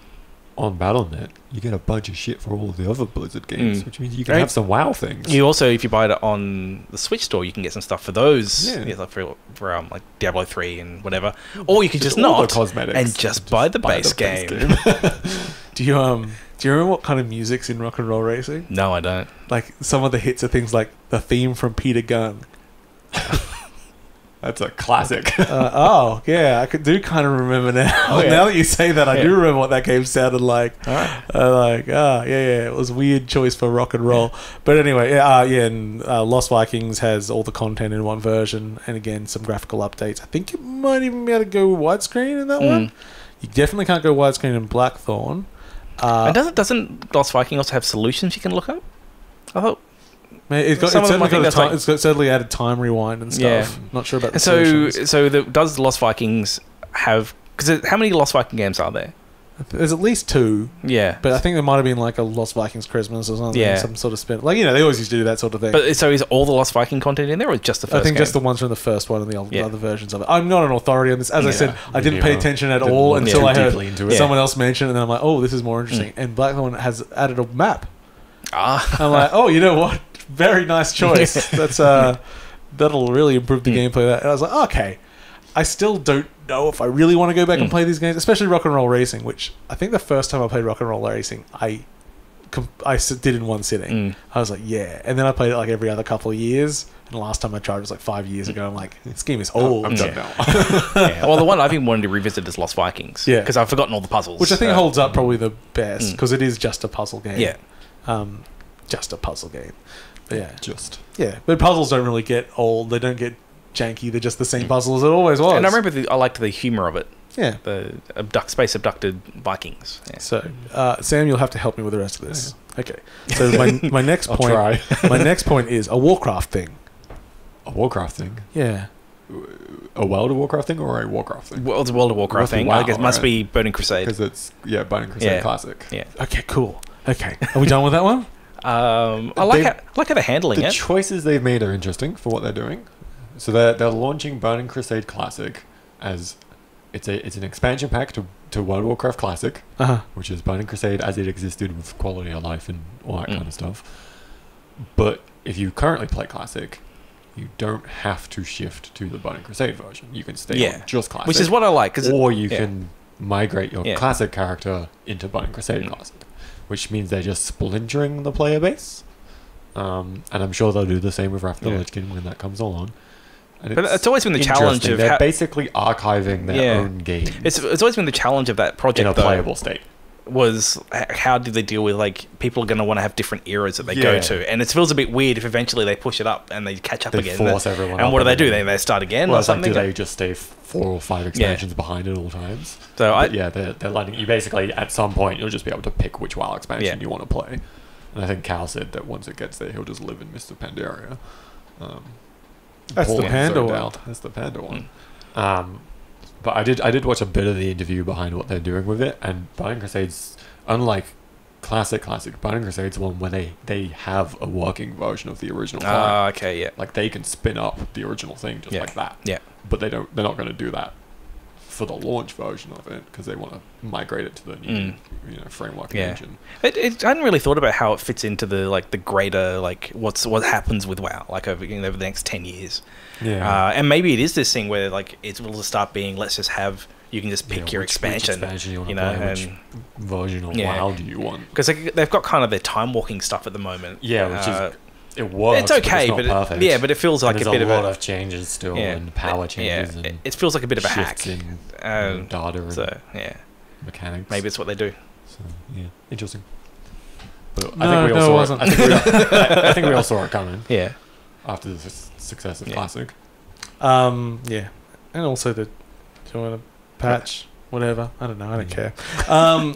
on Battle.net, you get a bunch of shit for all the other Blizzard games, which means you can have some WoW things. You also, if you buy it on the Switch store, you can get some stuff for those, like for like Diablo 3 and whatever. Or you could just not cosmetics and just buy the base game. Do you remember what kind of music's in Rock and Roll Racing? No, I don't. Like some of the hits are things like the theme from Peter Gunn. That's a classic. Yeah, I do kind of remember now. Oh, yeah. Now that you say that, I do remember what that game sounded like. It was a weird choice for rock and roll. But anyway, and Lost Vikings has all the content in one version, and again, some graphical updates. I think it might even be able to go widescreen in that one. You definitely can't go widescreen in Blackthorn. And doesn't Lost Viking also have solutions you can look up? I thought... It's certainly added time rewind and stuff. Yeah. Not sure about the solutions. Does Lost Vikings have... Because how many Lost Viking games are there? There's at least 2. Yeah. But I think there might have been like a Lost Vikings Christmas or something. Yeah. Some sort of spin. Like, they always used to do that sort of thing. But so is all the Lost Viking content in there or just the first I think game? just the ones from the first one and the other versions of it. I'm not an authority on this. As I said, I didn't pay attention at all until I heard someone else mention it, and then I'm like, oh, this is more interesting. And Blackthorn has added a map. I'm like, oh, you know what? Very nice choice. That'll really improve the gameplay. And I was like, okay. I still don't know if I really want to go back and play these games, especially Rock and Roll Racing, which I think the first time I played Rock and Roll Racing, I did in one sitting. I was like, yeah. And then I played it like every other couple of years. And the last time I tried was like 5 years ago. I'm like, this game is old. I'm done now. Well, the one I've been wanting to revisit is Lost Vikings. Yeah. Because I've forgotten all the puzzles. Which I think holds up probably the best, because it is just a puzzle game. Yeah. Just a puzzle game. But yeah. But puzzles don't really get old. They don't get janky. They're just the same puzzle as it always was. And I remember I liked the humour of it. Yeah. The space abducted Vikings. Yeah. So, Sam, you'll have to help me with the rest of this. Okay. So my next point. I'll try. My next point is a Warcraft thing. A Warcraft thing? Yeah. A World of Warcraft thing or a Warcraft thing? Well, it's a World of Warcraft thing. I guess it must be Burning Crusade. Because it's Burning Crusade Classic. Yeah. Okay. Cool. Okay. Are we done with that one? I like how they're handling it. The choices they've made are interesting for what they're doing. So they're launching Burning Crusade Classic as it's an expansion pack to World of Warcraft Classic, which is Burning Crusade as it existed with quality of life and all that kind of stuff. But if you currently play Classic, you don't have to shift to the Burning Crusade version. You can stay on just Classic, which is what I like. Or you can migrate your Classic character into Burning Crusade Classic, which means they're just splintering the player base. And I'm sure they'll do the same with Wrath of the Lich King when that comes along. And but it's always been the challenge of... They're basically archiving their own game. It's always been the challenge of that project, in a playable state. Was how did they deal with, like, people are going to want to have different eras that they go to, and it feels a bit weird if eventually they push it up and they catch up again. Force everyone and what do? They start again or something? Do they just stay 4 or 5 expansions behind at all times? So they're letting you basically, at some point, you'll just be able to pick which WoW expansion you want to play. And I think Cal said that once it gets there, he'll just live in Mr. Pandaria. That's the Panda one. That's the Panda one. But I did watch a bit of the interview behind what they're doing with it, and Burning Crusade's, unlike Classic, Burning Crusade's one where they have a working version of the original thing. Okay, yeah. Like, they can spin up the original thing just like that. Yeah. But they're not going to do that for the launch version of it, because they want to migrate it to the new framework engine. I hadn't really thought about how it fits into the greater what happens with WoW over the next 10 years. Yeah. And maybe it is this thing where it will start being, let's just have, you can just pick your expansion. Which you want to play, which version of WoW do you want? Because they've got kind of their time walking stuff at the moment. Yeah, which is it works. It's okay, but perfect. But it feels like a bit of a lot of changes still and power changes. Yeah, and it feels like a bit of a hack. In data and mechanics. Maybe it's what they do. So interesting. But it wasn't. I think we all saw it coming. Yeah. After the success of Classic. And also do you want to patch whatever? I don't know. I don't care.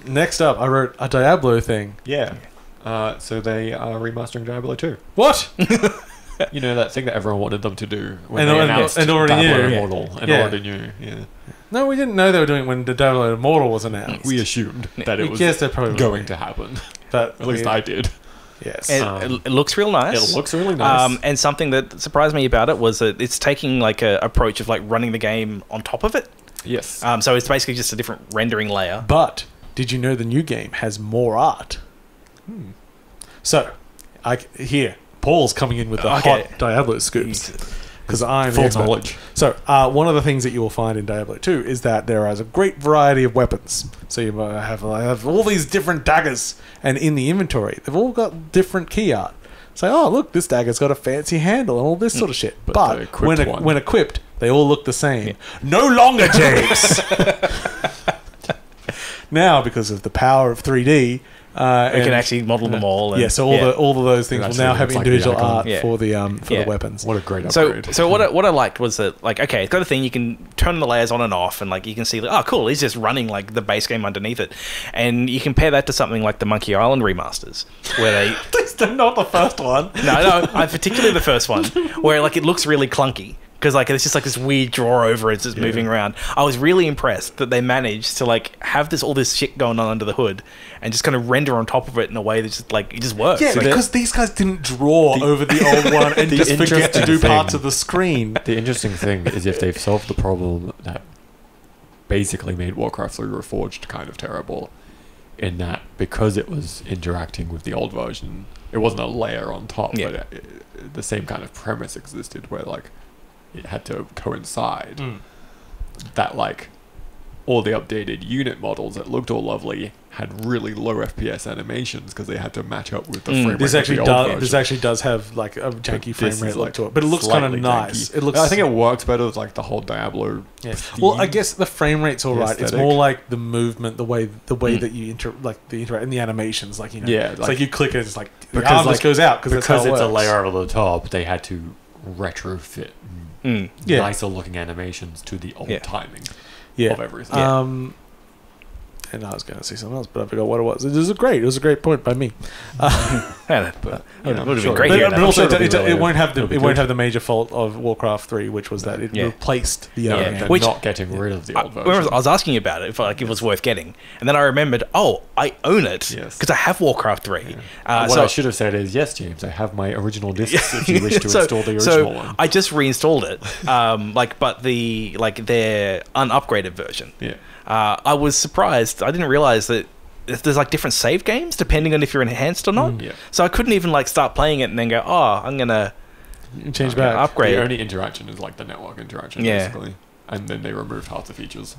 Next up, I wrote a Diablo thing. Yeah. So they are remastering Diablo 2. What? You know, that thing that everyone wanted them to do when they announced already Diablo knew. Immortal and already knew. Yeah. No, we didn't know they were doing it when the Diablo Immortal was announced. We assumed that it was going to happen. But at least I did. Yes. It looks real nice. It looks really nice. And something that surprised me about it was that it's taking a approach of running the game on top of it. Yes. So it's basically just a different rendering layer. But did you know the new game has more art? So, Paul's coming in with the hot Diablo scoops. because I'm full the expert. knowledge. So one of the things that you will find in Diablo 2 is that there is a great variety of weapons. So you have all these different daggers, and in the inventory, they've all got different key art. So, oh, look, this dagger's got a fancy handle and all this sort of shit. But when equipped, they all look the same. Yeah. No longer, James! Now, because of the power of 3D... we can actually model them all. And, so all of those things will now have individual art for the weapons. What a great upgrade. So what I liked was that, like, okay, it's got a thing you can turn the layers on and off, and like you can see, like, oh, cool, he's just running like the base game underneath it, and you compare that to something like the Monkey Island remasters, where they not the first one. No, particularly the first one, where like it looks really clunky. Because like it's just like this weird drawer over it's just moving around. I was really impressed that they managed to like have all this shit going on under the hood and just kind of render on top of it in a way that just like it just works. Yeah, because these guys didn't draw over the old one and just forget to do parts of the screen. The interesting thing is if they've solved the problem that basically made Warcraft 3 Reforged kind of terrible, in that because it was interacting with the old version, it wasn't a layer on top, but the same kind of premise existed where like it had to coincide that like all the updated unit models that looked all lovely had really low FPS animations because they had to match up with the frame rate. This actually does have like a janky frame rate look to it, but it looks kind of nice. It looks. I think it works better with like the whole Diablo. Yeah. Well, I guess the frame rate's all right. It's more like the movement, the way that you interact and the animations. Like it's like you click it, it's like the arm just goes out because it's a layer over the top. They had to retrofit nicer looking animations to the old timing of everything. And I was going to say something else, but I forgot what it was. It was a great point by me. But also, it won't have the major fault of Warcraft 3, which was that it replaced the other game. Not getting rid of the old version. I was asking you about it, if like it was worth getting, and then I remembered, I own it because I have Warcraft 3. What I should have said is, yes, James, I have my original discs if you wish to install the original one. I just reinstalled it, but their unupgraded version. Yeah. I was surprised. I didn't realize that there's like different save games depending on if you're enhanced or not. So I couldn't even like start playing it and then go, I'm gonna change back, upgrade. The only interaction is like the network interaction, basically, and then they removed half the features.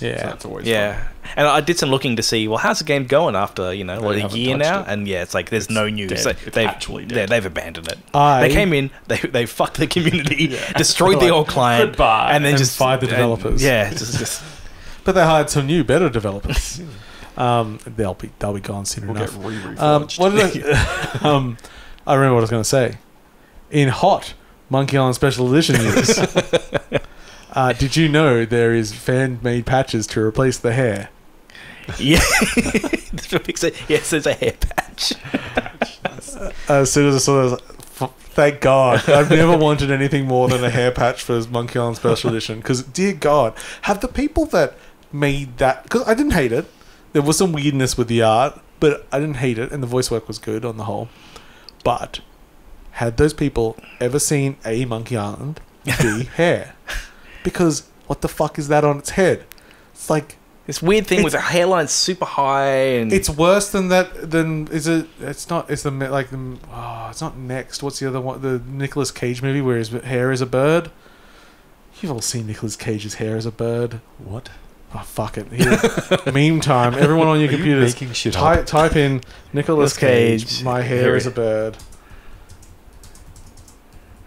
Yeah, so that's always fun. And I did some looking to see, well, how's the game going after a year now? And it's like there's no news. They've actually dead. They've abandoned it. They came in, they fucked the community, destroyed the old client, goodbye, and then just fired the developers. Just. But they hired some new, better developers. They'll be gone soon enough. Get reforged. I remember what I was going to say. In hot Monkey Island Special Edition news, did you know there is fan-made patches to replace the hair? Yeah. Yes, there's a hair patch. As soon as I saw that, thank God. I've never wanted anything more than a hair patch for Monkey Island Special Edition. Because, dear God, have the people that made that... Because I didn't hate it. There was some weirdness with the art, but I didn't hate it, and the voice work was good on the whole. But had those people ever seen a Monkey Island be hair? Because what the fuck is that on its head? It's like... This weird thing with the hairline super high, and it's worse than that. It's not. It's it's not Next. What's the other one? The Nicolas Cage movie where his hair is a bird. You've all seen Nicolas Cage's hair as a bird. What? Oh, fuck it. Here. Meme time. Everyone on your computers, type in Nicolas Cage. My hair is a bird.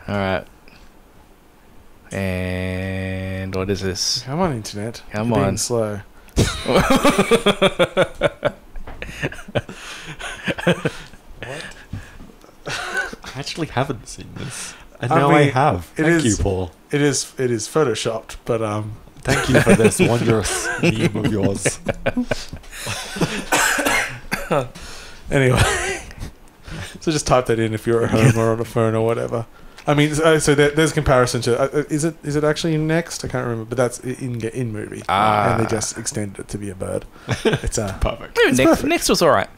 All right. And what is this? Come on, internet. Come You're on. being slow. What? I actually haven't seen this. And now I have. Thank you, Paul. It is photoshopped, but thank you for this wondrous meme of yours. Anyway, so just type that in if you're at home or on a phone or whatever. I mean, so there's comparison to... is it actually in Next? I can't remember, but that's in movie. And they just extended it to be a bird. It's perfect. Next was all right.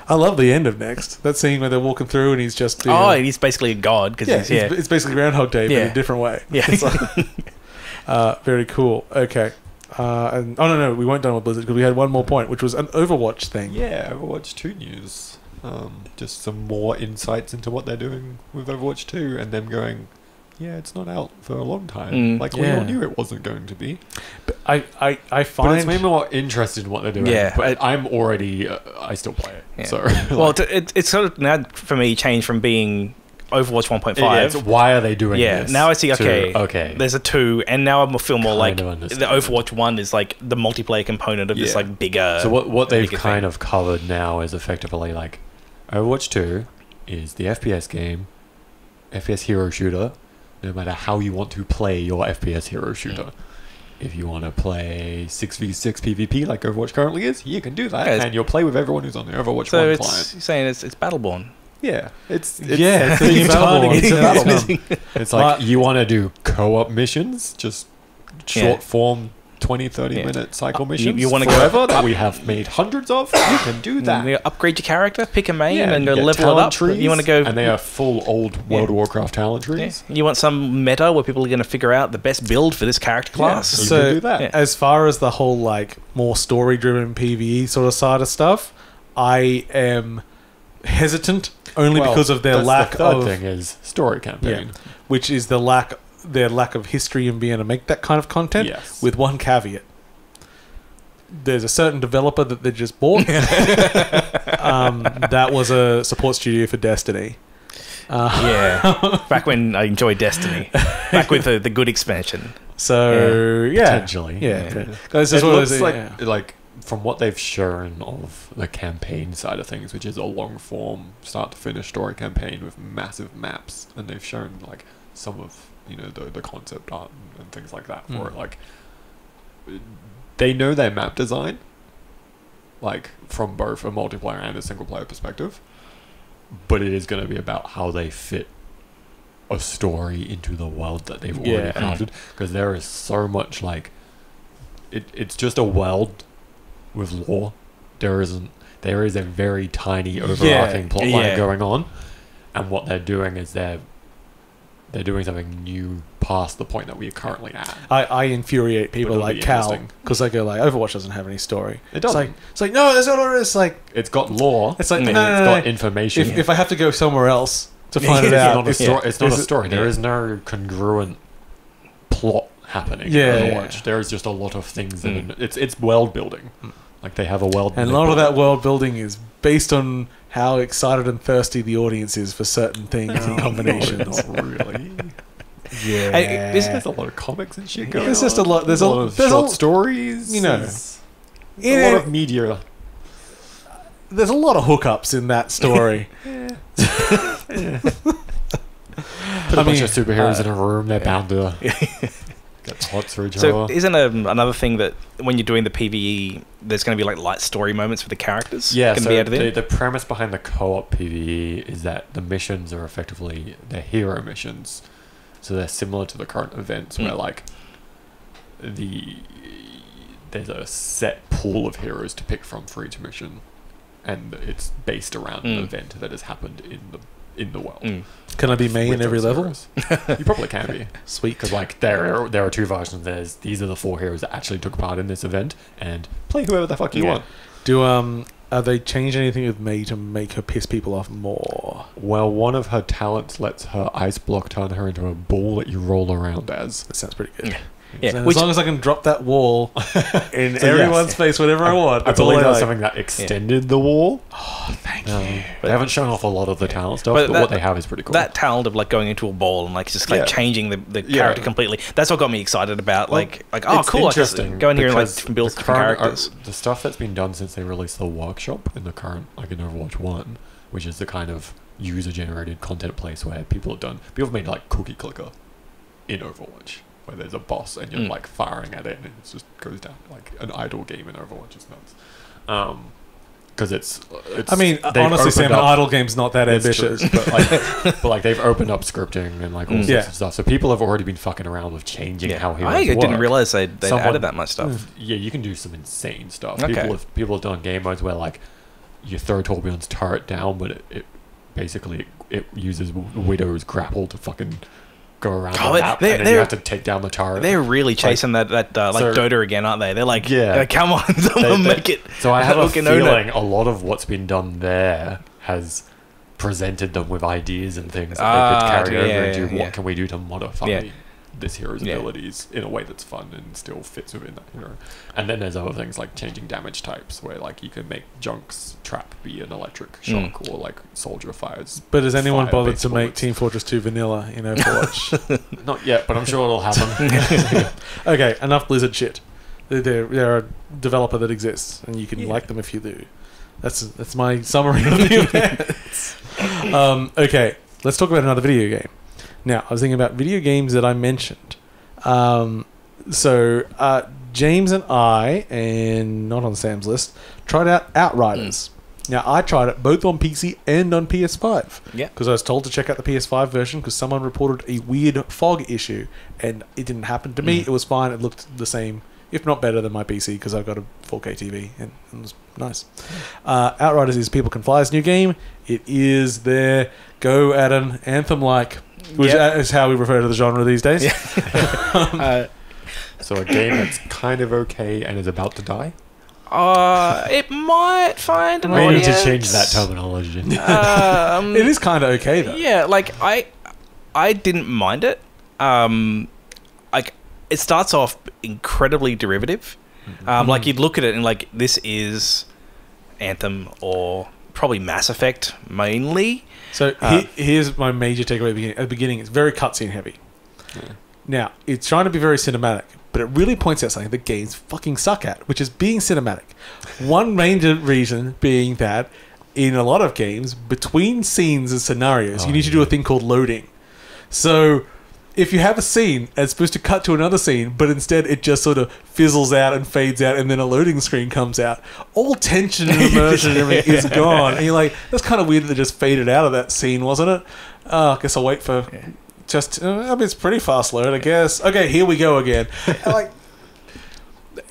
I love the end of Next. That scene where they're walking through and he's just... he's basically a god. It's basically Groundhog Day, but in a different way. Yeah. It's like, very cool. Okay. No, we weren't done with Blizzard because we had one more point, which was an Overwatch thing. Yeah, Overwatch 2 news. Just some more insights into what they're doing with Overwatch 2 and them going, yeah, it's not out for a long time. Like, we all knew it wasn't going to be. But I find... But it's made me more interested in what they're doing. Yeah. But I'm already... I still play it. Yeah. So, well, it's sort of now, for me, changed from being Overwatch 1.5. Why are they doing this? Yeah, now I see, okay, there's a 2, and now I feel more like the Overwatch 1 is like the multiplayer component of this like bigger... So what they've kind of covered now is effectively like Overwatch 2 is the FPS game, FPS hero shooter, no matter how you want to play your FPS hero shooter. If you want to play 6v6 PvP like Overwatch currently is, you can do that, and you'll play with everyone who's on the Overwatch 1 client. You're saying it's Battleborn. Yeah, it's Battleborn. It's like you want to do co-op missions, just short form 20-30 minute cycle missions. You want to go that we have made hundreds of. You can do that. You upgrade your character, pick a main, and go level it up. Trees, you want to go, and they are full old World of Warcraft talent trees. You want some meta where people are going to figure out the best build for this character class. So you can do that. As far as the whole like more story driven PvE sort of side of stuff, I am hesitant only because of their lack of... The third thing is story campaign. Which is their lack of history in being able to make that kind of content, with one caveat. There's a certain developer that they just bought. That was a support studio for Destiny. Back when I enjoyed Destiny. Back with the good expansion. So, potentially. It looks like from what they've shown of the campaign side of things, which is a long form start to finish story campaign with massive maps, and they've shown like some of the concept art and things like that for it. Like, they know their map design, like from both a multiplayer and a single player perspective, but it is going to be about how they fit a story into the world that they've already crafted, because there is so much like it's just a world with lore. There is a very tiny overarching plotline going on, and what they're doing is they're doing something new past the point that we're currently at. I infuriate people like Cal because they go like, Overwatch doesn't have any story. It doesn't. It's like no, there's no. It's like it's got lore. It's like it's got information. If I have to go somewhere else to find it out, it's not a story. There is no congruent plot happening in Overwatch. There is just a lot of things that it's world building. Like they have a world, and a lot of that world building is based on how excited and thirsty the audience is for certain things and combinations. Not really. There's a lot of comics and shit going on. There's just a lot. There's a lot of short stories. There's a lot of media. There's a lot of hookups in that story. Put a bunch of superheroes in a room. They're bound to get hot for each other. So isn't another thing that when you're doing the PvE, there's going to be like light story moments for the characters? Yeah, so the premise behind the co-op PvE is that the missions are effectively they're hero missions. So they're similar to the current events where like there's a set pool of heroes to pick from for each mission, and it's based around an event that has happened in the world. Can I be me in every level? You probably can be. Sweet. Because like there are two versions. These are the 4 heroes that actually took part in this event, and play whoever the fuck you want. Are they changed anything with Mei to make her piss people off more? Well, one of her talents lets her ice block turn her into a ball that you roll around as. That sounds pretty good. Yeah. So as long as I can drop that wall in everyone's face whenever I want. I believe that's something that extended the wall. Oh, thank you. They haven't shown off a lot of the talent stuff, but what they have is pretty cool. That talent of like going into a ball and like just like changing the character completely. That's what got me excited about like oh cool, I can go in here and like build different characters. The stuff that's been done since they released the workshop in the current like in Overwatch 1, which is the kind of user generated content place where people have made like Cookie Clicker in Overwatch, where there's a boss and you're like firing at it and it just goes down like an idle game in Overwatch. It's nuts. Because it's I mean, honestly, Sam, an idle game's not that ambitious. But like they've opened up scripting and like all sorts of stuff. So people have already been fucking around with changing how heroes work. I didn't realize they'd added that much stuff. Yeah, you can do some insane stuff. Okay. People have done game modes where like you throw Torbjorn's turret down, but it basically it uses Widow's grapple to fucking go around the map, and then you have to take down the turret. They're really chasing that Dota again, aren't they? They're like, come on, someone make it. So I have a feeling a lot of what's been done there has presented them with ideas and things that they could carry over into what can we do to modify this hero's abilities in a way that's fun and still fits within that hero. And then there's other things like changing damage types, where like you can make Junk's trap be an electric shock, or like Soldier fires. But has anyone bothered to make Team Fortress 2 vanilla in Overwatch? Not yet, but I'm sure it'll happen. Okay, enough Blizzard shit. They're a developer that exists, and you can like them if you do. That's my summary of the events. Okay, let's talk about another video game. Now, I was thinking about video games that I mentioned. James and I, and not on Sam's list, tried out Outriders. Now, I tried it both on PC and on PS5. Yeah. Because I was told to check out the PS5 version because someone reported a weird fog issue, and it didn't happen to me. It was fine. It looked the same, if not better than my PC, because I've got a 4K TV, and it was nice. Outriders is People Can Fly's new game. It is their go at an Anthem-like, which is how we refer to the genre these days. Yeah. So a game that's kind of okay and is about to die? It might find an audience. We need to change that terminology. It is kind of okay, though. Yeah, like, I didn't mind it. Like, it starts off incredibly derivative. Like, you'd look at it and, like, this is Anthem or probably Mass Effect mainly. So here's my major takeaway at the beginning. It's very cutscene heavy. Yeah. Now, it's trying to be very cinematic, but it really points out something that games fucking suck at, which is being cinematic. One major reason being that in a lot of games, between scenes and scenarios, you need to do a thing called loading. So if you have a scene and it's supposed to cut to another scene, but instead it just sort of fizzles out and fades out and then a loading screen comes out, all tension and immersion and everything is gone. And you're like, that's kind of weird that it just faded out of that scene, wasn't it? I guess I'll wait for... it's pretty fast load, I guess. Okay, here we go again.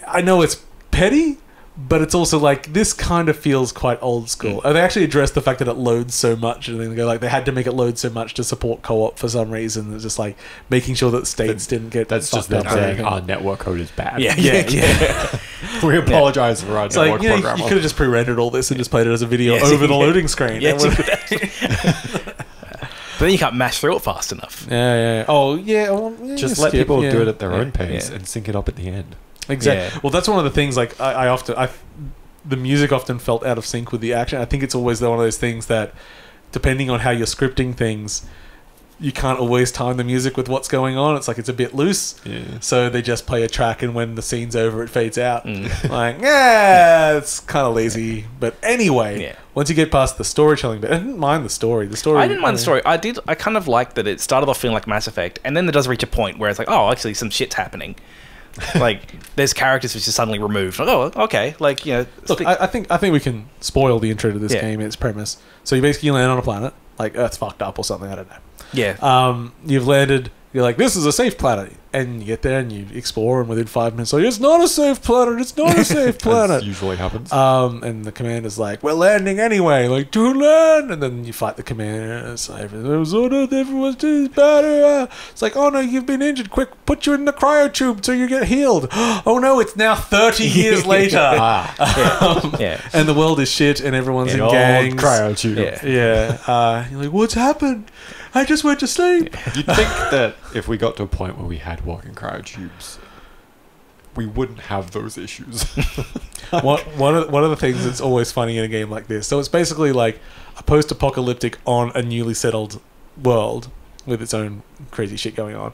I know it's petty, but it's also like, this kind of feels quite old school. And they actually address the fact that it loads so much, and they go like, they had to make it load so much to support co-op for some reason. It's just like making sure that states didn't get that's just them saying our network code is bad. Yeah. We apologize for our network programmer. You could have just pre-rendered all this and just played it as a video over the loading screen. But then you can't mash through it fast enough. Yeah. Oh, yeah. Well, just let people do it at their own pace and sync it up at the end. Exactly. Yeah. Well, that's one of the things. Like the music often felt out of sync with the action. I think it's always one of those things that, depending on how you're scripting things, you can't always time the music with what's going on. It's like it's a bit loose. Yeah. So they just play a track, and when the scene's over, it fades out. It's kind of lazy. But anyway, once you get past the storytelling bit, I didn't mind the story. I didn't mind the story. I kind of liked that it started off feeling like Mass Effect, and then it does reach a point where it's like, oh, actually, some shit's happening. Like, there's characters which are suddenly removed. Like, oh, okay. Like, you know. Look, I think we can spoil the intro to this game and its premise. So you basically land on a planet, like Earth's fucked up or something. I don't know. Yeah. You've landed. You're like, this is a safe planet, and you get there and you explore, and within 5 minutes, like, it's not a safe planet. It's not a safe planet. As usually happens. And the commander's like, we're landing anyway. Like, to land, and then you fight the commander. And it's like, everyone's too bad. It's like, oh no, you've been injured. Quick, put you in the cryo tube so you get healed. Oh no, it's now 30 years later. And the world is shit, and everyone's in gangs. Cryo tube. You're like, what's happened? I just went to sleep. You'd think that if we got to a point where we had walking cryo tubes, we wouldn't have those issues. One of the things that's always funny in a game like this, so it's basically like a post-apocalyptic on a newly settled world with its own crazy shit going on.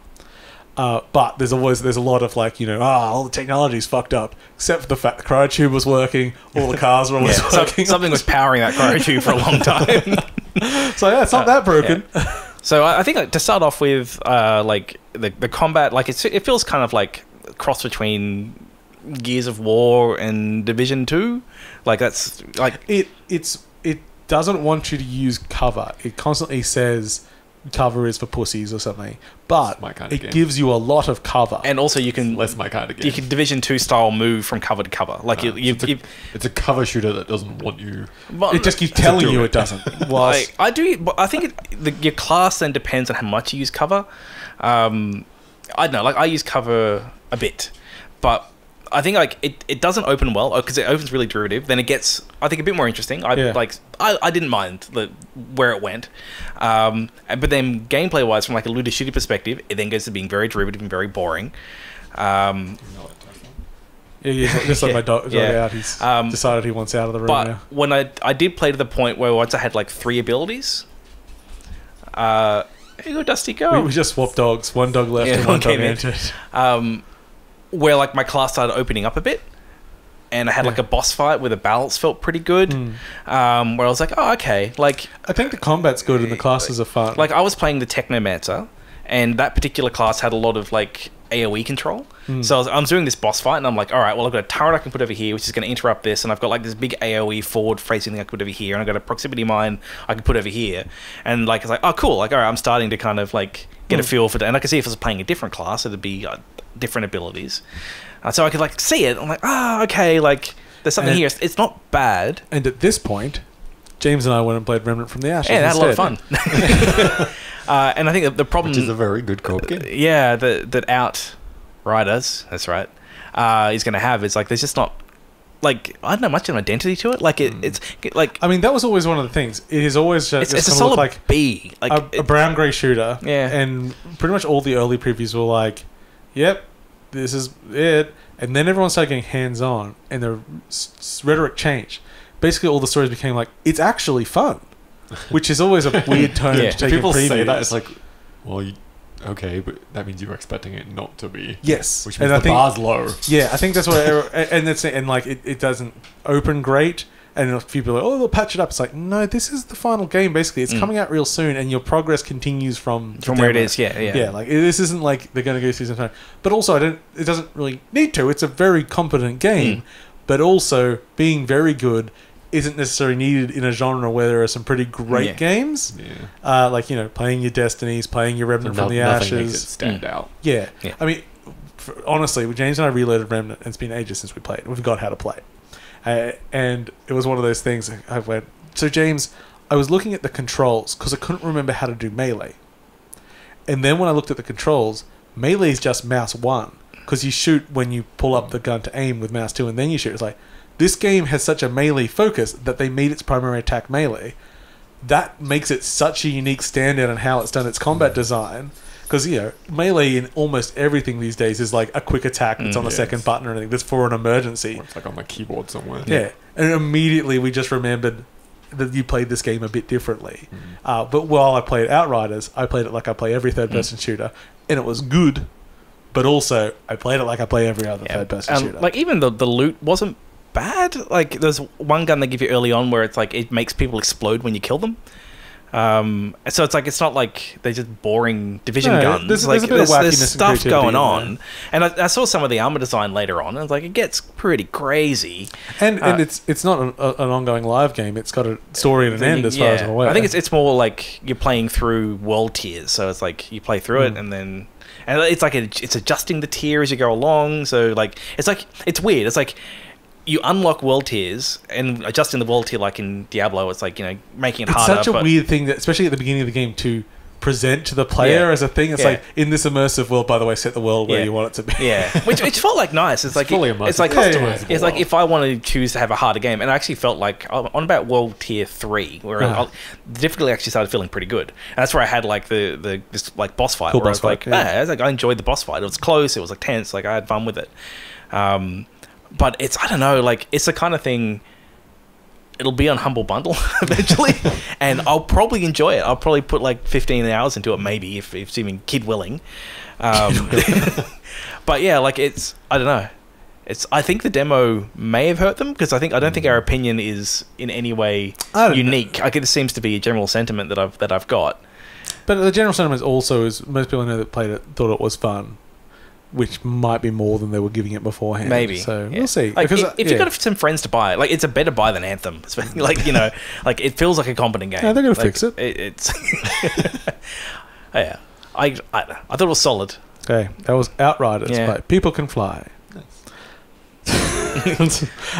But there's a lot of like, all the technology's fucked up, except for the fact the cryo tube was working, all the cars were always working. Something was powering that cryo tube for a long time. So it's not that broken. Yeah. So I think, like, to start off with, like the combat, like it feels kind of like a cross between Gears of War and Division 2. Like, that's like it doesn't want you to use cover. It constantly says cover is for pussies or something, but it gives you a lot of cover, and also you can less my kind of game. You can Division 2 style move from cover to cover. Like it's a cover shooter that doesn't want you. It just keeps telling you it doesn't. I do, but I think your class then depends on how much you use cover. I don't know. Like, I use cover a bit, but I think like it doesn't open well because it opens really derivative. Then it gets, I think, a bit more interesting. I didn't mind where it went, but then gameplay wise, from like a looter shooter perspective, it then goes to being very derivative and very boring. Just like my dog out. He's decided he wants out of the room now. When I did play to the point where once I had like 3 abilities, here you go, Dusty, go. We just swapped dogs. One dog left and one dog entered. Where like my class started opening up a bit, and I had like a boss fight where the balance felt pretty good. Where I was like, oh, okay. Like, I think the combat's good and the classes are fun. Like, I was playing the Technomancer, and that particular class had a lot of like AoE control. So I'm doing this boss fight, and I'm like, all right, well, I've got a turret I can put over here, which is going to interrupt this, and I've got like this big AoE forward facing thing I can put over here, and I've got a proximity mine I can put over here, and like it's like, oh, cool. Like, all right, I'm starting to kind of like get a feel for that, and I can see if I was playing a different class, it'd be different abilities. So I could like see it. I'm like, okay, like there's something here. It's not bad. And at this point, James and I went and played Remnant from the Ashes. Yeah, that had a lot of fun. And I think the problem, which is a very good co-op game. Yeah, that Outriders, that's right, is going to have is like there's just not like, I don't know, much of an identity to it. Like it's like, I mean, that was always one of the things. It is always just it's a solid like B, like a brown grey shooter. Yeah, and pretty much all the early previews were like, yep, this is it. And then everyone started getting hands on, and the rhetoric changed. Basically, all the stories became like, it's actually fun, which is always a weird tone to take in previews. People say that, it's like, well, okay, but that means you're expecting it not to be. Yes, which means the bar's low. Yeah, I think that's what, and like it doesn't open great. And a few people are like, oh, they'll patch it up. It's like, no, this is the final game, basically. It's coming out real soon, and your progress continues from where it is, yeah. Yeah, like, this isn't like they're going to go through some time. But also, it doesn't really need to. It's a very competent game. But also, being very good isn't necessarily needed in a genre where there are some pretty great games. Yeah. Like, playing your Destinies, playing your Remnant from the Ashes. Nothing makes it stand out. Yeah. I mean, honestly, James and I reloaded Remnant, and it's been ages since we played it. We've got how to play it. And it was one of those things. I went, so James, I was looking at the controls because I couldn't remember how to do melee. And then when I looked at the controls, melee is just mouse 1 because you shoot when you pull up the gun to aim with mouse 2 and then you shoot. It's like, this game has such a melee focus that they made its primary attack melee. That makes it such a unique standout in how it's done its combat design. Because, melee in almost everything these days is like a quick attack that's on a second button or anything that's for an emergency. Or it's like on my keyboard somewhere. Yeah. And immediately we just remembered that you played this game a bit differently. But while I played Outriders, I played it like I play every third-person shooter. And it was good. But also, I played it like I play every other third-person shooter. Like, even the loot wasn't bad. Like, there's one gun they give you early on where it's like, it makes people explode when you kill them. So it's like, it's not like they're just boring division guns. There's like, a bit of wackiness stuff going on. There. And I saw some of the armor design later on, and it's like, it gets pretty crazy. And it's not an ongoing live game. It's got a story and an end, as far as I'm aware. I think it's more like you're playing through world tiers. So it's like you play through it, and then it's like it's adjusting the tier as you go along. So like it's weird. It's like, you unlock world tiers, and adjusting the world tier like in Diablo, it's like, making it harder. It's such a weird thing, that, especially at the beginning of the game, to present to the player as a thing. It's like, in this immersive world, by the way, set the world where you want it to be. Yeah, which felt like nice. It's like fully immersive. It's like customizable. It's like if I wanted to choose to have a harder game, and I actually felt like on about world tier 3, where the difficulty actually started feeling pretty good, and that's where I had like this like boss fight, where I was like, I enjoyed the boss fight. It was close. It was like tense. Like I had fun with it. But it's, I don't know, like, it's the kind of thing, it'll be on Humble Bundle eventually, and I'll probably enjoy it. I'll probably put like 15 hours into it, maybe, if it's even kid willing. But yeah, like, it's, I don't know. I think the demo may have hurt them, because I don't think our opinion is in any way unique. Like, it seems to be a general sentiment that I've got. But the general sentiment also is, most people I know that played it thought it was fun. Which might be more than they were giving it beforehand. Maybe. So we'll see. Like, if you've got some friends to buy it, like, it's a better buy than Anthem. Like, like, it feels like a competent game. Yeah, they're going to fix it. It's yeah. I thought it was solid. Okay, that was Outriders by People Can Fly.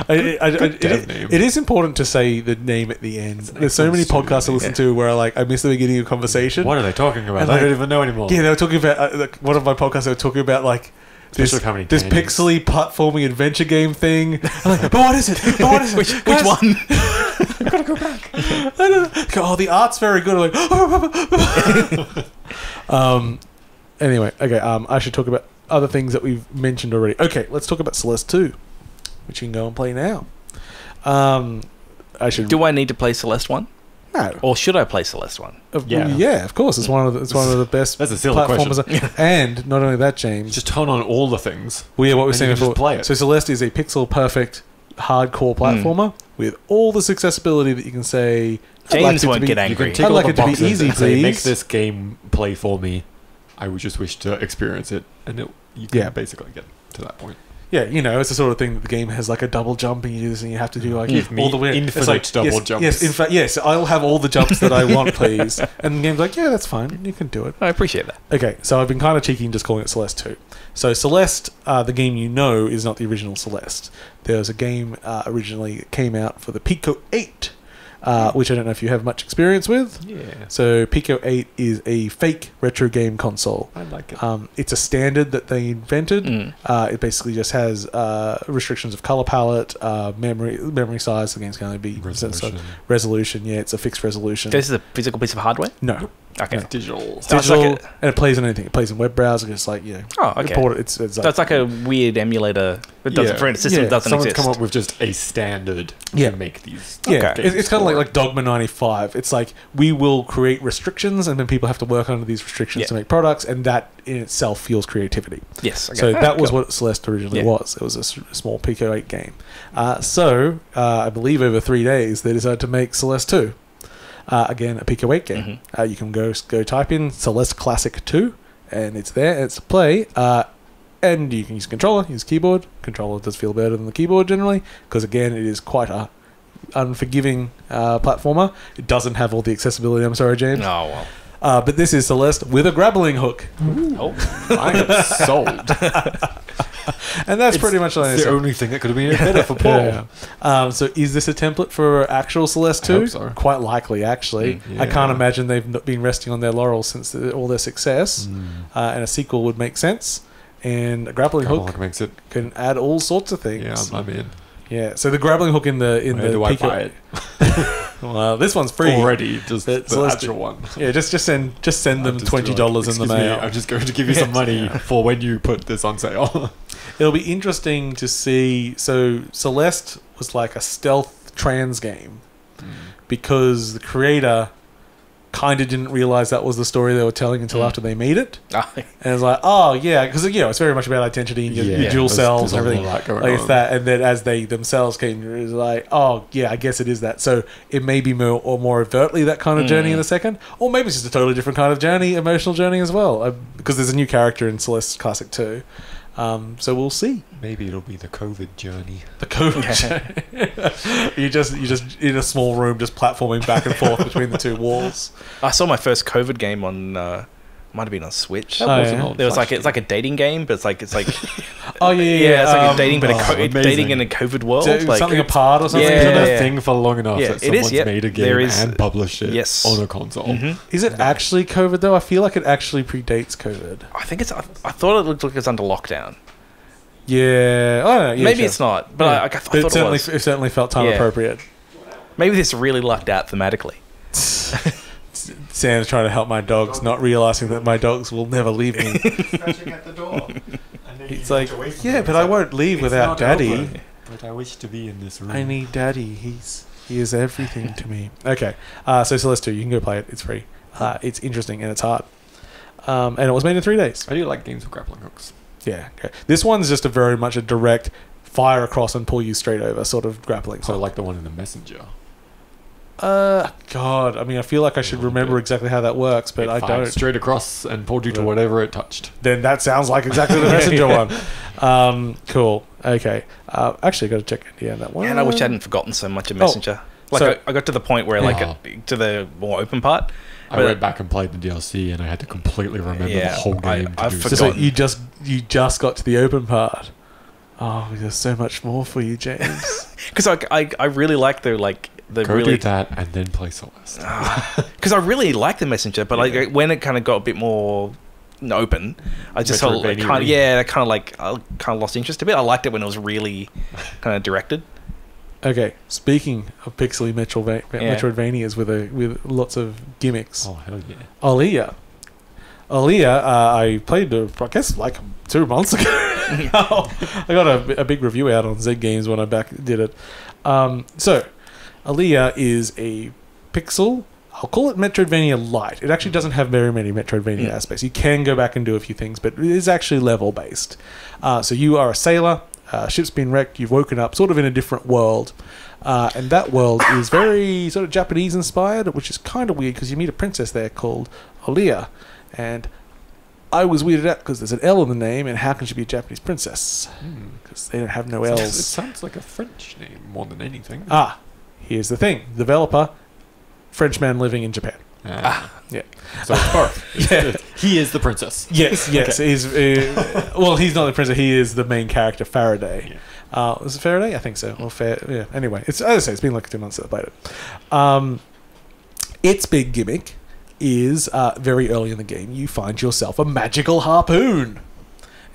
It is important to say the name at the end. There's so many podcasts I listen to where I miss the beginning of conversation. What are they talking about? I don't even know anymore. Yeah, they were talking about one of my podcasts. They were talking about like this pixely platforming adventure game thing. I'm like, but what is it? But what is it? Which one? I've got to go back. I don't know. Oh, the art's very good. I'm like, anyway, okay. I should talk about other things that we've mentioned already. Okay, let's talk about Celeste 2, which you can go and play now. Do I need to play Celeste 1? No. Or should I play Celeste 1? Yeah, of course. It's one of the best. That's a silly platformers. question. And not only that, James. Just turn on all the things. Well, yeah, what we're saying before. Just play it. So Celeste is a pixel perfect hardcore platformer with all this accessibility that you can say. James won't get angry. I'd like it to be easy, please. Make this game play for me. I would just wish to experience it, and you can basically get to that point. Yeah, it's the sort of thing that the game has like a double jump, and you do this, and you have to do like all the way infinite double jumps. Yes, in fact, yes, I'll have all the jumps that I want, please. And the game's like, yeah, that's fine, you can do it. I appreciate that. Okay, so I've been kind of cheeky and just calling it Celeste 2. So Celeste, the game is not the original Celeste. There was a game originally that came out for the Pico 8. Which I don't know if you have much experience with. Yeah. So Pico 8 is a fake retro game console. I like it. It's a standard that they invented. It basically just has restrictions of color palette, memory size. The game's going to be resolution. Yeah, it's a fixed resolution. This is a physical piece of hardware? No. Okay. It's digital. It's digital, and it plays on anything. It plays in web browser. It's like, Oh, okay. It's like a weird emulator that doesn't for a system that doesn't Someone's exist. come up with just a standard to make these. Yeah, it's kind of like Dogma 95. It's like we will create restrictions, and then people have to work under these restrictions to make products, and that in itself fuels creativity. Yes. Okay. So that was what Celeste originally was. It was a small Pico 8 game. So I believe over 3 days they decided to make Celeste 2. Again, a Pico 8 game. You can go type in Celeste Classic 2, and it's there. It's a play. And you can use controller, use keyboard. Controller does feel better than the keyboard generally, because again, it is quite a unforgiving platformer. It doesn't have all the accessibility. I'm sorry, James. Oh, well. But this is Celeste with a grappling hook. I am sold. And that's pretty much the only thing that could have been better for Paul. So is this a template for actual Celeste 2? I hope so. Quite likely, actually. I can't imagine they've been resting on their laurels since all their success. And a sequel would make sense. And a grappling hook makes it can add all sorts of things. Yeah, I'm in. Yeah, so the grappling hook in the I buy it? Well, this one's free already. Just the actual one. Yeah, just send them $20 in the mail. I'm just going to give you some money for when you put this on sale. It'll be interesting to see. So Celeste was like a stealth trans game because the creator kind of didn't realize that was the story they were telling until after they made it. And it's like, oh yeah, because it's very much about identity and your dual selves and everything like that. And then as they themselves came, it was like, oh yeah, I guess it is that. So it may be more overtly that kind of journey in the second, or maybe it's just a totally different kind of journey, emotional journey as well. Because there's a new character in Celeste Classic 2. So we'll see. Maybe it'll be the COVID journey. The COVID journey. you just in a small room, just platforming back and forth between the two walls. I saw my first COVID game on. Might have been on Switch. It's like a dating game, but it's like oh yeah, it's like a dating, but dating in a COVID world, like something apart or something. It's been a thing for long enough that someone's made a game and published it on a console. Is it actually COVID though? I feel like it actually predates COVID. I think it's. I thought it looked like it's under lockdown. Yeah, I don't know. Yeah, maybe it's not, but I thought it was. It certainly felt time appropriate. Maybe this really lucked out thematically. Sam's trying to help my dogs, not realizing that my dogs will never leave me. Scratching at the door. He's like, yeah, but I won't leave without Daddy. Open, but I wish to be in this room. I need Daddy. He is everything to me. Okay, so Celeste 2, you can go play it. It's free. It's interesting and it's hard. And it was made in 3 days. I do like games with grappling hooks. Yeah. Okay. This one's just very much a direct fire across and pull you straight over sort of grappling. So like the one in the Messenger. God, I mean, I feel like I should remember exactly how that works, but I don't. Straight across and pulled you to whatever it touched. Then that sounds like exactly the Messenger one. Cool. Okay. Actually, got to check that one. And I wish I hadn't forgotten so much of Messenger. I got to the point where, to the more open part. I went back and played the DLC, and I had to completely remember the whole game. So you just got to the open part. Oh, there's so much more for you, James. Because I really like the do that and then play Celeste. Because I really like the Messenger, but when it kind of got a bit more open. I just felt like I kind of lost interest a bit. I liked it when it was really kind of directed. Okay, speaking of pixely Metroidvanias with lots of gimmicks. Oh hell yeah! Olija, I played, I guess, like 2 months ago. I got a big review out on Z Games when I did it. So, Olija is a pixel. I'll call it Metroidvania Light. It actually doesn't have very many Metroidvania aspects. You can go back and do a few things, but it is actually level based. So you are a sailor. Ship's been wrecked. You've woken up sort of in a different world. And that world is very sort of Japanese inspired, which is kind of weird because you meet a princess there called Olija. And I was weirded out because there's an L in the name, and how can she be a Japanese princess? Because they don't have no L's. It sounds like a French name more than anything. Here's the thing. Developer, Frenchman living in Japan. Yeah. So it's both. Yeah. He is the princess. Yes. Okay. He's he's not the princess. He is the main character, Faraday. Yeah. Was it Faraday? I think so. Or yeah. Anyway, as I say, it's been like 2 months since I played it. Its big gimmick is very early in the game, you find yourself a magical harpoon.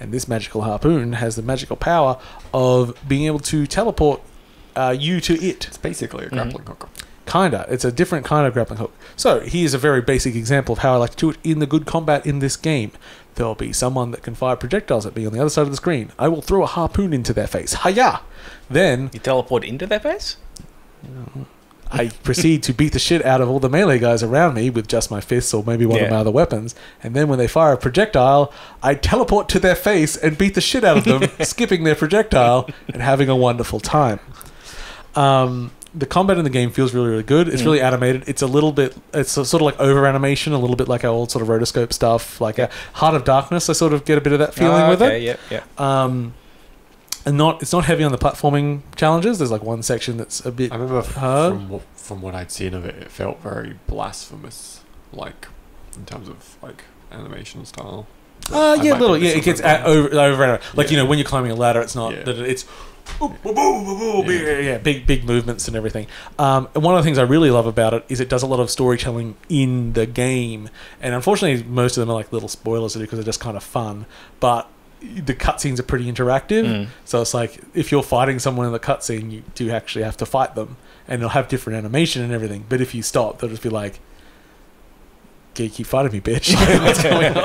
And this magical harpoon has the magical power of being able to teleport you to it. It's basically a grappling hook. Kinda. It's a different kind of grappling hook. So, here's a very basic example of how I like to do it in the good combat in this game. There'll be someone that can fire projectiles at me on the other side of the screen. I will throw a harpoon into their face. Hiya! Then... You teleport into their face? I proceed to beat the shit out of all the melee guys around me with just my fists or maybe one of my other weapons. And then when they fire a projectile, I teleport to their face and beat the shit out of them, skipping their projectile and having a wonderful time. The combat in the game feels really, really good. It's really animated. It's a little bit... It's sort of like over-animation, a little bit like our old sort of rotoscope stuff. Like Heart of Darkness, I sort of get a bit of that feeling with it. Yeah. And it's not heavy on the platforming challenges. There's like one section that's a bit I remember hard. From what I'd seen of it, it felt very blasphemous, like in terms of like animation style. Yeah, a little. Yeah, it gets over. Like when you're climbing a ladder, it's not that it's big movements and everything. And one of the things I really love about it is it does a lot of storytelling in the game. And unfortunately, most of them are like little spoilers because they're just kind of fun, but the cutscenes are pretty interactive, so it's like if you're fighting someone in the cutscene, you do actually have to fight them, and they'll have different animation and everything. But if you stop, they'll just be like, "Okay, keep fighting me, bitch!" What's going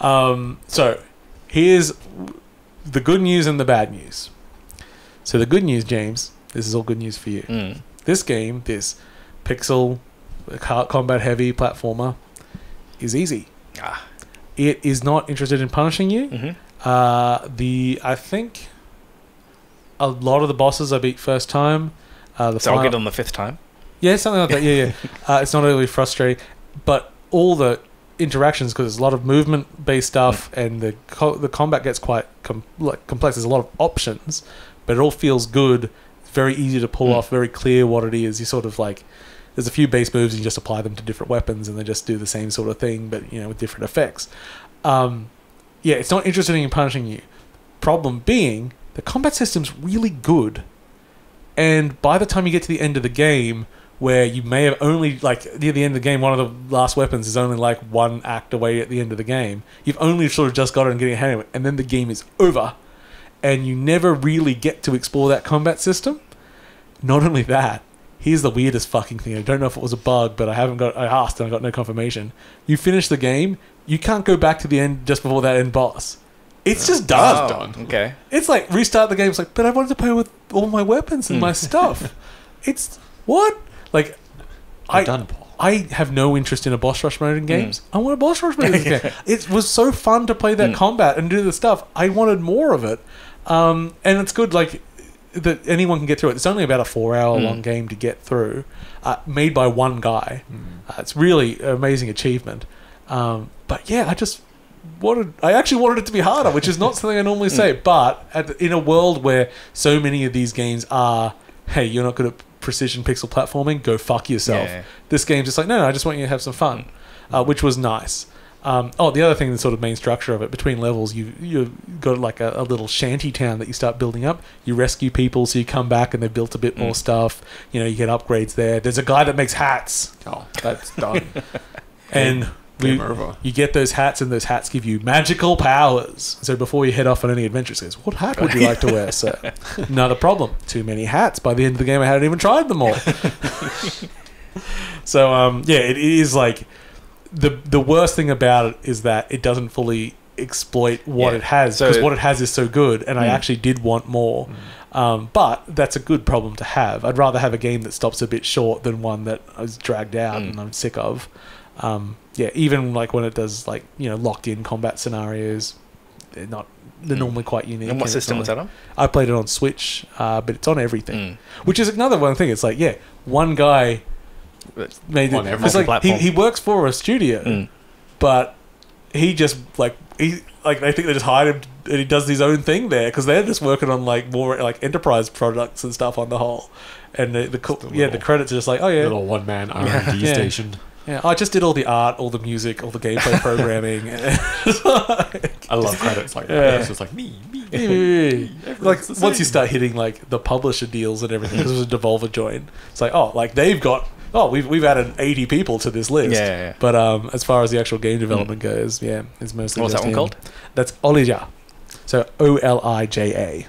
on? So here's the good news and the bad news. So the good news, James, this is all good news for you. This game, this pixel combat heavy platformer, is easy. It is not interested in punishing you. I think a lot of the bosses I beat first time. So I'll get on the 5th time? Yeah, something like that. Yeah. It's not really frustrating. But all the interactions, because there's a lot of movement-based stuff, and the combat gets quite complex. There's a lot of options, but it all feels good. It's very easy to pull off, very clear what it is. You sort of like... There's a few base moves, and you just apply them to different weapons, and they just do the same sort of thing, but with different effects. It's not interested in punishing you. Problem being, the combat system's really good, and by the time you get to the end of the game, where you may have only near the end of the game, one of the last weapons is only like one act away at the end of the game. You've only sort of just got it and getting a hand of it, and then the game is over, and you never really get to explore that combat system. Not only that. Here's the weirdest fucking thing. I don't know if it was a bug, but I asked and I got no confirmation. You finish the game, you can't go back to the end just before that end boss. It's just done. Okay. It's like restart the game. It's like, but I wanted to play with all my weapons and my stuff. It's what? Like, I have no interest in a boss rush mode in games. I want a boss rush mode in this game. It was so fun to play that combat and do the stuff. I wanted more of it. And it's good, that anyone can get through it. It's only about a 4-hour long game to get through, made by one guy. It's really an amazing achievement. But yeah, I actually wanted it to be harder, which is not something I normally say. But in a world where so many of these games are, hey, you're not good at precision pixel platforming, go fuck yourself. This game's just like, no, I just want you to have some fun, which was nice. The other thing, the sort of main structure of it, between levels, you've got like a little shanty town that you start building up. You rescue people, so you come back and they've built a bit more stuff. You get upgrades there. There's a guy that makes hats. Oh, that's done. And Game over. You get those hats, and those hats give you magical powers. So before you head off on any adventure, it says, "What hat would you like to wear, sir?" Not a problem. Too many hats. By the end of the game, I hadn't even tried them all. So it is like the worst thing about it is that it doesn't fully exploit what it has, because what it has is so good, and I actually did want more. But that's a good problem to have. I'd rather have a game that stops a bit short than one that is dragged out and I'm sick of. Even like when it does like locked in combat scenarios, they're normally quite unique. And what system was that on? I played it on Switch, but it's on everything, which is another one thing. It's like one guy made it. It's like he works for a studio, but he just I think they just hired him and he does his own thing there, because they're just working on like more like enterprise products and stuff on the whole. And the credits are just like, little one-man R&D station. Yeah, I just did all the art, all the music, all the gameplay programming. I love credits like that. It's just like me. Like once you start hitting like the publisher deals and everything, because it was a Devolver join, it's like they've got. We've added 80 people to this list. Yeah. But as far as the actual game development goes, it's mostly. What's that one called? That's Olija. So Olija.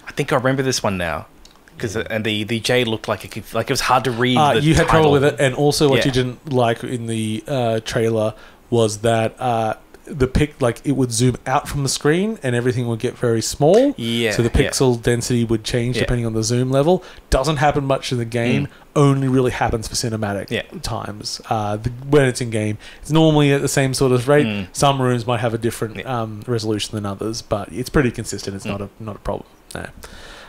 I think I remember this one now, because the J looked like it was hard to read. You had trouble with it, and also what you didn't like in the trailer was that the it would zoom out from the screen and everything would get very small. Yeah. So the pixel density would change depending on the zoom level. Doesn't happen much in the game. Only really happens for cinematic times. When it's in game, it's normally at the same sort of rate. Some rooms might have a different resolution than others, but it's pretty consistent. It's not a problem. No.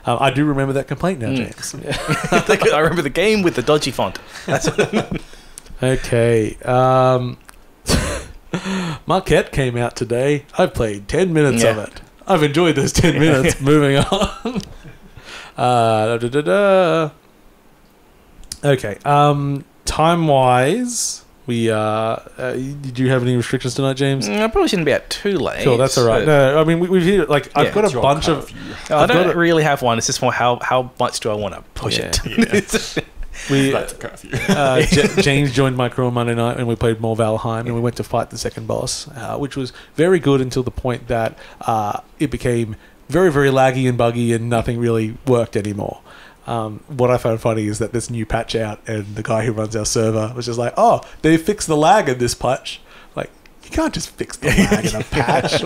I do remember that complaint now, James. I remember the game with the dodgy font. That's okay. Marquette came out today. I played 10 minutes of it. I've enjoyed those 10 minutes. Moving on. Okay. Time-wise, did you have any restrictions tonight, James? I probably shouldn't be out too late. Sure, that's all right. No, I mean, we've hit I've got a bunch of... I don't really have one. It's just more how much do I want to push it? That's a curfew. James joined my crew on Monday night and we played more Valheim and we went to fight the second boss, which was very good until the point that it became very, very laggy and buggy and nothing really worked anymore. What I found funny is that this new patch out and the guy who runs our server was just like, they fixed the lag in this patch. Like, you can't just fix the lag in a patch.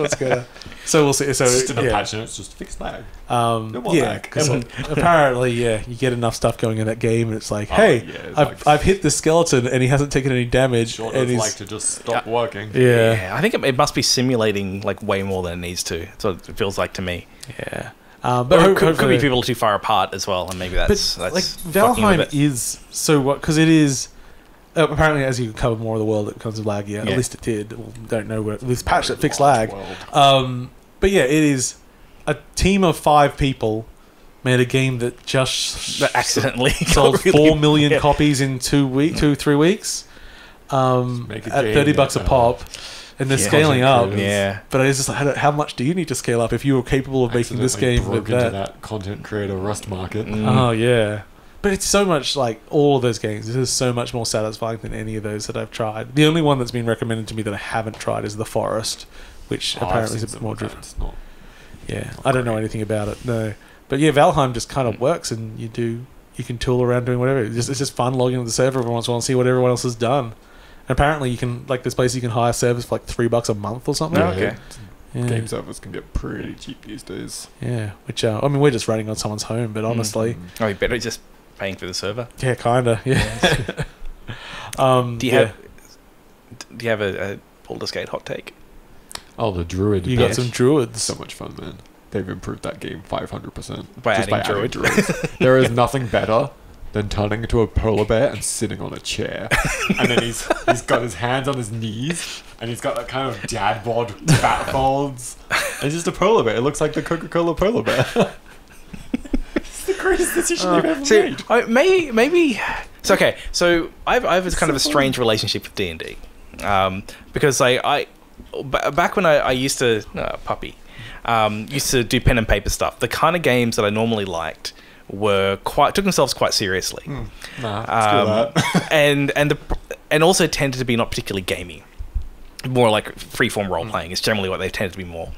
So we'll see. So it's just in a patch and it's just fixed lag. No more lag. Apparently, you get enough stuff going in that game and it's like, hey, I've hit the skeleton and he hasn't taken any damage. And he's like to just stop working. Yeah, I think it must be simulating like way more than it needs to. That's what it feels like to me. Yeah. But it could be people too far apart as well, and maybe that's like Valheim is because it is apparently, as you cover more of the world, it becomes laggier. At least it did. Don't know where this patch that fixed lag. But it is a team of 5 people made a game that just accidentally sold 4 million copies in 3 weeks at $30 a pop. And they're scaling up. But it's just like, how much do you need to scale up if you were capable of making this game with that content creator rust market? Oh, yeah. But it's so much like all of those games. This is so much more satisfying than any of those that I've tried. The only one that's been recommended to me that I haven't tried is The Forest, which apparently is a bit more driven. I don't know anything about it, no. But Valheim just kind of works, and you can tool around doing whatever. It's just fun logging into the server every once in a while and see what everyone else has done. Apparently, you can this place you can hire servers for like $3 a month or something. Game servers can get pretty cheap these days. Yeah, which I mean, we're just running on someone's home, but honestly, you better just paying for the server. Yeah, kinda. Yeah. Do you have a Baldur's Gate hot take? Oh, the druid. You got some druids. So much fun, man. They've improved that game 500% by adding druids. There is nothing better than turning into a polar bear and sitting on a chair. And then he's got his hands on his knees, and he's got that kind of dad bod fat folds. And it's just a polar bear. It looks like the Coca-Cola polar bear. It's the greatest decision you've ever made. Maybe... So, okay. So, I have a kind of a strange relationship with D&D. Because back when I used to... used to do pen and paper stuff. The kind of games that I normally liked took themselves quite seriously. Screw that. and and also tended to be not particularly gamey. More like freeform role-playing is generally what they've tended to be more.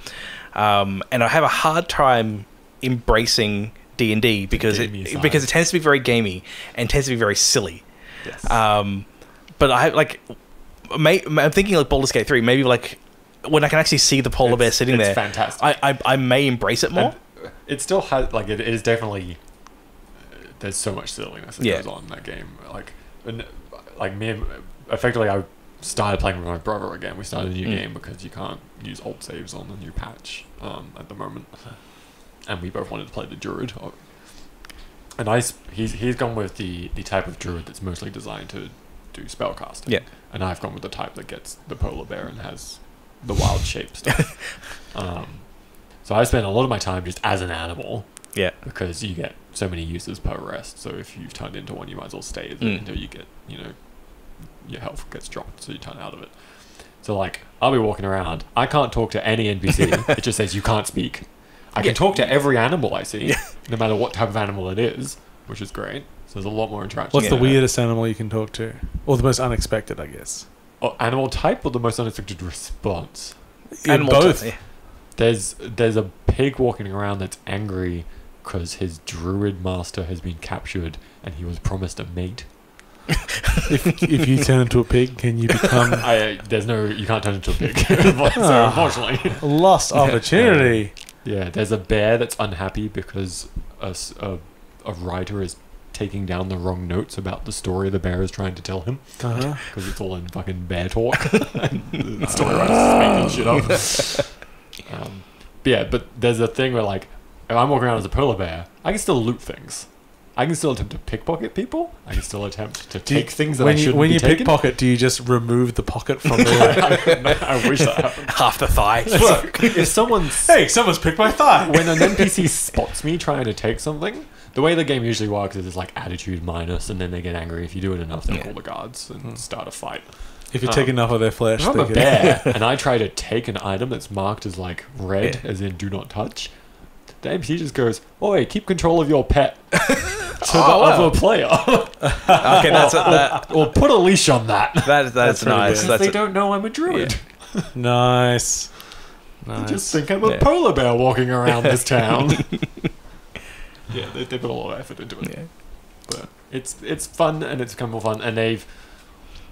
And I have a hard time embracing D&D because it tends to be very gamey and tends to be very silly. Yes. But I'm thinking like Baldur's Gate 3, maybe like when I can actually see the polar bear sitting there. It's fantastic. I may embrace it more. And it still has, like, it is definitely, there's so much silliness that goes on in that game. Effectively, I started playing with my brother again. We started a new game because you can't use alt saves on the new patch at the moment. And we both wanted to play the druid. And he's gone with the type of druid that's mostly designed to do spellcasting. Yeah. And I've gone with the type that gets the polar bear and has the wild shape stuff. So I spend a lot of my time just as an animal. Yeah. Because you get so many uses per rest. So if you've turned into one, you might as well stay as it until you get, your health gets dropped, so you turn out of it. So, like, I'll be walking around. I can't talk to any NPC. It just says you can't speak. I can talk to every animal I see, no matter what type of animal it is, which is great. So there's a lot more interaction. What's the weirdest animal you can talk to? Or the most unexpected, I guess? Animal type or the most unexpected response? Animal both. There's a pig walking around that's angry because his druid master has been captured and he was promised a mate. if you turn into a pig, can you become... you can't turn into a pig. So unfortunately. Lost opportunity. Yeah, there's a bear that's unhappy because a writer is taking down the wrong notes about the story the bear is trying to tell him. Because it's all in fucking bear talk. The story writer's just making shit up. But there's a thing where, like, if I'm walking around as a polar bear, I can still loot things. I can still attempt to pickpocket people. I can still attempt to take things that I shouldn't be taking. When you pickpocket, do you just remove the pocket from the... I wish that happened. Half the thigh. Look, if someone's... Hey, someone's picked my thigh. When an NPC spots me trying to take something, the way the game usually works is it's like attitude minus, and then they get angry. If you do it enough, they'll call the guards and start a fight. If you take enough of their flesh... If I'm a bear, and I try to take an item that's marked as, like, red, as in do not touch... The NPC just goes, "Oi, keep control of your pet." To the other player. Okay, that's or put a leash on that. That's nice. They don't know I'm a druid. Yeah. Nice. They just think I'm a polar bear walking around this town. They put a lot of effort into it. Yeah. But it's fun and it's become more fun. And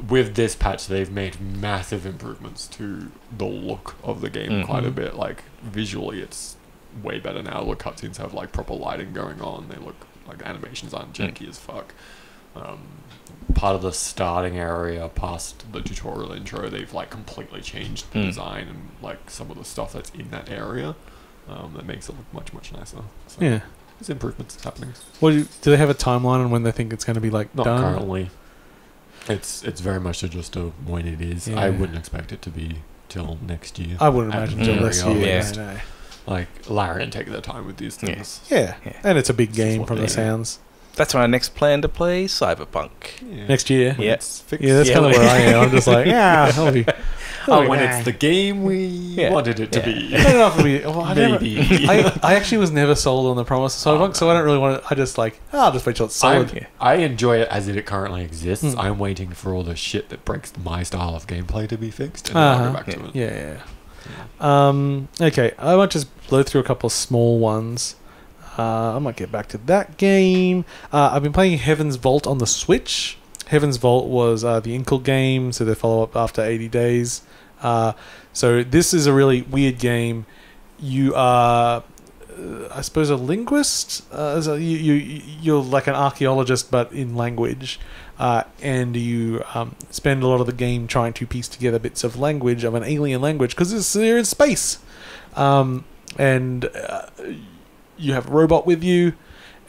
with this patch, they've made massive improvements to the look of the game quite a bit. Like visually, it's way better now. The cutscenes have like proper lighting going on. They look like the animations aren't janky as fuck. Part of the starting area past the tutorial intro, they've like completely changed the design and like some of the stuff that's in that area. That makes it look much nicer. So there's improvements happening. Do they have a timeline on when they think it's going to be like Not done? Currently. It's very much just when it is. I wouldn't expect it to be till next year. I wouldn't imagine till next year. No. Like, Larian take their time with these things. Yeah. And it's a big game from the sounds. That's my next plan to play Cyberpunk. Yeah. Next year? Yeah. That's kind of where I am. I'm just like, that'll be... when it's the game we wanted it to be. I don't know if it'll be... Maybe. I actually was never sold on the promise of Cyberpunk, so I don't really want it. I just like, I'll just wait till it's solid. I enjoy it as it currently exists. I'm waiting for all the shit that breaks my style of gameplay to be fixed, and then I'll go back to it. Yeah. Okay, I might just blow through a couple of small ones. I might get back to that game. I've been playing Heaven's Vault on the Switch. Heaven's Vault was the Inkle game, so they follow up after 80 days. So this is a really weird game. You are, I suppose, a linguist. So you're like an archaeologist, but in language. And you spend a lot of the game trying to piece together bits of language, of an alien language, because you're in space. And you have a robot with you,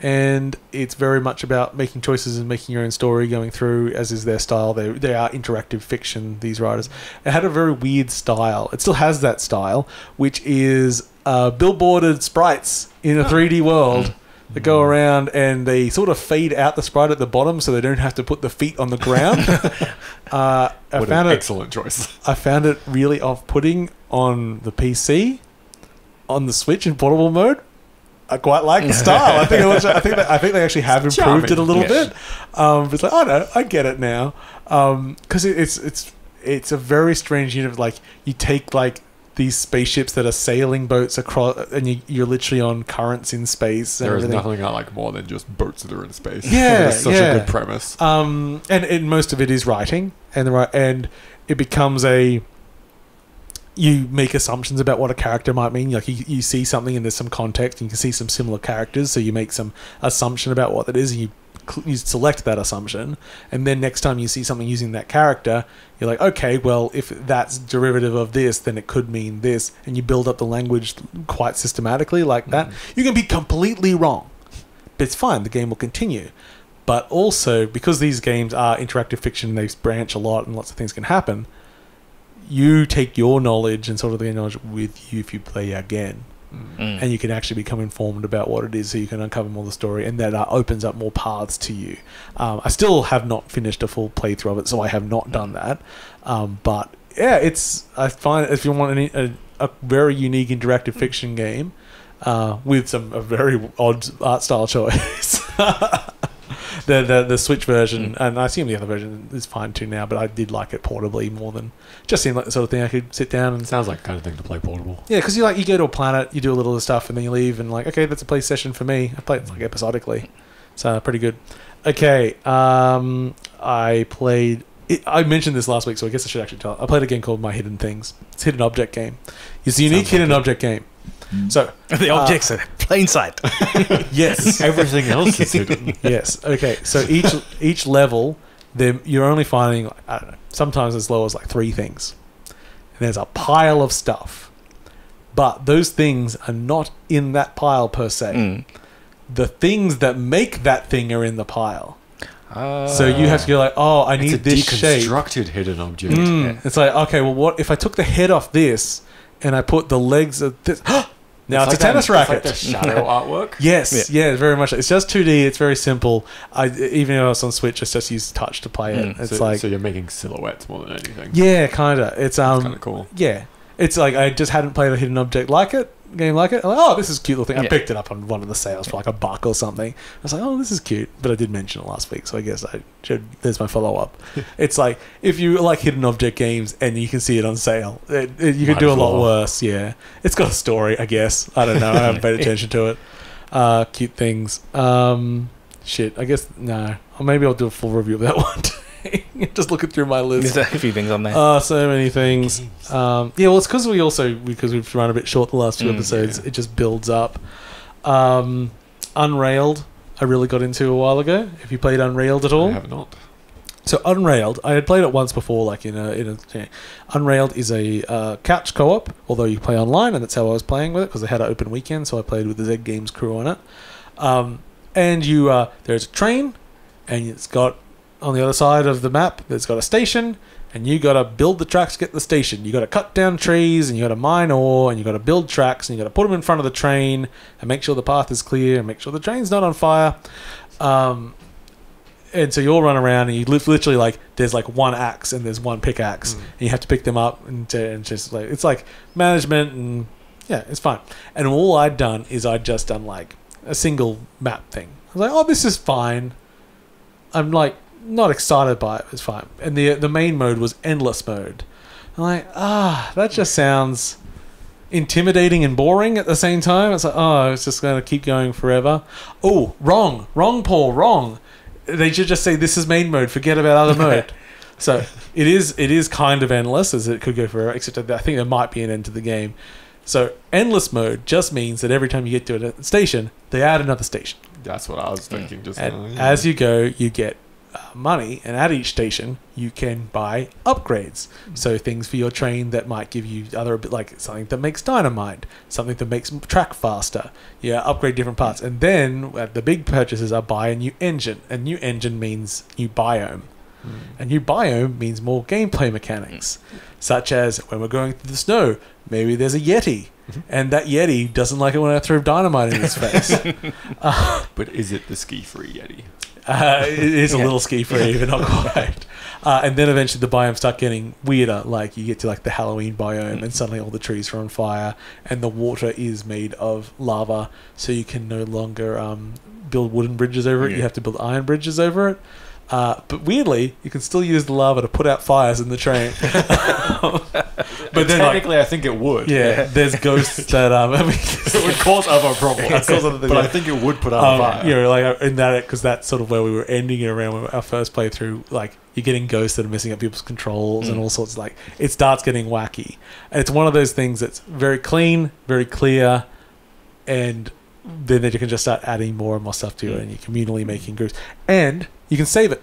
and it's very much about making choices and making your own story going through, as is their style. They are interactive fiction, these writers. It had a very weird style. It still has that style, which is billboarded sprites in a 3D world that go around, and they sort of fade out the sprite at the bottom so they don't have to put the feet on the ground. Excellent choice. I found it really off-putting on the PC, on the Switch in portable mode. I quite like the style. I think they actually have improved it a little bit. It's like, oh no, I get it now. Because it's a very strange unit. Like you take like these spaceships that are sailing boats across, and you're literally on currents in space. There is nothing I like more than just boats that are in space. Yeah, it's such a good premise. And most of it is writing, and it becomes you make assumptions about what a character might mean. Like you see something and there's some context, and you can see some similar characters, so you make some assumption about what it is, and you select that assumption, and then next time you see something using that character, you're like, okay, well, if that's derivative of this, then it could mean this, and you build up the language quite systematically like that. You can be completely wrong, but it's fine, the game will continue. But also, because these games are interactive fiction, they branch a lot and lots of things can happen, you take your knowledge and sort of the knowledge with you if you play again. And you can actually become informed about what it is, so you can uncover more of the story, and that opens up more paths to you. I still have not finished a full playthrough of it, so I have not done that. But yeah, I find if you want a very unique interactive fiction game with a very odd art style choice. The Switch version, and I assume the other version is fine too now, but I did like it portably more than just seemed like the sort of thing I could sit down and... Sounds like the kind of thing to play portable. Yeah, because you go to a planet, you do a little stuff, and then you leave, and like, okay, that's a play session for me. I play it like episodically, so pretty good. Okay, I played... I mentioned this last week, so I guess I should actually tell. I played a game called My Hidden Things. It's a hidden object game. It's a unique hidden object game. So the objects are plain sight. Yes, everything else is hidden. Yes. Okay. So each level, you're only finding, I don't know, sometimes as low as like 3 things. And there's a pile of stuff, but those things are not in that pile per se. The things that make that thing are in the pile. So you have to go like, oh, I need this shape. Deconstructed hidden object. It's like, okay, well, what if I took the head off this and I put the legs of this? Now it's a tennis racket. It's like the shadow artwork. Yes, yeah, very much. It's just 2D. It's very simple. Even though it's on Switch, I just use touch to play it. It's so you're making silhouettes more than anything. Yeah, kind of. It's kind of cool. Yeah, it's like I just hadn't played a hidden object game like it. I'm like, oh, this is a cute little thing. I picked it up on one of the sales for like $1 or something. I was like, oh, this is cute. But I did mention it last week, so I guess I should. There's my follow up. It's like if you like hidden object games and you can see it on sale, you could do a lot worse. Yeah, it's got a story, I guess. I don't know. I haven't paid attention to it. Cute things. Shit. I guess no. Or maybe I'll do a full review of that one. Just looking through my list. There's a few things on there. So many things. Yeah, well, it's because we've run a bit short the last few episodes. Yeah. It just builds up. Unrailed, I really got into a while ago. Have you played Unrailed at all? I have not. So Unrailed, I had played it once before. Like Unrailed is a couch co-op, although you play online, and that's how I was playing with it because they had an open weekend. So I played with the Z Games crew on it. And there's a train, and it's got. On the other side of the map, there's got a station, and you got to build the tracks to get to the station. You got to cut down trees, and you got to mine ore, and you got to build tracks, and you got to put them in front of the train, and make sure the path is clear, and make sure the train's not on fire. And so you all run around, and you literally like there's like one axe and there's one pickaxe, and you have to pick them up and just like it's like management, and yeah, it's fine. And all I'd done is I'd just done like a single map thing. I was like, oh, this is fine. I'm like. Not excited by it. It's fine. And the main mode was endless mode. I'm like, that just sounds intimidating and boring at the same time. It's like, it's just going to keep going forever. Oh, wrong, Paul, wrong. They should just say this is main mode. Forget about other mode. So it is kind of endless, as it could go forever. Except I think there might be an end to the game. So endless mode just means that every time you get to a station, they add another station. That's what I was thinking. Just now. As you go, you get. Money, and at each station you can buy upgrades, so things for your train that might give you other, like something that makes dynamite, something that makes track faster, upgrade different parts. And then the big purchases are buy a new engine. A new engine means new biome. A new biome means more gameplay mechanics, such as when we're going through the snow, maybe there's a Yeti, and that Yeti doesn't like it when I throw dynamite in his face. But is it the ski-free Yeti? It is a little ski-free, but not quite. And then eventually the biomes start getting weirder. Like you get to like the Halloween biome, and suddenly all the trees are on fire, and the water is made of lava, so you can no longer build wooden bridges over it. You have to build iron bridges over it. But weirdly, you can still use the lava to put out fires in the train. But then, technically, I think it would. Yeah, there's ghosts that it would cause other problems. But I think it would put out a fire. You know, like in that, because that's sort of where we were ending it around our first playthrough. Like you're getting ghosts that are messing up people's controls and all sorts. Like it starts getting wacky, and it's one of those things that's very clean, very clear, and then you can just start adding more and more stuff to it, and you're communally making groups, and you can save it.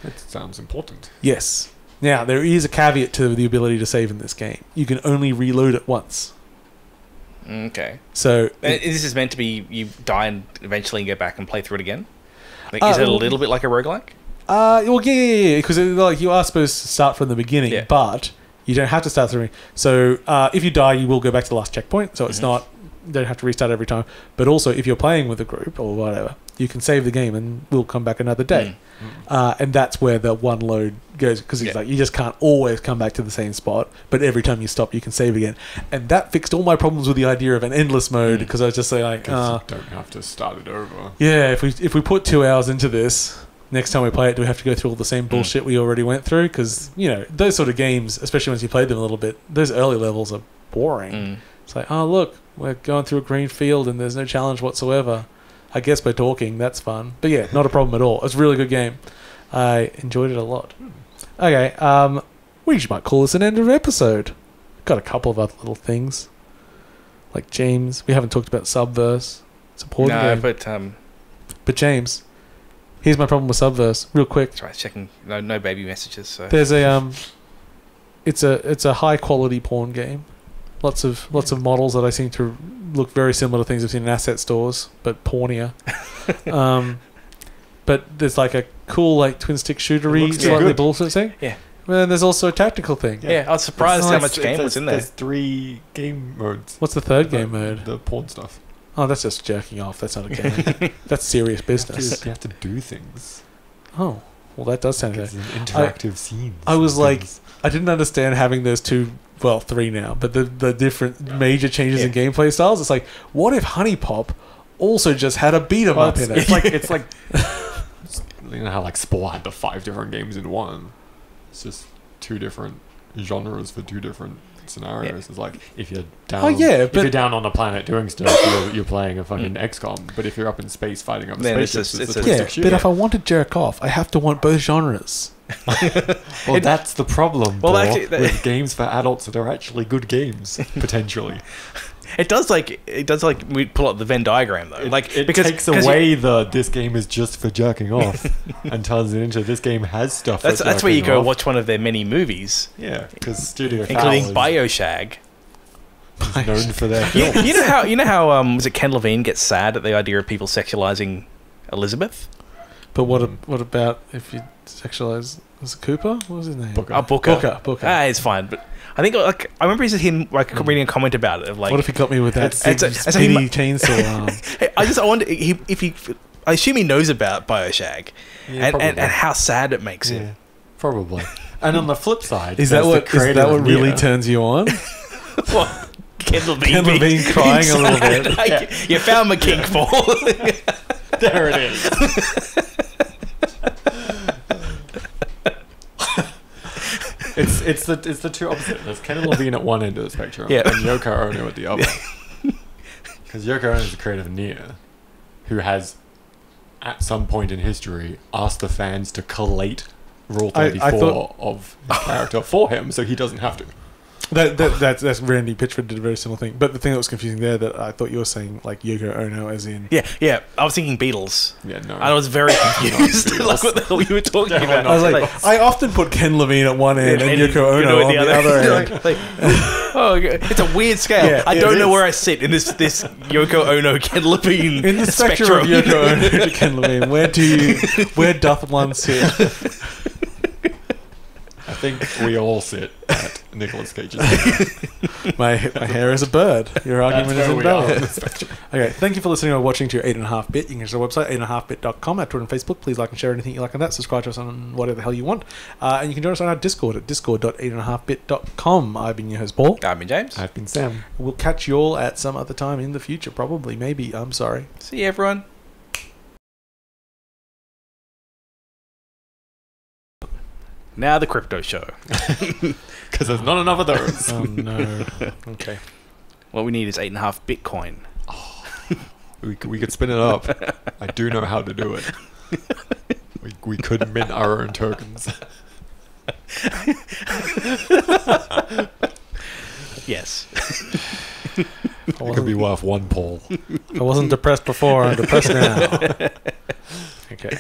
That sounds important. Yes. Now, there is a caveat to the ability to save in this game. You can only reload it once. Okay. So this is meant to be you die and eventually go back and play through it again? Like, is it a little bit like a roguelike? Well, yeah. Because like you are supposed to start from the beginning, but you don't have to start through. So if you die, you will go back to the last checkpoint. So it's not... You don't have to restart every time. But also, if you're playing with a group or whatever, you can save the game and we'll come back another day. And that's where the one load goes, because it's like you just can't always come back to the same spot, but every time you stop you can save again. And that fixed all my problems with the idea of an endless mode, because I was just like, you don't have to start it over. Yeah, if we put 2 hours into this, next time we play it, do we have to go through all the same bullshit we already went through? Because, you know, those sort of games, especially once you played them a little bit, those early levels are boring. It's like, oh look, we're going through a green field and there's no challenge whatsoever. I guess we're talking, that's fun. But yeah, not a problem at all. It's a really good game. I enjoyed it a lot. Okay, we might call this an end of episode. Got a couple of other little things. Like James, we haven't talked about Subverse. It's a important game. But James, here's my problem with Subverse, real quick. That's right, checking no baby messages. So. There's a it's a high quality porn game. Lots of models that I seem to look very similar to things I've seen in asset stores, but pornier. But there's like a cool like twin stick shootery, slightly bullshit thing. Yeah. And there's also a tactical thing. Yeah, I was surprised how much game was in there. There's 3 game modes. What's the third game mode? The porn stuff. Oh, that's just jerking off. That's not a game. That's serious business. You have to do things. Oh, well, that does sound good. It's an interactive scene. I was like, I didn't understand having those 2. Well, 3 now, but the different major changes in gameplay styles. It's like, what if Honey Pop also just had a beat 'em up in it? It's like you know how like Spore had the 5 different games in one. It's just 2 different genres for 2 different scenarios. It's like if you're down, if you're down on a planet doing stuff, you're playing a fucking XCOM. But if you're up in space fighting up spaceships, it's a shooter. But if I want to jerk off, I have to want both genres. Well, that's the problem. Well, actually, with games for adults that are actually good games, potentially. It does like we pull up the Venn diagram though. It takes away this game is just for jerking off and turns it into this game has stuff. That's where you go watch one of their many movies. Yeah, because Studio including BioShag. is known for their films. You know how was it Ken Levine gets sad at the idea of people sexualizing Elizabeth? But what about if you sexualize? Was it Cooper? What was his name? Booker. Booker. It's fine, but I think I remember him reading a comment about it of like, what if he got me with that speedy chainsaw arm? I wonder if he. I assume he knows about BioShag, and how sad it makes him. Probably. And on the flip side, is that what really turns you on? What? Ken Levine crying a little bit. You found my kink ball. There it is. It's the 2 opposite. There's Ken Levine at one end of the spectrum and Yoko Ono at the other. Because Yoko Ono is the creator of Nier, who has, at some point in history, asked the fans to collate Rule 34 of his character for him, so he doesn't have to. That's Randy Pitchford did a very similar thing. But the thing that was confusing there, that I thought you were saying like Yoko Ono as in... Yeah. I was thinking Beatles. Yeah, no. I was very confused. Like what the hell you were talking about. I was like, I often put Ken Levine at one end and Yoko Ono on the other end. It's a weird scale. Yeah, I don't know where I sit in this Yoko Ono Ken Levine in the spectrum of Yoko Ono to Ken Levine. Where doth one sit? I think we all sit at Nicolas Cage's my hair is a bird. Your argument is invalid. Okay, thank you for listening or watching to your 8.5-bit. You can go to our website, 8.5bit.com, at Twitter and Facebook. Please like and share anything you like on that. Subscribe to us on whatever the hell you want. And you can join us on our Discord at discord.8.5bit.com. I've been your host, Paul. I've been James. I've been Sam. We'll catch you all at some other time in the future. Probably, maybe. I'm sorry. See you, everyone. Now the crypto show. Because there's not enough of those. Oh, no. Okay. What we need is 8.5 Bitcoin. Oh, we could spin it up. I do know how to do it. We could mint our own tokens. Yes. It could be worth one Paul. I wasn't depressed before. I'm depressed now. Okay.